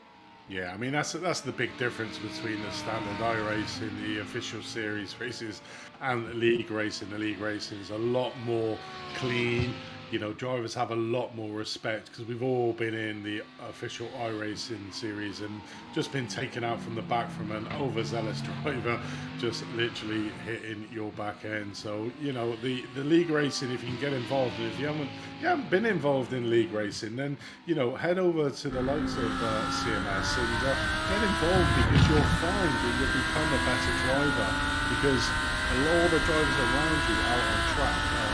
Yeah, I mean, that's the big difference between the standard iRacing, the official series races, and the league racing. The league racing is a lot more clean. You know, drivers have a lot more respect, because we've all been in the official iRacing series and just been taken out from the back from an overzealous driver, just literally hitting your back end. So, you know, the league racing, if you can get involved, and if you haven't been involved in league racing, then, you know, head over to the likes of CMS and get involved, because you'll find that you'll become a better driver, because all the drivers around you out on track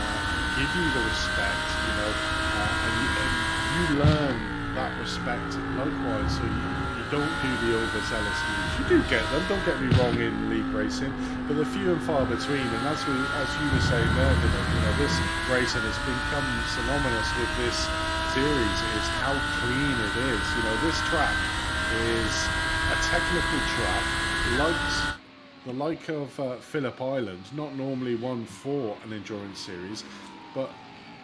give you the respect, you know, and you learn that respect likewise, so you don't do the overzealous moves. You do get them, don't get me wrong, in league racing, but they're few and far between. And as you were saying there, you know, this racing has become synonymous with this series, is how clean it is. You know, this track is a technical track, the like of Phillip Island, not normally one for an endurance series. But,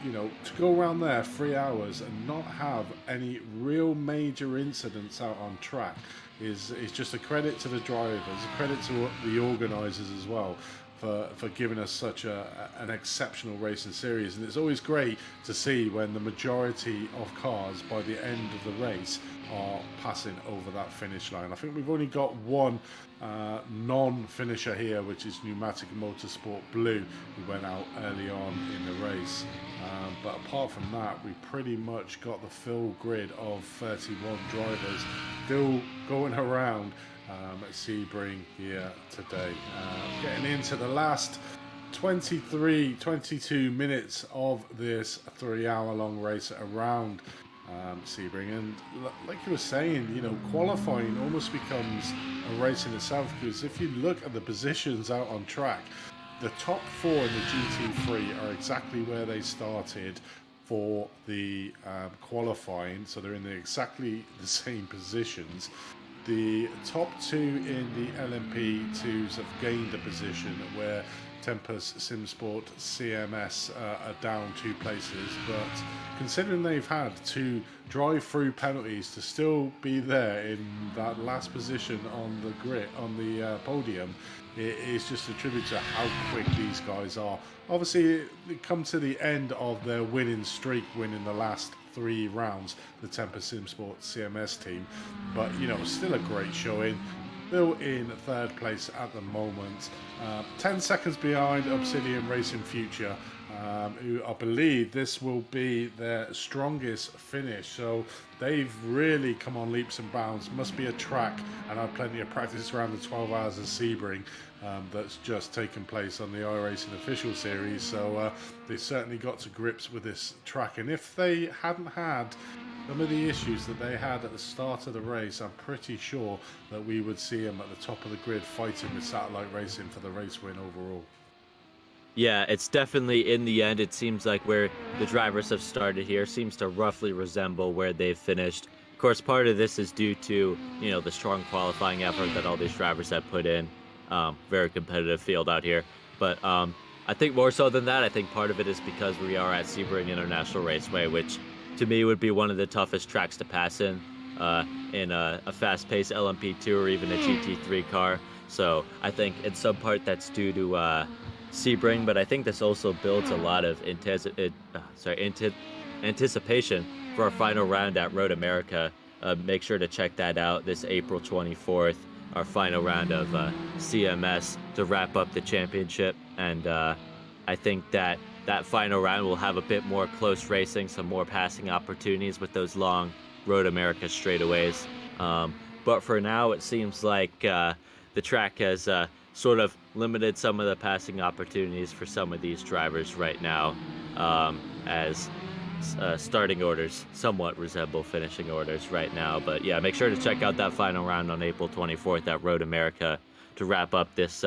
you know, to go around there 3 hours and not have any real major incidents out on track is just a credit to the drivers, a credit to the organisers as well, for giving us such an exceptional racing series. And it's always great to see when the majority of cars by the end of the race are passing over that finish line. I think we've only got one non-finisher here, which is Pneumatic Motorsport Blue, who went out early on in the race. But apart from that, we pretty much got the full grid of 31 drivers still going around at Sebring here today. Getting into the last 22 minutes of this 3-hour long race around Sebring, and like you were saying, you know, qualifying almost becomes a race in itself, because if you look at the positions out on track, the top 4 in the GT3 are exactly where they started for the qualifying, so they're in exactly the same positions. The top 2 in the LMP2s have gained a position where Tempest, SimSport, CMS are down 2 places, but considering they've had to drive through penalties to still be there in that last position on the grid, on the podium, it is just a tribute to how quick these guys are. Obviously, they come to the end of their winning streak, winning the last 3 rounds, the Tempest SimSport CMS team, but you know, still a great showing. Still in 3rd place at the moment, 10 seconds behind Obsidian Racing Future, who I believe this will be their strongest finish. So they've really come on leaps and bounds. Must be a track and had plenty of practice around the 12 hours of Sebring that's just taken place on the iRacing official series. So they certainly got to grips with this track, and if they hadn't had some of the issues that they had at the start of the race, I'm pretty sure that we would see them at the top of the grid fighting with Satellite Racing for the race win overall. Yeah, it's definitely, in the end, it seems like where the drivers have started here seems to roughly resemble where they've finished. Of course, part of this is due to, you know, the strong qualifying effort that all these drivers have put in. Very competitive field out here. But I think more so than that, I think part of it is because we are at Sebring International Raceway, which to me would be one of the toughest tracks to pass in a fast-paced LMP2 or even a GT3 car. So I think in some part that's due to Sebring, but I think this also builds a lot of anticipation for our final round at Road America. Make sure to check that out this April 24th, our final round of CMS to wrap up the championship. And I think that final round will have a bit more close racing, some more passing opportunities with those long Road America straightaways. But for now, it seems like the track has sort of limited some of the passing opportunities for some of these drivers right now, as starting orders somewhat resemble finishing orders right now. But yeah, make sure to check out that final round on April 24th at Road America to wrap up this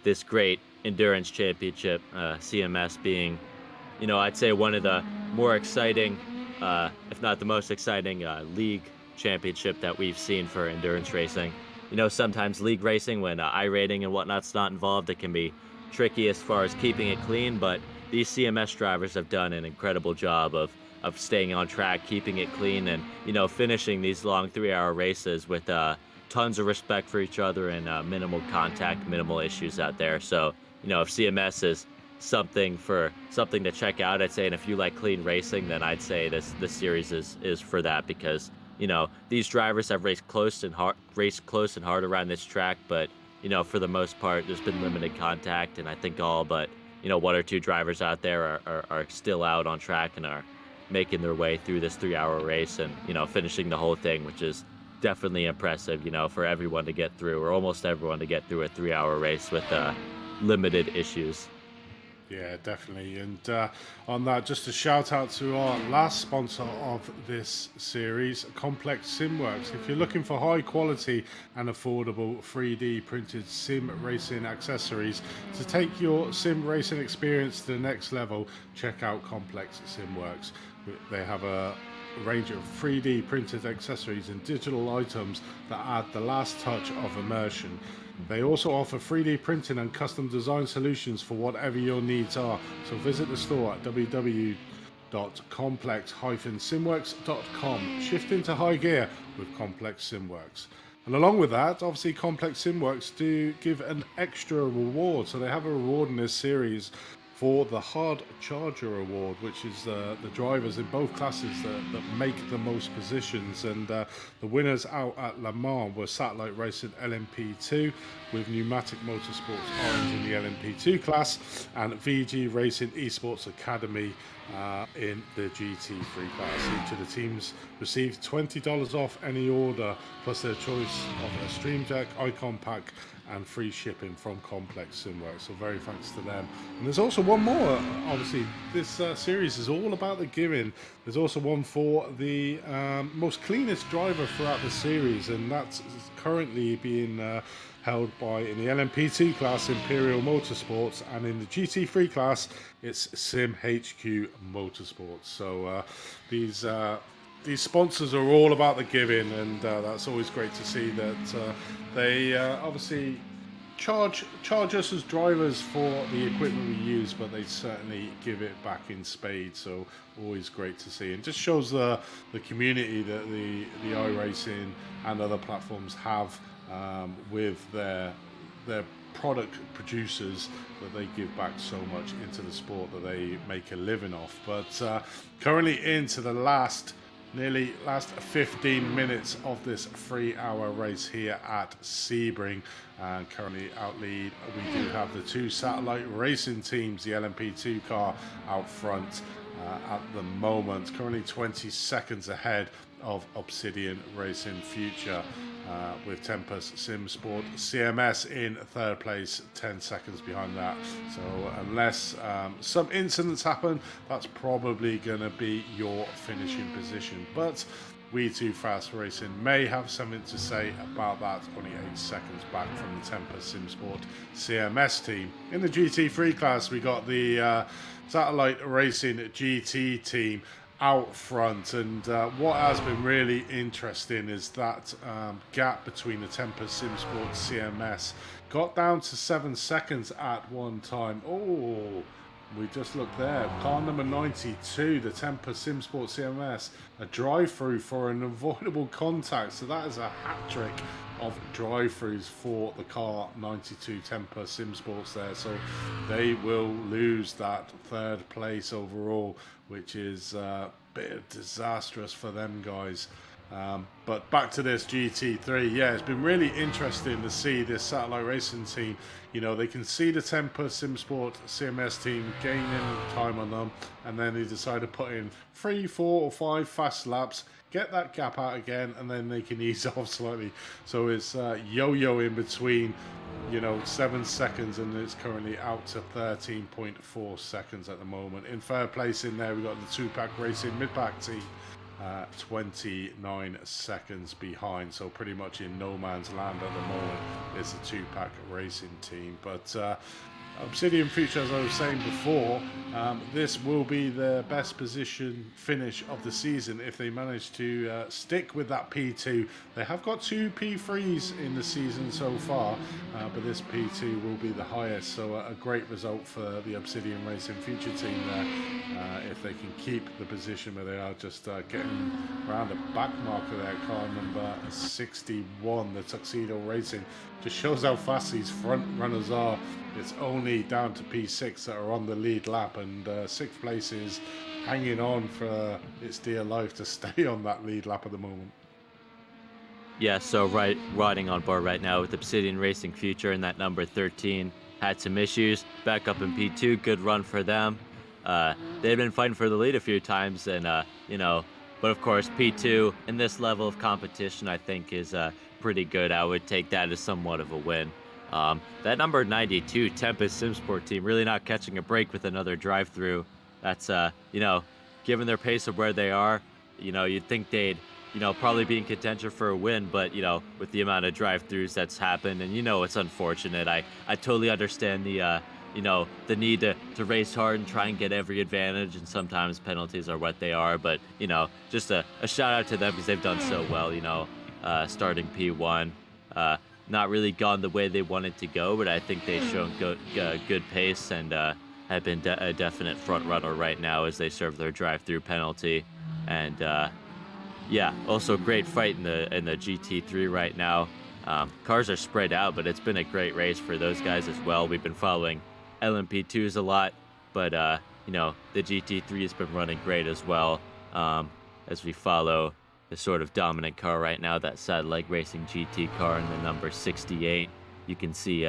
this great endurance championship. CMS being, you know, I'd say one of the more exciting, if not the most exciting, league championship that we've seen for endurance racing. You know, sometimes league racing, when iRating and whatnot's not involved, it can be tricky as far as keeping it clean, but these CMS drivers have done an incredible job of staying on track, keeping it clean, and, you know, finishing these long 3-hour races with tons of respect for each other and minimal contact, minimal issues out there. So, you know, if CMS is something to check out, I'd say, and if you like clean racing, then I'd say this series is for that, because, you know, these drivers have raced close and hard around this track, but, you know, for the most part, there's been limited contact, and I think all but, you know, 1 or 2 drivers out there are still out on track and are making their way through this 3-hour race and, you know, finishing the whole thing, which is definitely impressive, you know, for everyone to get through, or almost everyone to get through a 3-hour race with limited issues. Yeah, definitely. And on that, just a shout out to our last sponsor of this series, Complex SimWorks. If you're looking for high quality and affordable 3D printed sim racing accessories to take your sim racing experience to the next level, check out Complex SimWorks. They have a range of 3D printed accessories and digital items that add the last touch of immersion. They also offer 3D printing and custom design solutions for whatever your needs are. So visit the store at www.complex-simworks.com. Shift into high gear with Complex SimWorks. And along with that, obviously Complex SimWorks do give an extra reward. So they have a reward in this series for the Hard Charger Award, which is the drivers in both classes that make the most positions. And the winners out at Le Mans were Satellite Racing LMP2 with Pneumatic Motorsports Orange in the LMP2 class, and VG Racing Esports Academy in the GT3 class. Each of the teams received $20 off any order, plus their choice of a Stream Deck, Icon Pack, and free shipping from Complex SimWorks. So very thanks to them. And there's also one more. Obviously, this series is all about the giving. There's also one for the most cleanest driver throughout the series, and that's currently being held by, in the LMP2 class, Imperial Motorsports, and in the GT3 class, it's SimHQ Motorsports. So these sponsors are all about the giving, and that's always great to see that they obviously charge us as drivers for the equipment we use, but they certainly give it back in spades. So always great to see, and just shows the community that the iRacing and other platforms have with their product producers, that they give back so much into the sport that they make a living off. But currently into the last 15 minutes of this 3-hour race here at Sebring, and currently out lead we do have the two satellite racing teams, the LMP2 car out front at the moment, currently 20 seconds ahead of Obsidian Racing Future, with Tempest SimSport CMS in third place, 10 seconds behind that. So unless some incidents happen, that's probably going to be your finishing position. But We2 Fast Racing may have something to say about that, only 8 seconds back from the Tempest SimSport CMS team. In the GT3 class, we got the Satellite Racing GT team out front, and what has been really interesting is that gap between the Tempest SimSport CMS got down to 7 seconds at one time. Oh, we just looked there. Car number 92, the Tempest SimSport CMS, a drive-through for an avoidable contact. So that is a hat trick of drive-throughs for the car 92 Tempest SimSports there. So they will lose that third place overall, which is a bit disastrous for them guys. But back to this GT3, yeah, it's been really interesting to see this satellite racing team. You know, they can see the Tempest SimSport CMS team gaining time on them, and then they decide to put in 3, 4 or 5 fast laps, get that gap out again, and then they can ease off slightly. So it's yo-yo in between, you know, 7 seconds, and it's currently out to 13.4 seconds at the moment. In third place in there, we got the Tupac Racing mid-pack team, 29 seconds behind, so pretty much in no man's land at the moment is the Tupac Racing team. But Obsidian Future, as I was saying before, this will be their best position finish of the season if they manage to stick with that P2. They have got 2 P3s in the season so far, but this P2 will be the highest, so a great result for the Obsidian Racing Future team there, if they can keep the position where they are. Just getting around the back marker there, car number 61, the Tuxedo Racing, just shows how fast these front runners are. It's only down to P6 that are on the lead lap, and 6th place is hanging on for its dear life to stay on that lead lap at the moment. Yeah, so riding on board right now with Obsidian Racing Future, and that number 13 had some issues. Back up in P2, good run for them. They've been fighting for the lead a few times, and you know, but of course P2 in this level of competition I think is pretty good. I would take that as somewhat of a win. That number 92 Tempest SimSport team really not catching a break with another drive-through. That's you know, given their pace of where they are, you know, you'd think they'd, you know, probably be in contention for a win, but you know, with the amount of drive-throughs that's happened, and you know, it's unfortunate. I totally understand the you know, the need to race hard and try and get every advantage, and sometimes penalties are what they are, but you know, just a shout out to them because they've done so well, you know, starting P1. Not really gone the way they wanted to go, but I think they've shown good pace, and have been a definite front runner right now as they serve their drive-through penalty. And yeah, also great fight in the GT3 right now. Cars are spread out, but it's been a great race for those guys as well. We've been following LMP2s a lot, but you know, the GT3 has been running great as well, as we follow the sort of dominant car right now, that Satellite Racing GT car in the number 68. You can see,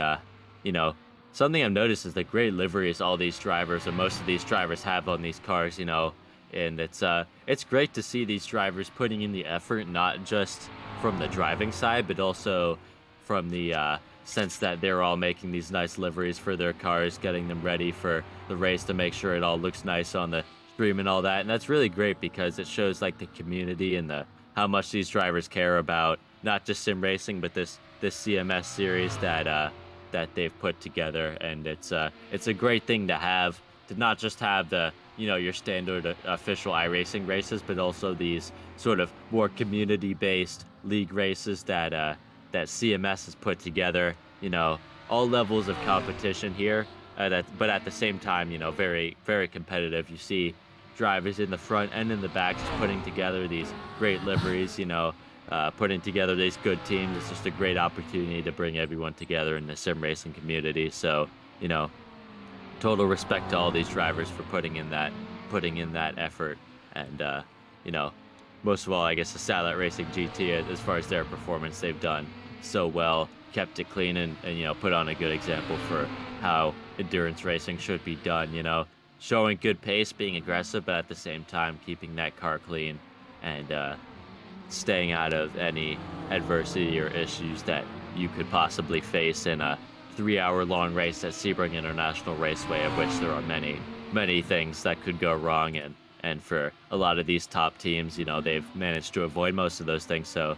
you know, something I've noticed is the great liveries all these drivers, or most of these drivers, have on these cars, you know, and it's great to see these drivers putting in the effort, not just from the driving side, but also from the sense that they're all making these nice liveries for their cars, getting them ready for the race to make sure it all looks nice on the stream and all that. And that's really great because it shows like the community and how much these drivers care about not just sim racing, but this CMS series that they've put together. And it's a great thing to have, to not just have the, you know, your standard official iRacing races, but also these sort of more community based league races that CMS has put together. You know, all levels of competition here, but at the same time, very, very competitive. You see drivers in the front and in the back just putting together these great liveries, putting together these good teams. It's just a great opportunity to bring everyone together in the sim racing community. So, you know, total respect to all these drivers for putting in that effort. And, you know, most of all, I guess the Satellite Racing GT, as far as their performance, they've done so well, kept it clean, and put on a good example for how endurance racing should be done, showing good pace, being aggressive, but at the same time keeping that car clean and staying out of any adversity or issues that you could possibly face in a 3-hour-long race at Sebring International Raceway, of which there are many, many things that could go wrong. And for a lot of these top teams, they've managed to avoid most of those things. So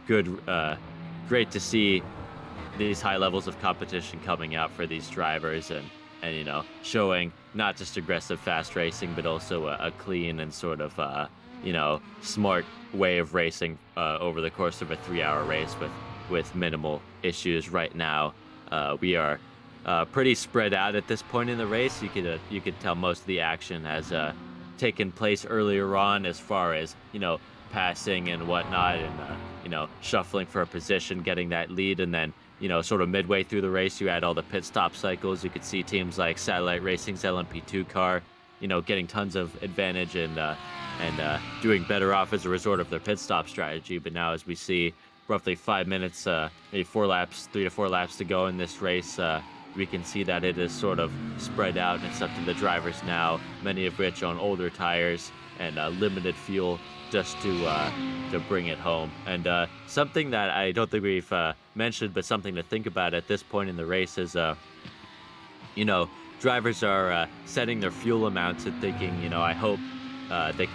great to see these high levels of competition coming out for these drivers and showing not just aggressive fast racing, but also a clean and sort of smart way of racing over the course of a 3-hour race with minimal issues. Right now we are pretty spread out at this point in the race. You could tell most of the action has taken place earlier on, as far as passing and whatnot, and shuffling for a position, getting that lead, and then sort of midway through the race, you add all the pit stop cycles. You could see teams like Satellite Racing's LMP2 car, getting tons of advantage and doing better off as a result of their pit stop strategy. But now, as we see roughly 5 minutes, maybe 3 to 4 laps to go in this race, we can see that it is sort of spread out, and it's up to the drivers now, many of which on older tires and limited fuel, just to bring it home. And something that I don't think we've mentioned, but something to think about at this point in the race is, drivers are setting their fuel amounts and thinking, I hope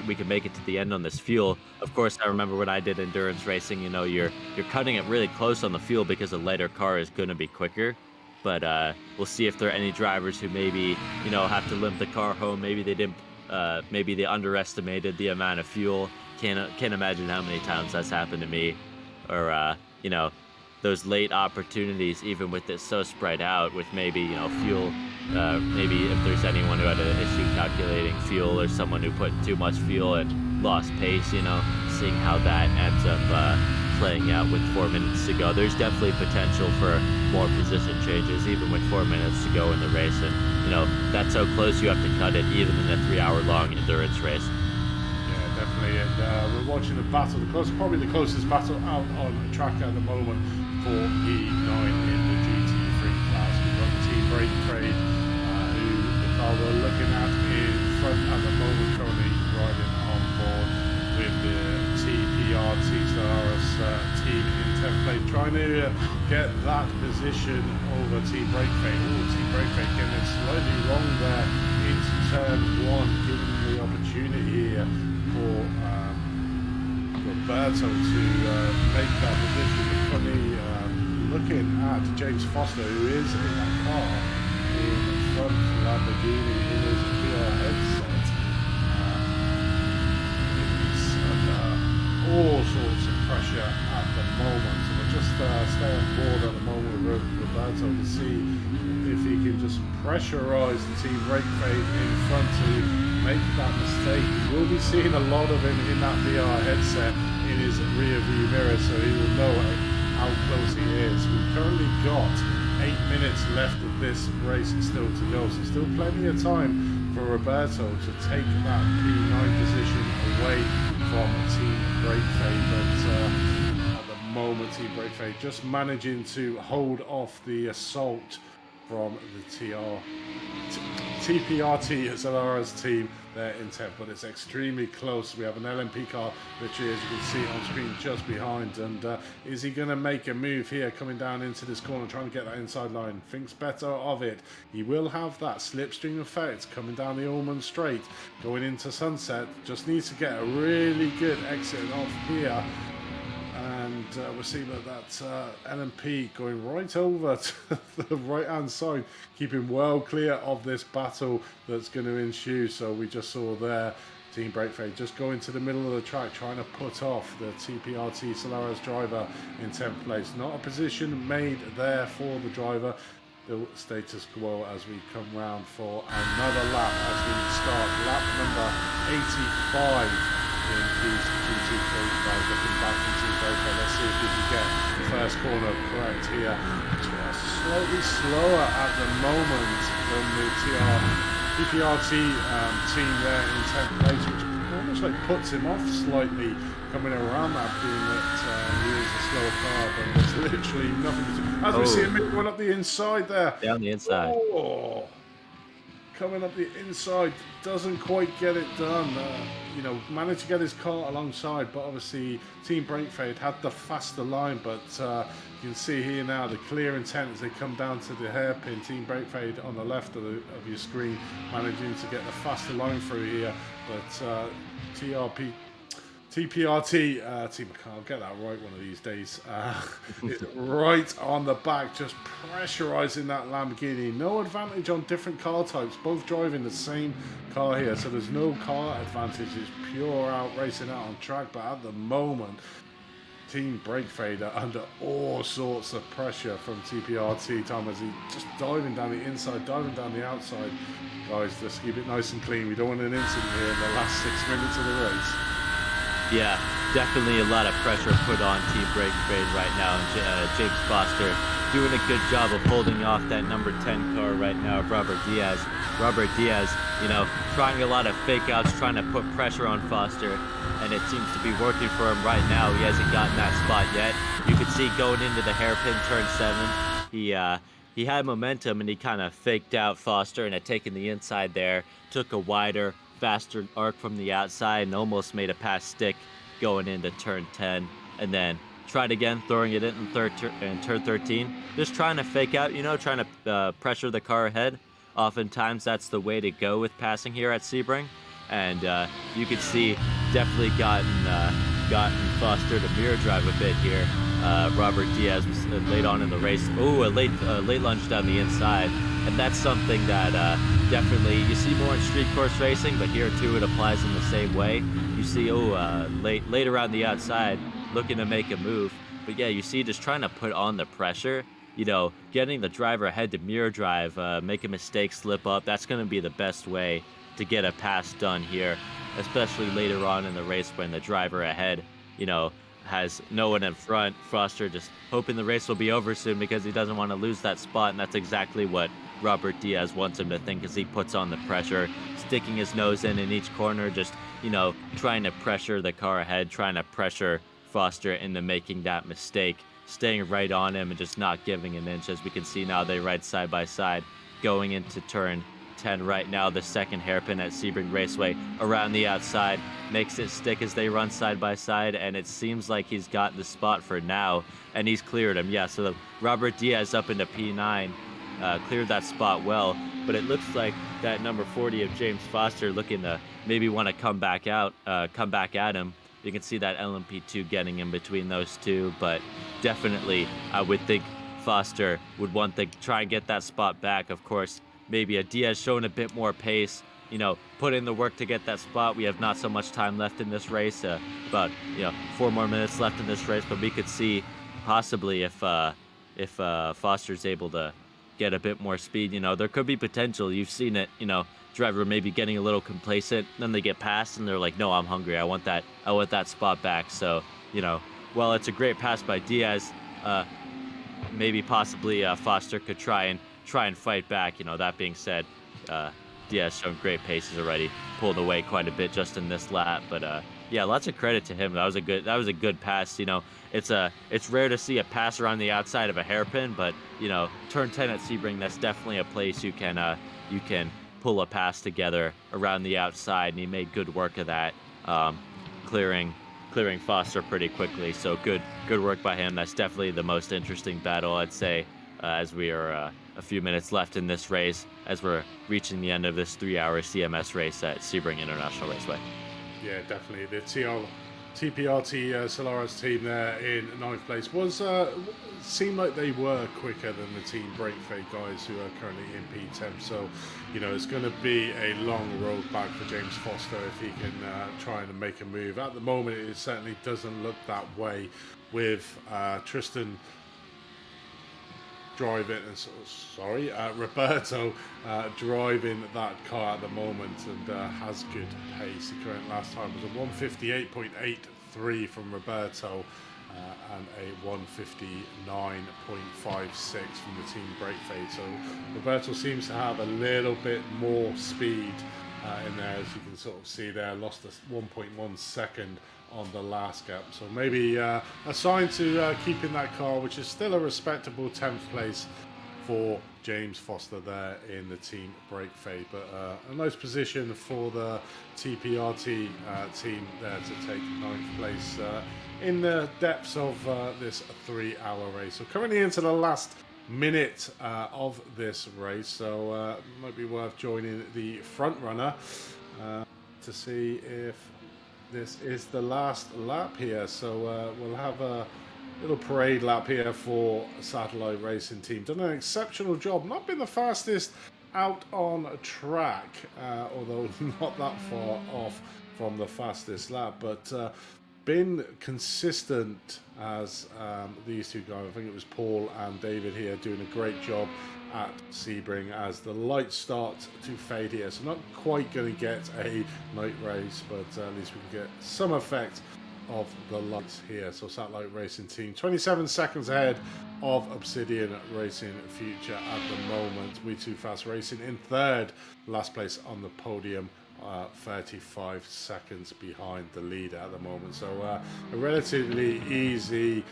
we can make it to the end on this fuel. Of course, I remember when I did endurance racing, you're cutting it really close on the fuel because a lighter car is going to be quicker. But we'll see if there are any drivers who maybe, have to limp the car home. Maybe they didn't. Maybe they underestimated the amount of fuel. Can't imagine how many times that's happened to me. Or those late opportunities, even with it so spread out, with maybe fuel. Maybe if there's anyone who had an issue calculating fuel, or someone who put too much fuel and lost pace, seeing how that ends up playing out with 4 minutes to go. There's definitely potential for more position changes, even with 4 minutes to go in the race. And that's how close you have to cut it, even in a 3-hour-long endurance race. Yeah, definitely. And we're watching a battle, probably the closest battle out on the track at the moment for P9 in the GT3 class. We've got the team Break Trade, who the car we're looking at in front at the moment, currently riding on board with the TPRT Solaris team in 10th place, trying to get that position over Team Break Fade. Team Break Fade getting it slightly wrong there into turn 1, giving them the opportunity here for Roberto to make that position. Funny, looking at James Foster, who is in that car in front of Lamborghini in his VR headset. All sorts of pressure at the moment, so we'll just stay on board at the moment with Roberto to see if he can just pressurise the team Break Fade in front to make that mistake. We will be seeing a lot of him in that VR headset in his rear view mirror, so he will know how close he is. We've currently got 8 minutes left of this race still to go, so still plenty of time for Roberto to take that P9 position away from Team Break Fade. But at the moment, Team Break Fade just managing to hold off the assault from the TPRT Solaris team there in 10th, but it's extremely close. We have an LMP car literally, as you can see on screen, just behind. And is he going to make a move here, coming down into this corner, trying to get that inside line? Thinks better of it. He will have that slipstream effect coming down the Allman Straight, going into Sunset. Just needs to get a really good exit off here. And we're seeing that LMP going right over to the right-hand side, keeping well clear of this battle that's going to ensue. So we just saw there Team Breakfade just going to the middle of the track, trying to put off the TPRT Solaris driver in 10th place. Not a position made there for the driver. The status quo as we come round for another lap as we start lap number 85 in these GT3 guys. Looking back from Team Breakfade, let's see if we can get the first corner correct here. Just slightly slower at the moment than the PPRT team there in 10th place, which almost like puts him off slightly coming around that, being that he is a slow car, but there's literally nothing to do. As we see him going up the inside there. Down the inside. Oh, coming up the inside, doesn't quite get it done. Managed to get his car alongside, but obviously Team Breakfade had the faster line, but you can see here now the clear intent as they come down to the hairpin. Team Breakfade on the left of your screen, managing to get the faster line through here, but TPRT, Team, I'll get that right one of these days, is right on the back, just pressurizing that Lamborghini. No advantage on different car types, both driving the same car here, so there's no car advantage. It's pure out racing out on track, but at the moment, Team Breakfade are under all sorts of pressure from TPRT. Tom, as he just diving down the inside, diving down the outside. Guys, let's keep it nice and clean. We don't want an incident here in the last 6 minutes of the race. Yeah, definitely a lot of pressure put on Team Breakfade right now. James Foster doing a good job of holding off that number 10 car right now of Robert Diaz. Robert Diaz, trying a lot of fake outs, trying to put pressure on Foster, and it seems to be working for him right now. He hasn't gotten that spot yet. You can see going into the hairpin turn 7, he had momentum and he kind of faked out Foster and had taken the inside there, took a wider, faster arc from the outside and almost made a pass stick going into turn 10, and then tried again throwing it in turn 13, just trying to fake out, trying to pressure the car ahead. Oftentimes that's the way to go with passing here at Sebring, and you can see definitely gotten Foster to mirror drive a bit here. Robert Diaz was late on in the race. Oh, a late lunge down the inside, and that's something that definitely you see more in street course racing, but here too it applies in the same way. You see late around the outside, looking to make a move, but yeah, you see just trying to put on the pressure. Getting the driver ahead to mirror drive, make a mistake, slip up. That's going to be the best way to get a pass done here, especially later on in the race when the driver ahead, has no one in front. Foster just hoping the race will be over soon because he doesn't want to lose that spot, and that's exactly what Robert Diaz wants him to think as he puts on the pressure, sticking his nose in each corner, just, trying to pressure the car ahead, trying to pressure Foster into making that mistake, staying right on him and just not giving an inch. As we can see now, they ride side by side going into turn 10 right now. The second hairpin at Sebring Raceway around the outside makes it stick as they run side by side, and it seems like he's got the spot for now, and he's cleared him. Yeah, so Robert Diaz up into P9 cleared that spot well, but it looks like that number 40 of James Foster looking to maybe want to come back at him. You can see that LMP2 getting in between those two, but definitely I would think Foster would want to try and get that spot back. Of course, maybe a Diaz showing a bit more pace, put in the work to get that spot. We have not so much time left in this race, about 4 more minutes left in this race, but we could see possibly if Foster's able to get a bit more speed, there could be potential. You've seen it, driver maybe getting a little complacent, then they get past and they're like, no, I'm hungry, I want that spot back. So while it's a great pass by Diaz, maybe possibly Foster could try and fight back. That being said, Diaz shown great paces already, pulled away quite a bit just in this lap, but yeah, lots of credit to him. That was a good pass. It's rare to see a pass around the outside of a hairpin, but turn 10 at Sebring, that's definitely a place you can pull a pass together around the outside, and he made good work of that, clearing Foster pretty quickly. So good work by him. That's definitely the most interesting battle, I'd say, as we are a few minutes left in this race, as we're reaching the end of this 3-hour CMS race at Sebring International Raceway. Yeah, definitely. The TPRT Solaris team there in 9th place seemed like they were quicker than the Team Breakfade guys who are currently in P10. So, you know, it's going to be a long road back for James Foster if he can try and make a move. At the moment, it certainly doesn't look that way with Tristan driving, Roberto driving that car at the moment and has good pace. The current last time was a 158.83 from Roberto and a 159.56 from the Team Breakfade. So Roberto seems to have a little bit more speed in there, as you can sort of see there. Lost a 1.1 second on the last gap, so maybe a sign to keep in that car, which is still a respectable 10th place for James Foster there in the Team Breakfade, but a nice position for the TPRT team there to take 9th place in the depths of this 3-hour race. So currently into the last minute of this race, so might be worth joining the front runner to see if this is the last lap here. So we'll have a little parade lap here for Satellite Racing team. Done an exceptional job. Not been the fastest out on track, although not that far off from the fastest lap, but been consistent as these two guys. I think it was Paul and David here doing a great job at Sebring as the lights start to fade here. So not quite going to get a night race, but at least we can get some effect of the lights here. So Satellite Racing team 27 seconds ahead of Obsidian Racing Future at the moment. We Too Fast Racing in third, last place on the podium, 35 seconds behind the leader at the moment. So a relatively easy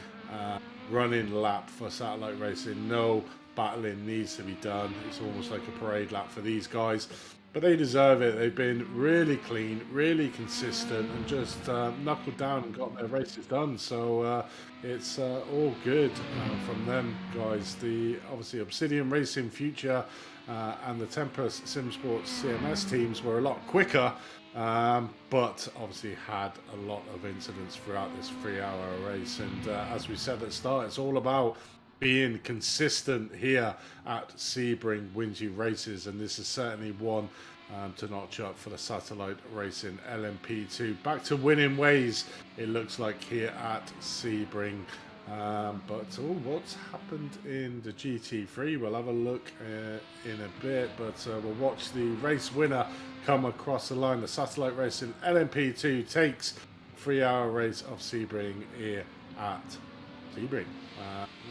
running lap for Satellite Racing. No battling needs to be done. It's almost like a parade lap for these guys, but they deserve it. They've been really clean, really consistent, and just knuckled down and got their races done. So it's all good from them guys. The obviously Obsidian Racing Future and the Tempest SimSports CMS teams were a lot quicker, but obviously had a lot of incidents throughout this 3-hour race. And as we said at the start, it's all about being consistent here at Sebring wins you races, and this is certainly one to notch up for the Satellite Racing LMP2. Back to winning ways, it looks like, here at Sebring. But what's happened in the GT3? We'll have a look in a bit, but we'll watch the race winner come across the line. The Satellite Racing LMP2 takes 3-hour race of Sebring here at Sebring.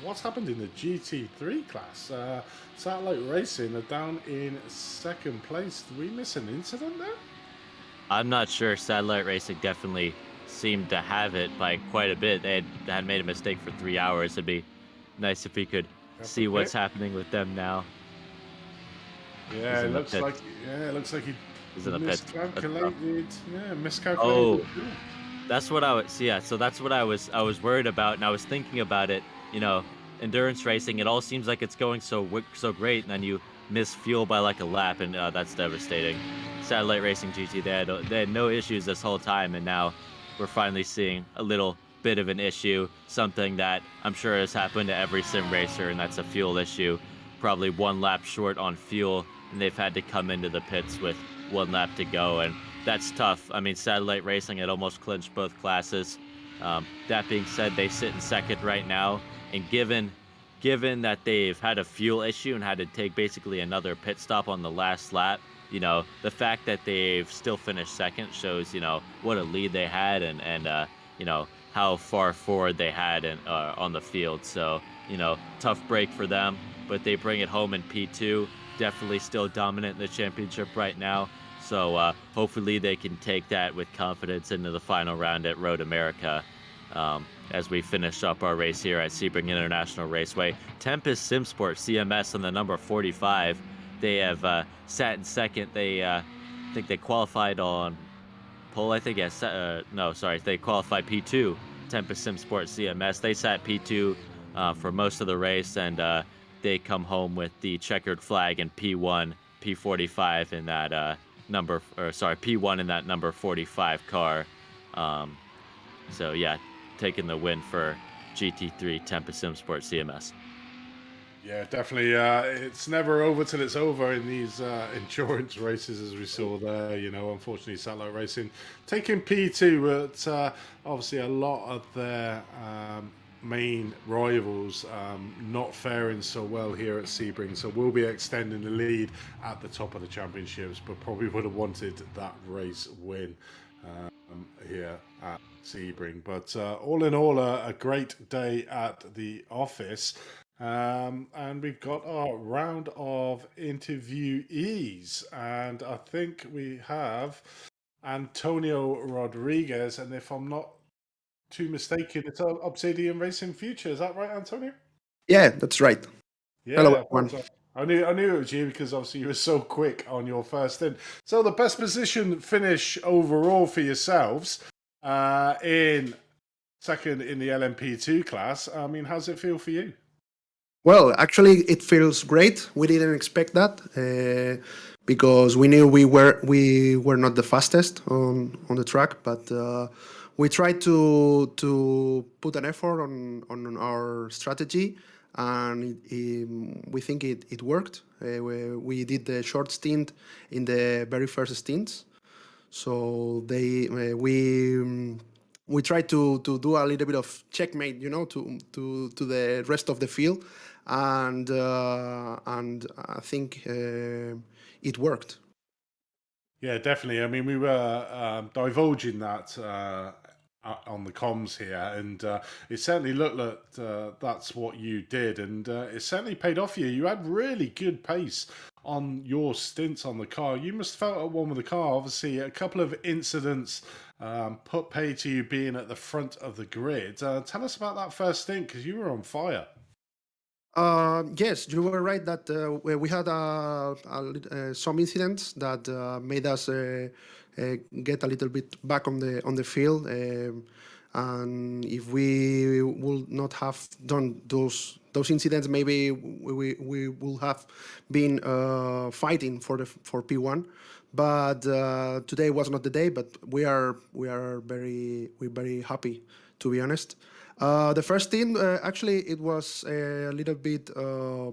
What's happened in the GT3 class? Satellite Racing are down in second place. Did we miss an incident there? I'm not sure. Satellite Racing definitely seemed to have it by quite a bit. They had made a mistake for 3 hours. It'd be nice if we could see what's happening with them now. Yeah, it looks like he miscalculated. Yeah, miscalculated. Oh, that's what I was. Yeah, so that's what I was worried about, and I was thinking about it. You know, endurance racing, it all seems like it's going so great, and then you miss fuel by like a lap, and that's devastating. Satellite Racing GT, they had no issues this whole time, and now we're finally seeing a little bit of an issue, something that I'm sure has happened to every sim racer, and that's a fuel issue. Probably 1 lap short on fuel, and they've had to come into the pits with 1 lap to go, and that's tough. I mean, Satellite Racing had almost clinched both classes. That being said, they sit in second right now, and given that they've had a fuel issue and had to take basically another pit stop on the last lap, you know, the fact that they've still finished second shows, you know, what a lead they had, and you know, how far forward they had on the field. So, you know, tough break for them, but they bring it home in P2. Definitely still dominant in the championship right now. So hopefully they can take that with confidence into the final round at Road America as we finish up our race here at Sebring International Raceway. Tempest SimSports CMS on the number 45. They have sat in second. They think they qualified on pole. I think yes. No, sorry. They qualified P2. Tempest SimSports CMS. They sat P2 for most of the race, and they come home with the checkered flag in P1, P45 in that P1 in that number 45 car. So yeah, taking the win for GT3 Tempest Sim Sport CMS. Yeah, definitely. It's never over till it's over in these endurance races, as we saw there. Unfortunately, satellite racing taking P2, but obviously a lot of their main rivals not faring so well here at Sebring. So we'll be extending the lead at the top of the championships, but probably would have wanted that race win here at Sebring. But all in all, a great day at the office. And we've got our round of interviewees, and I think we have Antonio Rodriguez, and if I'm not too mistaken, it's Obsidian Racing Future. Is that right, Antonio? Yeah, that's right. Hello, Yeah, everyone. I knew it was you because obviously you were so quick on your first in. So the best position finish overall for yourselves in second in the LMP2 class. I mean, how's it feel for you? Well, actually, it feels great. We didn't expect that because we knew we were not the fastest on the track, but we tried to put an effort on our strategy, and we think it worked. We did the short stint in the very first stints, so we tried to do a little bit of checkmate, to the rest of the field, and I think it worked. Yeah, definitely. I mean, we were divulging that on the comms here, and it certainly looked like that's what you did, and it certainly paid off for you. You had really good pace on your stints on the car. You must have felt at one with the car. Obviously, a couple of incidents put pay to you being at the front of the grid. Tell us about that first stint, because you were on fire. Yes, you were right that we had some incidents that made us get a little bit back on the field, and if we would not have done those incidents, maybe we would have been fighting for P1. But today was not the day. But we're very happy, to be honest. The first team, actually, it was a little bit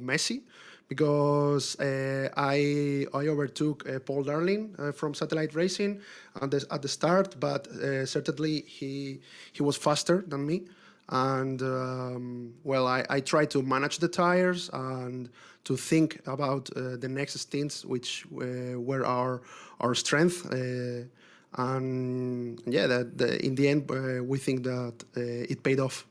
messy because I overtook Paul Darling from Satellite Racing at the start, but certainly he was faster than me. And well, I tried to manage the tires and to think about the next stints, which were our strength. And yeah, in the end, we think that it paid off.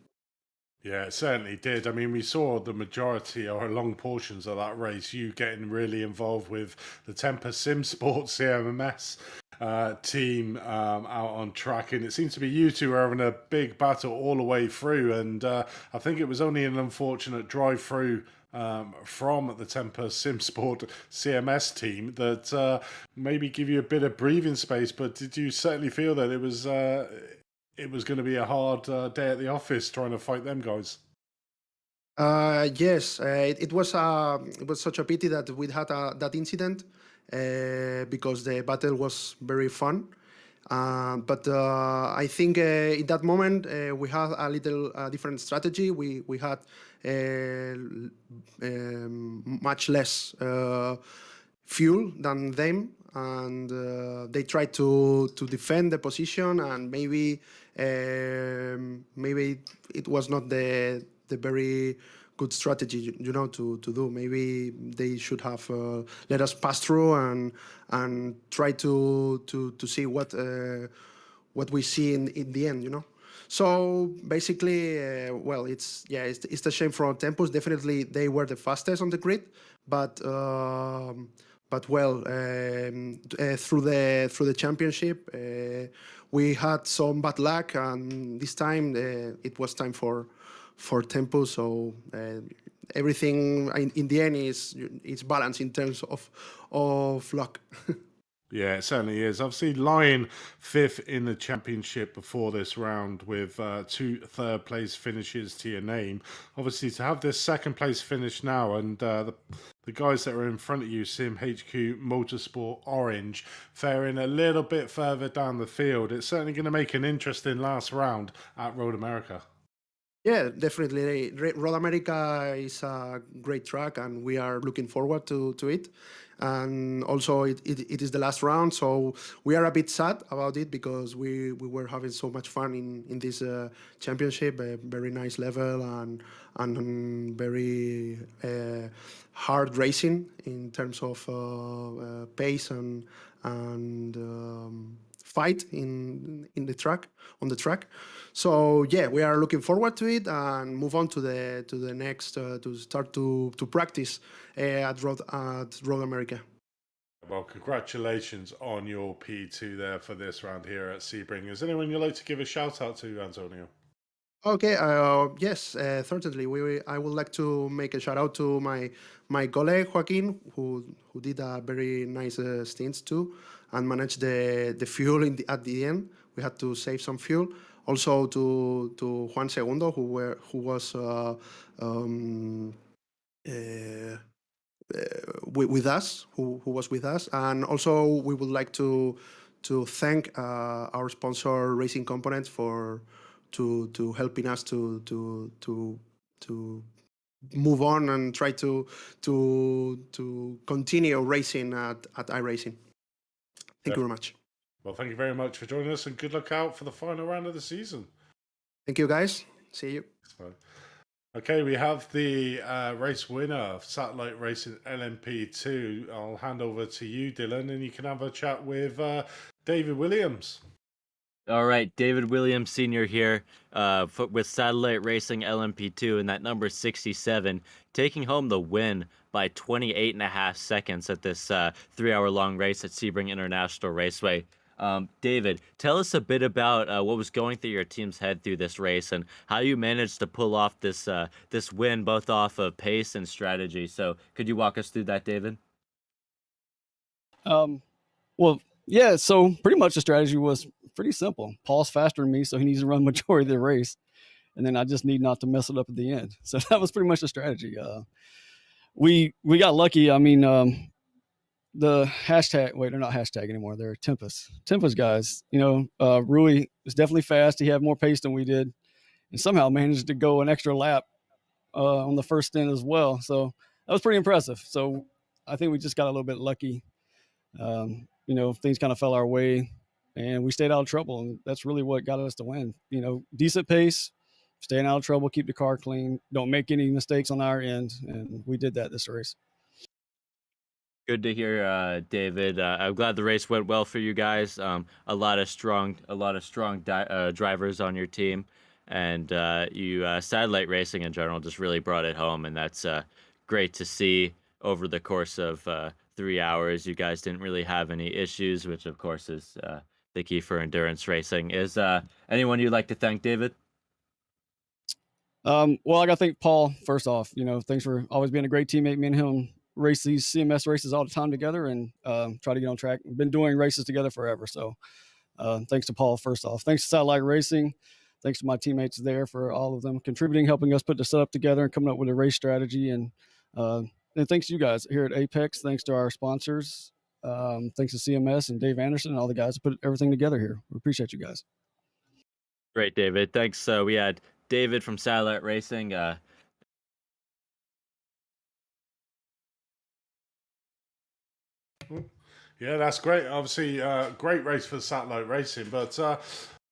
Yeah, it certainly did. I mean, we saw the majority or long portions of that race, you getting really involved with the Tempest Sim Sports CMMS team out on track. And it seems to be you two were having a big battle all the way through. And I think it was only an unfortunate drive through from the Tempest Sim Sport CMS team that maybe give you a bit of breathing space. But did you certainly feel that it was going to be a hard day at the office trying to fight them guys? Yes, it was such a pity that we had that incident because the battle was very fun. But I think in that moment we had a little different strategy. We had much less fuel than them, and they tried to defend the position, and maybe it was not the very good strategy, to do. Maybe they should have let us pass through and try to see what we see in the end. So basically, well, it's a shame for Tempus. Definitely, they were the fastest on the grid, but well, through the championship, we had some bad luck, and this time it was time for Tempus. So everything in the end is balanced in terms of luck. Yeah, it certainly is. Obviously, lying fifth in the championship before this round with 2 third-place finishes to your name. Obviously, to have this second-place finish now and the the guys that are in front of you, Sim HQ Motorsport Orange, faring a little bit further down the field. It's certainly going to make an interesting last round at Road America. Yeah, definitely. Road America is a great track, and we are looking forward to it. And also, it is the last round, so we are a bit sad about it because we were having so much fun in this championship. A very nice level and very hard racing in terms of pace and fight in the track on the track. So yeah, we are looking forward to it and move on to the next to start to practice at Road America. Well, congratulations on your P2 there for this round here at Sebring. Is anyone you'd like to give a shout out to, Antonio? Okay, yes, certainly. I would like to make a shout out to my colleague Joaquin, who did a very nice stints too, and managed the fuel at the end. We had to save some fuel. Also to Juan Segundo, who was with us, who was with us, and also we would like to thank our sponsor Racing Components for to helping us to move on and try to continue racing at iRacing. Thank you very much. Well, thank you very much for joining us, and good luck out for the final round of the season. Thank you, guys. See you. Okay, we have the race winner of Satellite Racing LMP2. I'll hand over to you, Dylan, and you can have a chat with David Williams. All right, David Williams Sr. here with Satellite Racing LMP2 and that number 67, taking home the win by 28.5 seconds at this 3-hour-long race at Sebring International Raceway. David, tell us a bit about what was going through your team's head through this race and how you managed to pull off this this win both off of pace and strategy. So could you walk us through that, David? Well, yeah, so pretty much the strategy was pretty simple. Paul's faster than me, so he needs to run majority of the race. And then I just need not to mess it up at the end. So that was pretty much the strategy. We got lucky. I mean, the hashtag, wait, they're not hashtag anymore. They're Tempest guys. You know, Rui was definitely fast. He had more pace than we did and somehow managed to go an extra lap on the first stint as well. So that was pretty impressive. So I think we just got a little bit lucky. You know, things kind of fell our way and we stayed out of trouble. And that's really what got us to win. You know, decent pace, staying out of trouble, keep the car clean, don't make any mistakes on our end. And we did that this race. Good to hear, David. I'm glad the race went well for you guys. A lot of strong drivers on your team, and you Satellite Racing in general just really brought it home, and that's great to see. Over the course of 3 hours, you guys didn't really have any issues, which of course is the key for endurance racing. Is anyone you'd like to thank, David? Well, I got to thank Paul first off. You know, thanks for always being a great teammate. Me and him race these CMS races all the time together and try to get on track. We've been doing races together forever. So thanks to Paul first off. Thanks to Satellite Racing. Thanks to my teammates there for all of them contributing, helping us put the setup together and coming up with a race strategy. And thanks to you guys here at Apex. Thanks to our sponsors. Thanks to CMS and Dave Anderson and all the guys who put everything together here. We appreciate you guys. Great, David. Thanks. We had David from Satellite Racing. Yeah, that's great. Obviously, great race for Satellite Racing. But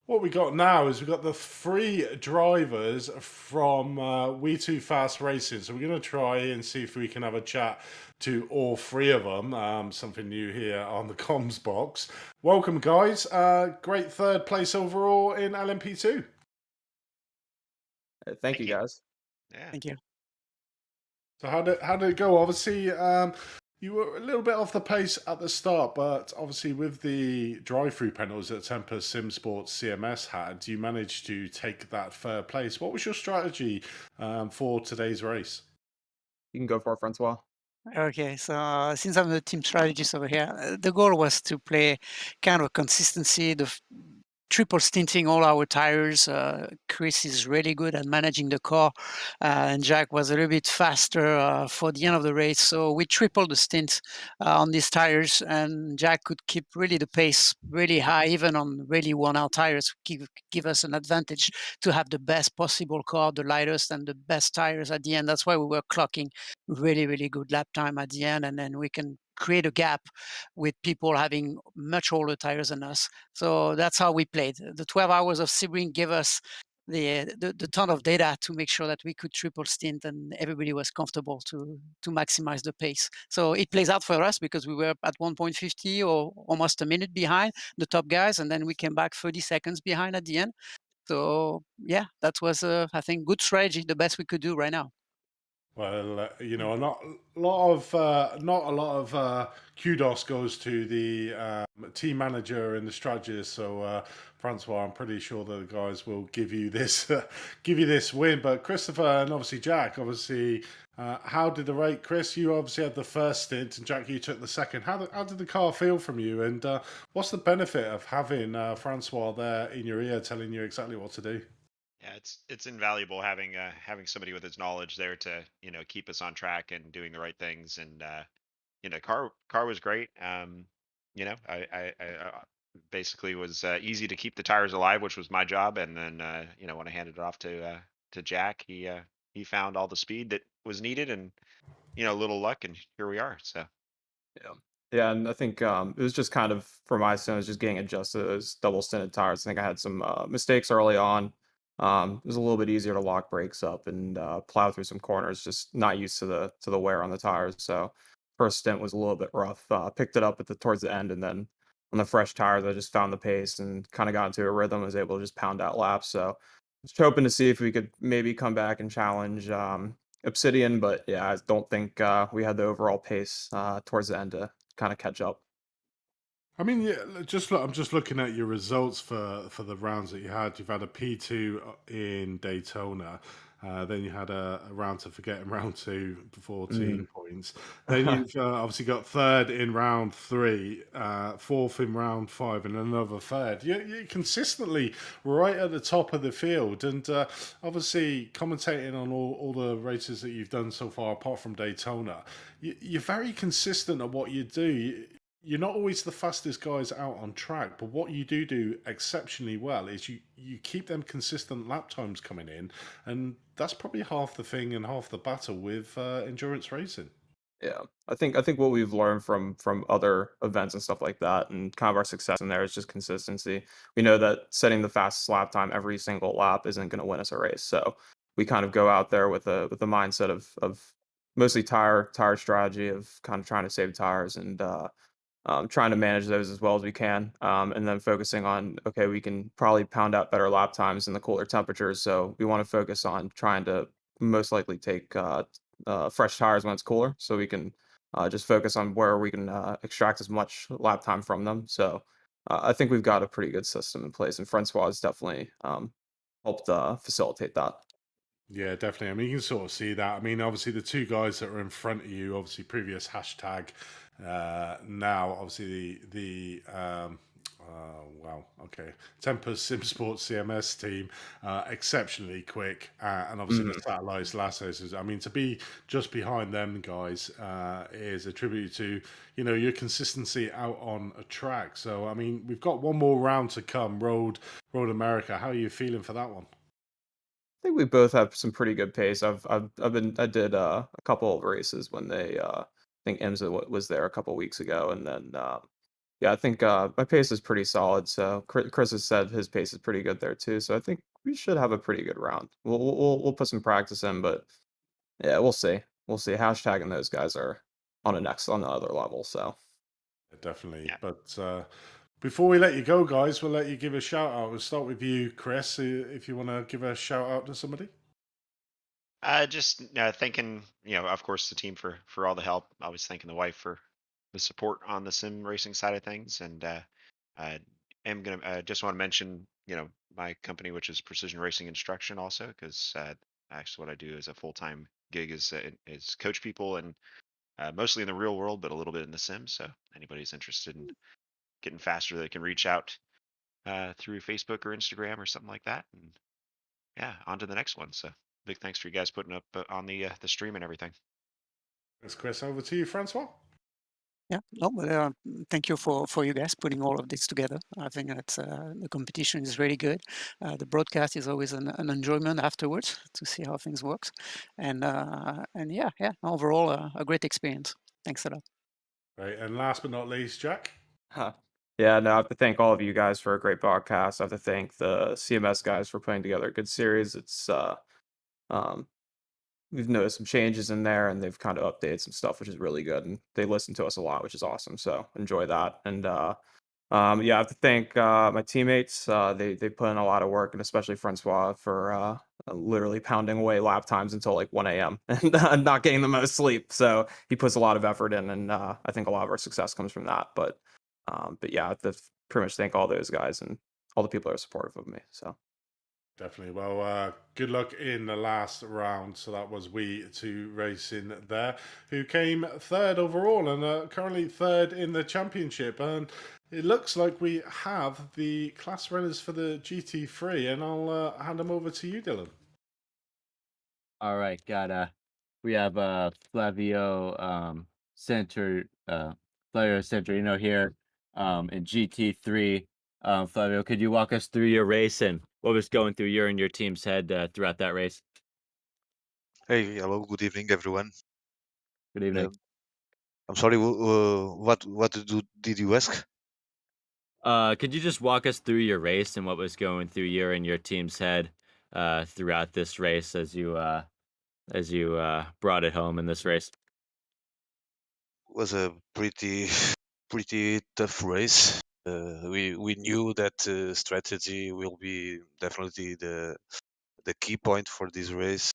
what we got now is we've got the 3 drivers from We Too Fast Racing. So we're going to try and see if we can have a chat to all 3 of them. Something new here on the comms box. Welcome, guys. Great 3rd place overall in LMP2. Thank you, guys. Yeah. Thank you. So how did it go? Obviously, you were a little bit off the pace at the start, but obviously with the drive-through penalties that Tempest Sim Sports CMS had, you managed to take that 3rd place. What was your strategy for today's race? You can go for it, Francois. Okay, so since I'm the team strategist over here, the goal was to play kind of consistency, triple stinting all our tires. Chris is really good at managing the car, and Jack was a little bit faster for the end of the race. So we tripled the stint on these tires, and Jack could keep really the pace really high, even on really worn-out tires, give us an advantage to have the best possible car, the lightest and the best tires at the end. That's why we were clocking really, really good lap time at the end, and then we can create a gap with people having much older tires than us. So that's how we played. The 12 hours of Sebring gave us the ton of data to make sure that we could triple stint and everybody was comfortable to maximize the pace. So it plays out for us because we were at 1.50 or almost a minute behind the top guys, and then we came back 30 seconds behind at the end. So yeah, that was I think good strategy, the best we could do right now. Well, not a lot of kudos goes to the team manager and the strategist. So, Francois, I'm pretty sure that the guys will give you this give you this win. But Christopher and obviously Jack, how did the rate? Chris, you obviously had the first stint, and Jack, you took the second. How did the car feel from you? And what's the benefit of having Francois there in your ear, telling you exactly what to do? Yeah, it's invaluable having somebody with his knowledge there to keep us on track and doing the right things. And car was great. I basically was easy to keep the tires alive, which was my job. And then when I handed it off to Jack, he found all the speed that was needed, and a little luck, and here we are. So Yeah. Yeah, and I think it was just kind of for my son, it was just getting adjusted to those double stinted tires. I think I had some mistakes early on. It was a little bit easier to lock brakes up and plow through some corners. Just not used to the wear on the tires. So first stint was a little bit rough. Picked it up towards the end, and then on the fresh tires, I just found the pace and kind of got into a rhythm. Was able to just pound out laps. So just hoping to see if we could maybe come back and challenge Obsidian, but yeah, I don't think we had the overall pace towards the end to kind of catch up. I mean, yeah, I'm just looking at your results for the rounds that you had. You've had a P2 in Daytona, then you had a round to forget in round two, 14 points. Then you've obviously got third in round three, fourth in round five, and another third. You're consistently right at the top of the field, and obviously commentating on all the races that you've done so far, apart from Daytona, you're very consistent at what you do. You're not always the fastest guys out on track, but what you do exceptionally well is you keep them consistent lap times coming in, and that's probably half the thing and half the battle with endurance racing. Yeah, I think what we've learned from other events and stuff like that, and kind of our success in there is just consistency. We know that setting the fastest lap time every single lap isn't going to win us a race, so we kind of go out there with a mindset of mostly tire strategy of kind of trying to save tires and trying to manage those as well as we can, and then focusing on, okay, we can probably pound out better lap times in the cooler temperatures. So we want to focus on trying to most likely take fresh tires when it's cooler, so we can just focus on where we can extract as much lap time from them. So I think we've got a pretty good system in place, and Francois has definitely helped facilitate that. Yeah, definitely. I mean, you can sort of see that. I mean, obviously, the two guys that are in front of you, obviously, previous hashtag. Now, obviously, wow, okay, Tempest SimSports CMS team, exceptionally quick, and obviously the Satellites Lassos. I mean, to be just behind them guys is a tribute to your consistency out on a track. So, I mean, we've got one more round to come. Road America. How are you feeling for that one? I think we both have some pretty good pace. I did a couple of races when I think Imza was there a couple weeks ago, and then yeah, I think my pace is pretty solid. So Chris has said his pace is pretty good there too. So I think we should have a pretty good round. We'll put some practice in, but yeah, we'll see. We'll see. Hashtag and those guys are on the other level. So Definitely. yeah. But before we let you go, guys, we'll let you give a shout out. We'll start with you, Chris, if you want to give a shout out to somebody. Just thanking, of course, the team for all the help. I was thanking the wife for the support on the sim racing side of things, and I am gonna just want to mention, my company, which is Precision Racing Instruction, also, because actually what I do as a full time gig is coach people, and mostly in the real world, but a little bit in the sim. So anybody who's interested in getting faster, they can reach out. through Facebook or Instagram or something like that. And yeah, on to the next one. So big thanks for you guys putting up on the stream and everything. Thanks, Chris. Over to you, Francois. Yeah, no, but thank you for you guys putting all of this together. I think that's the competition is really good. The broadcast is always an enjoyment afterwards to see how things work, and yeah, overall a great experience. Thanks a lot. Right, and last but not least, Jack. Yeah, no, I have to thank all of you guys for a great podcast. I have to thank the CMS guys for putting together a good series. It's we've noticed some changes in there, and they've kind of updated some stuff, which is really good. And they listen to us a lot, which is awesome. So enjoy that. And yeah, I have to thank my teammates. They put in a lot of work, and especially Francois for literally pounding away lap times until like 1 a.m. and not getting the most sleep. So he puts a lot of effort in, and I think a lot of our success comes from that. But yeah, I have to pretty much thank all those guys and all the people that are supportive of me. So. Definitely. Well, good luck in the last round. So that was We2 Racing there, who came third overall and currently third in the championship. And it looks like we have the class runners for the GT3, and I'll hand them over to you, Dylan. All right, we have Flavio Centurino here in GT3. Flavio, could you walk us through your race and what was going through your and your team's head throughout that race? Hey, hello, good evening, everyone. Good evening. I'm sorry, what did you ask? Could you just walk us through your race and what was going through your and your team's head throughout this race as you brought it home in this race? Was a pretty tough race. We knew that strategy will be definitely the key point for this race.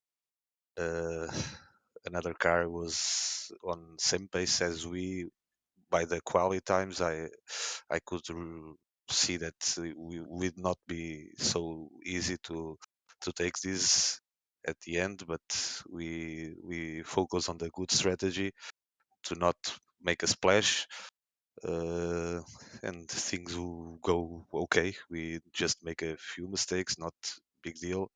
Another car was on same pace as we. By the quality times, I could see that we would not be so easy to take this at the end, but we focus on the good strategy to not make a splash, and things will go okay. We just make a few mistakes, not big deal.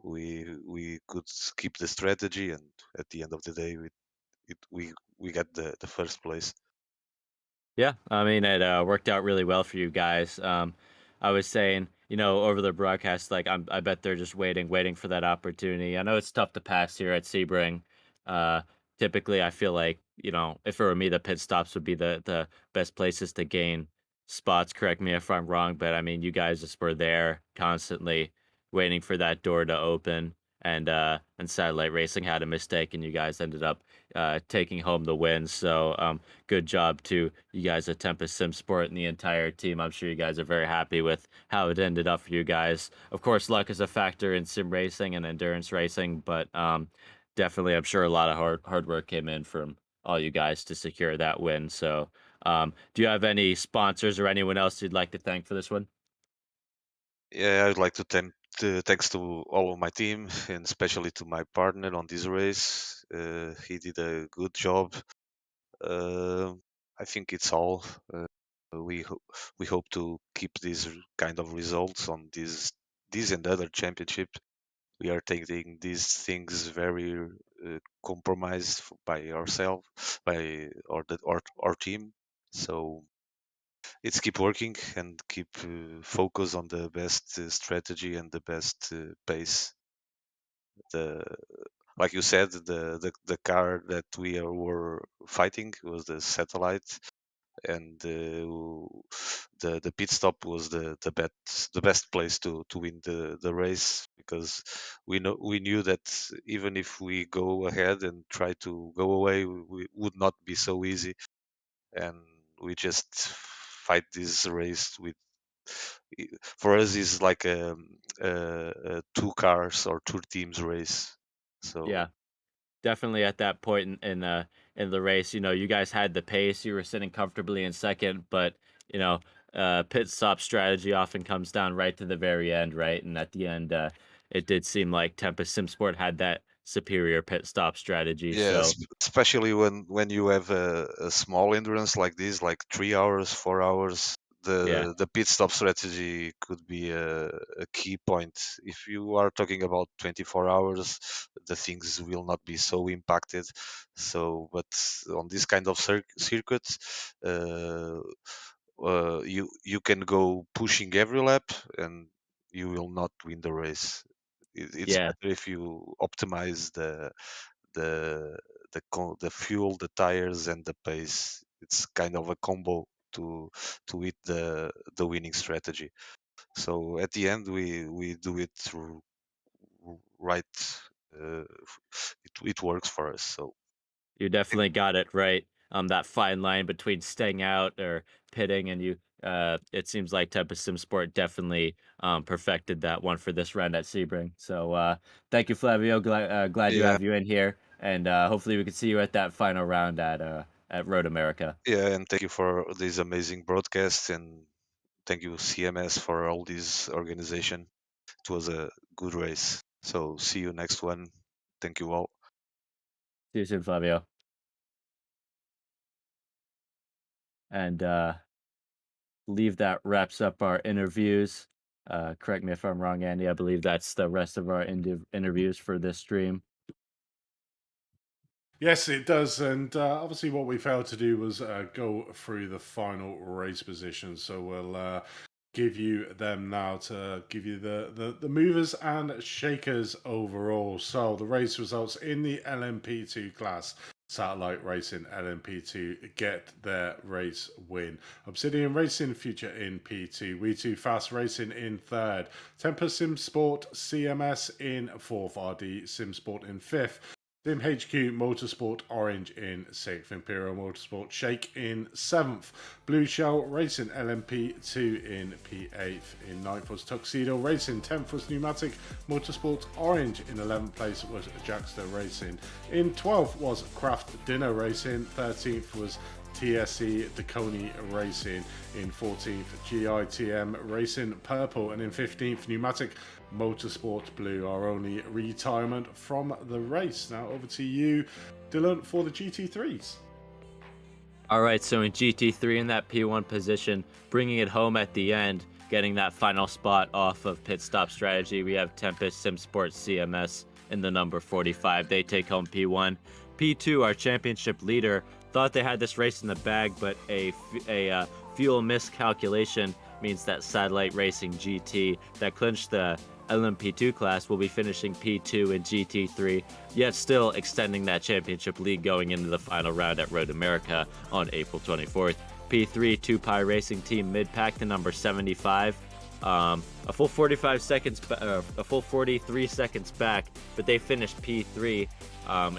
We could keep the strategy, and at the end of the day, we got the first place. Yeah, I mean it worked out really well for you guys. I was saying, over the broadcast, like I bet they're just waiting for that opportunity. I know it's tough to pass here at Sebring. Uh, Typically, I feel like if it were me, the pit stops would be the best places to gain spots. Correct me if I'm wrong, but I mean, you guys just were there constantly waiting for that door to open. And Satellite Racing had a mistake, and you guys ended up taking home the win. So good job to you guys at Tempest Sim Sport and the entire team. I'm sure you guys are very happy with how it ended up for you guys. Of course, luck is a factor in sim racing and endurance racing, but definitely, I'm sure a lot of hard work came in from all you guys to secure that win. So, do you have any sponsors or anyone else you'd like to thank for this one? Yeah, I'd like to thanks to all of my team and especially to my partner on this race. He did a good job. I think it's all. We hope to keep these kind of results on this and other championship. We are taking these things very compromised by ourselves, by our team. So it's keep working and keep focus on the best strategy and the best pace. The Like you said, the car that were fighting was the Satellite, and the pit stop was the best place to win the race, because we knew that even if we go ahead and try to go away, we would not be so easy, and we just fight this race with. For us, is like a two cars or two teams race. So Yeah, definitely at that point in the race, you guys had the pace. You were sitting comfortably in second, but you know, pit stop strategy often comes down right to the very end, right? And at the end, it did seem like Tempest SimSport had that superior pit stop strategy. yes, So especially when you have a small endurance like this, like 3 hours, 4 hours, the pit stop strategy could be a key point. If you are talking about 24 hours, the things will not be so impacted. So, but on this kind of circuits, you can go pushing every lap and you will not win the race. It's Yeah, better if you optimize the the fuel, the tires, and the pace. It's kind of a combo to hit the winning strategy. So at the end, we do it through right. It works for us. So you definitely got it right. That fine line between staying out or pitting, and it seems like Tempest Sim Sport definitely perfected that one for this round at Sebring. So thank you, Flavio. Glad you yeah, have you in here, and hopefully we can see you at that final round at Road America. yeah, and thank you for this amazing broadcast, and thank you CMS for all this organization. It was a good race. So see you next one. Thank you all. See you soon, Flavio. And believe that wraps up our interviews. Correct me if I'm wrong, Andy. I believe that's the rest of our interviews for this stream. Yes, it does. And obviously, what we failed to do was go through the final race positions. So we'll give you them now to give you the movers and shakers overall. So the race results in the LMP2 class. Satellite Racing LMP2 get their race win. Obsidian Racing Future in P2. We2 Fast Racing in third. Temper Sim Sport CMS in fourth. RD Sim Sport in fifth. Sim HQ Motorsport Orange in 6th, Imperial Motorsport Shake in 7th, Blue Shell Racing LMP2 in P8th, in 9th was Tuxedo Racing, 10th was Pneumatic Motorsport Orange, in 11th place was Jackster Racing, in 12th was Craft Dinner Racing, 13th was TSE Deconi Racing, in 14th GITM Racing Purple, and in 15th Pneumatic Motorsport Blue, our only retirement from the race. Now over to you, Dylan, for the GT3s. All right, so in GT3 in that P1 position, bringing it home at the end, getting that final spot off of pit stop strategy, we have Tempest Sim Sport CMS in the number 45. They take home P1. P2, our championship leader, thought they had this race in the bag, but a fuel miscalculation means that Satellite Racing GT that clinched the LMP2 class will be finishing P2 in GT3, yet still extending that championship lead going into the final round at Road America on April 24th. P3, 2Pi Racing Team mid-pack to number 75. A full 43 seconds back, but they finished P3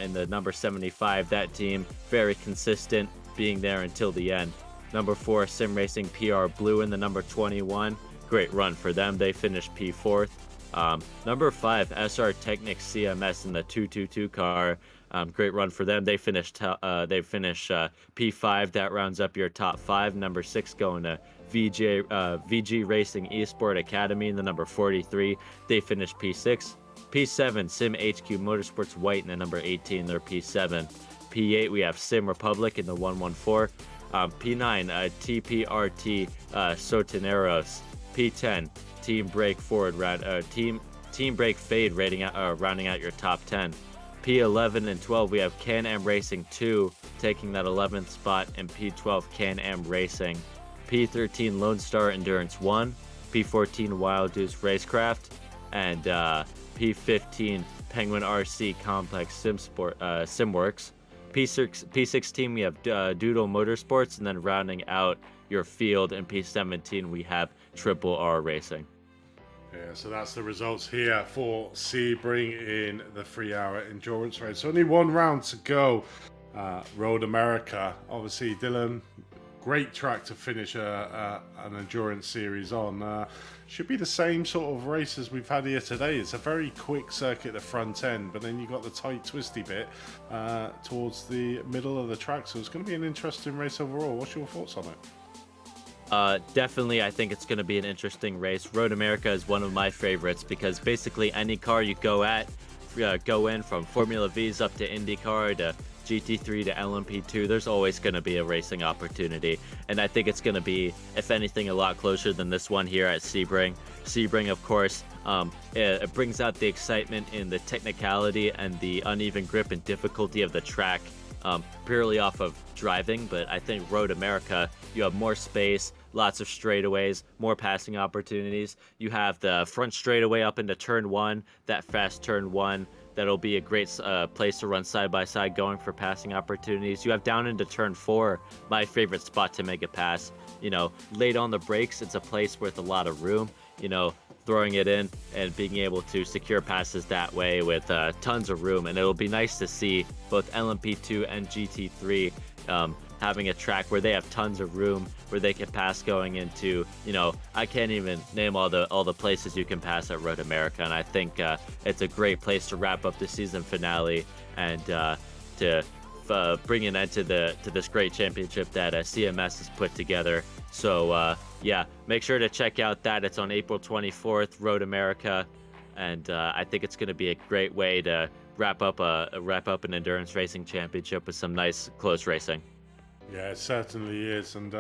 in the number 75. That team very consistent, being there until the end. Number 4, Sim Racing PR Blue in the number 21. Great run for them. They finished P4th. Number 5, SR Technic CMS in the 222 car. Great run for them. They finish P5. That rounds up your top 5. Number 6 going to VG Racing Esports Academy in the number 43. They finished P6. P7, Sim HQ Motorsports White in the number 18. They're P7. P8, we have Sim Republic in the 114. P9, TPRT Soteneros. P10, Team Break Forward Team Break Fade rounding out your top 10. P11 and 12 we have Can-Am Racing 2 taking that 11th spot, and P12 Can-Am Racing. P13 Lone Star Endurance 1, P14 Wild Goose Racecraft, and P15 Penguin RC Complex Simworks. P16 we have Doodle Motorsports, and then rounding out your field in P17 we have Triple R Racing. Yeah, so that's the results here for Sebring in the 3-hour endurance race. Only one round to go. Road America. Obviously, Dylan, great track to finish an endurance series on. Should be the same sort of race as we've had here today. It's a very quick circuit at the front end, but then you've got the tight, twisty bit towards the middle of the track. So it's going to be an interesting race overall. What's your thoughts on it? Definitely, I think it's going to be an interesting race. Road America is one of my favorites because basically any car you go in from Formula V's up to IndyCar to GT3 to LMP2, there's always going to be a racing opportunity. And I think it's going to be, if anything, a lot closer than this one here at Sebring. Sebring, of course, it brings out the excitement in the technicality and the uneven grip and difficulty of the track, purely off of driving. But I think Road America, you have more space, lots of straightaways, more passing opportunities. You have the front straightaway up into turn 1, that fast turn 1. That'll be a great place to run side by side, going for passing opportunities. You have down into turn 4, my favorite spot to make a pass. You know, late on the brakes, it's a place with a lot of room. You know, throwing it in and being able to secure passes that way with tons of room. And it'll be nice to see both LMP2 and GT3 having a track where they have tons of room, where they can pass going into, you know, I can't even name all the places you can pass at Road America. And I think it's a great place to wrap up the season finale and to bring an end to this great championship that CMS has put together. So yeah, make sure to check out that. It's on April 24th, Road America, and I think it's going to be a great way to wrap up an endurance racing championship with some nice close racing. Yeah, it certainly is. And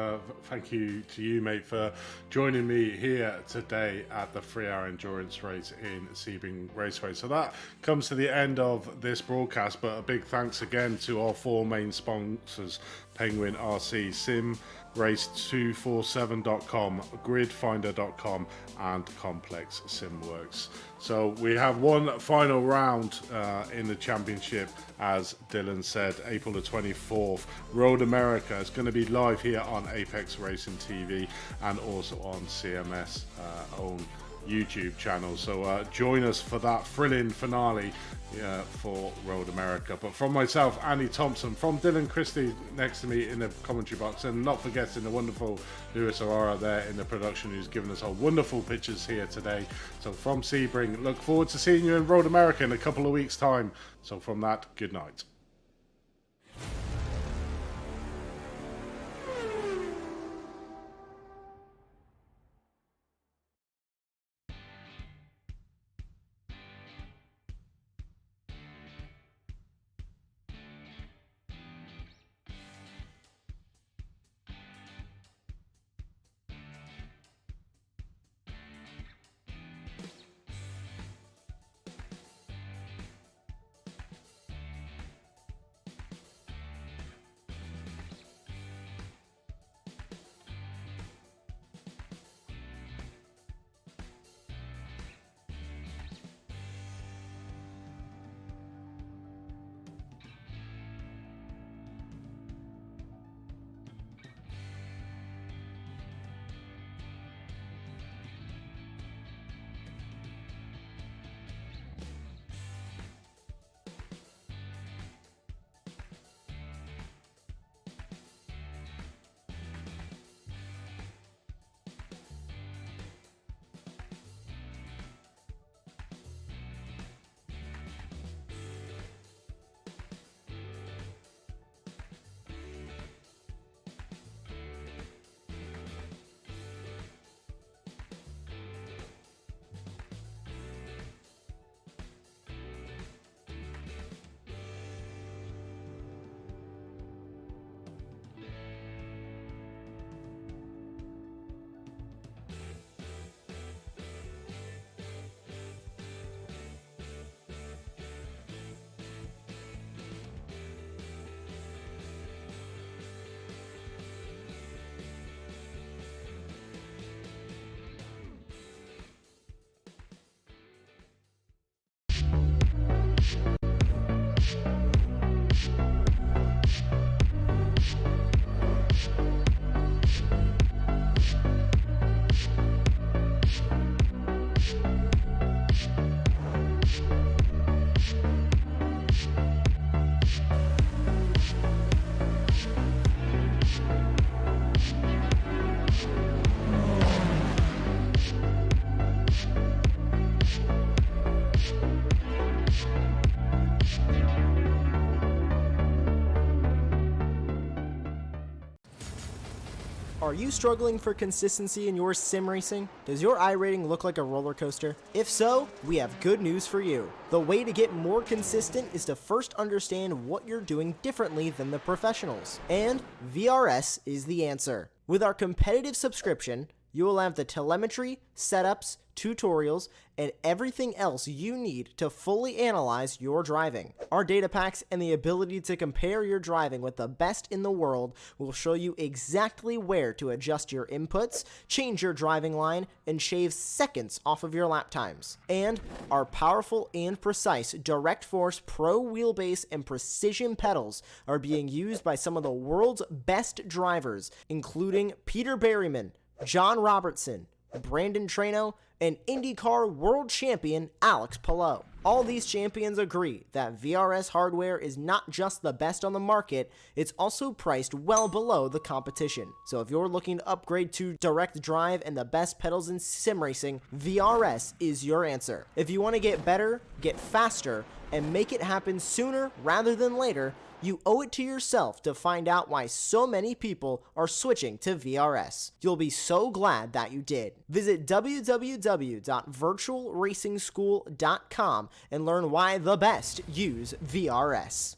thank you to you, mate, for joining me here today at the 3-hour endurance race in Sebring Raceway. So that comes to the end of this broadcast, but a big thanks again to our 4 main sponsors: Penguin RC, SimRace247.com, GridFinder.com, and Complex Simworks. So we have one final round in the championship, as Dylan said, April the 24th. Road America is going to be live here on Apex Racing TV and also on CMS own YouTube channel. So join us for that thrilling finale for Road America. But from myself, Andy Thompson, from Dylan Christie next to me in the commentary box, and not forgetting the wonderful Lewis Aurora there in the production, who's given us our wonderful pictures here today. So from Sebring, look forward to seeing you in Road America in a couple of weeks' time. So from that, good night. Are you struggling for consistency in your sim racing? Does your iRating look like a roller coaster? If so, we have good news for you. The way to get more consistent is to first understand what you're doing differently than the professionals. And VRS is the answer. With our competitive subscription, you will have the telemetry, setups, tutorials, and everything else you need to fully analyze your driving. Our data packs and the ability to compare your driving with the best in the world will show you exactly where to adjust your inputs, change your driving line, and shave seconds off of your lap times. And our powerful and precise Direct Force Pro wheelbase and precision pedals are being used by some of the world's best drivers, including Peter Berryman, John Robertson, Brandon Trano, and IndyCar World Champion Alex Palou. All these champions agree that VRS hardware is not just the best on the market, it's also priced well below the competition. So if you're looking to upgrade to direct drive and the best pedals in sim racing, VRS is your answer. If you want to get better, get faster, and make it happen sooner rather than later, you owe it to yourself to find out why so many people are switching to VRS. You'll be so glad that you did. Visit www.virtualracingschool.com and learn why the best use VRS.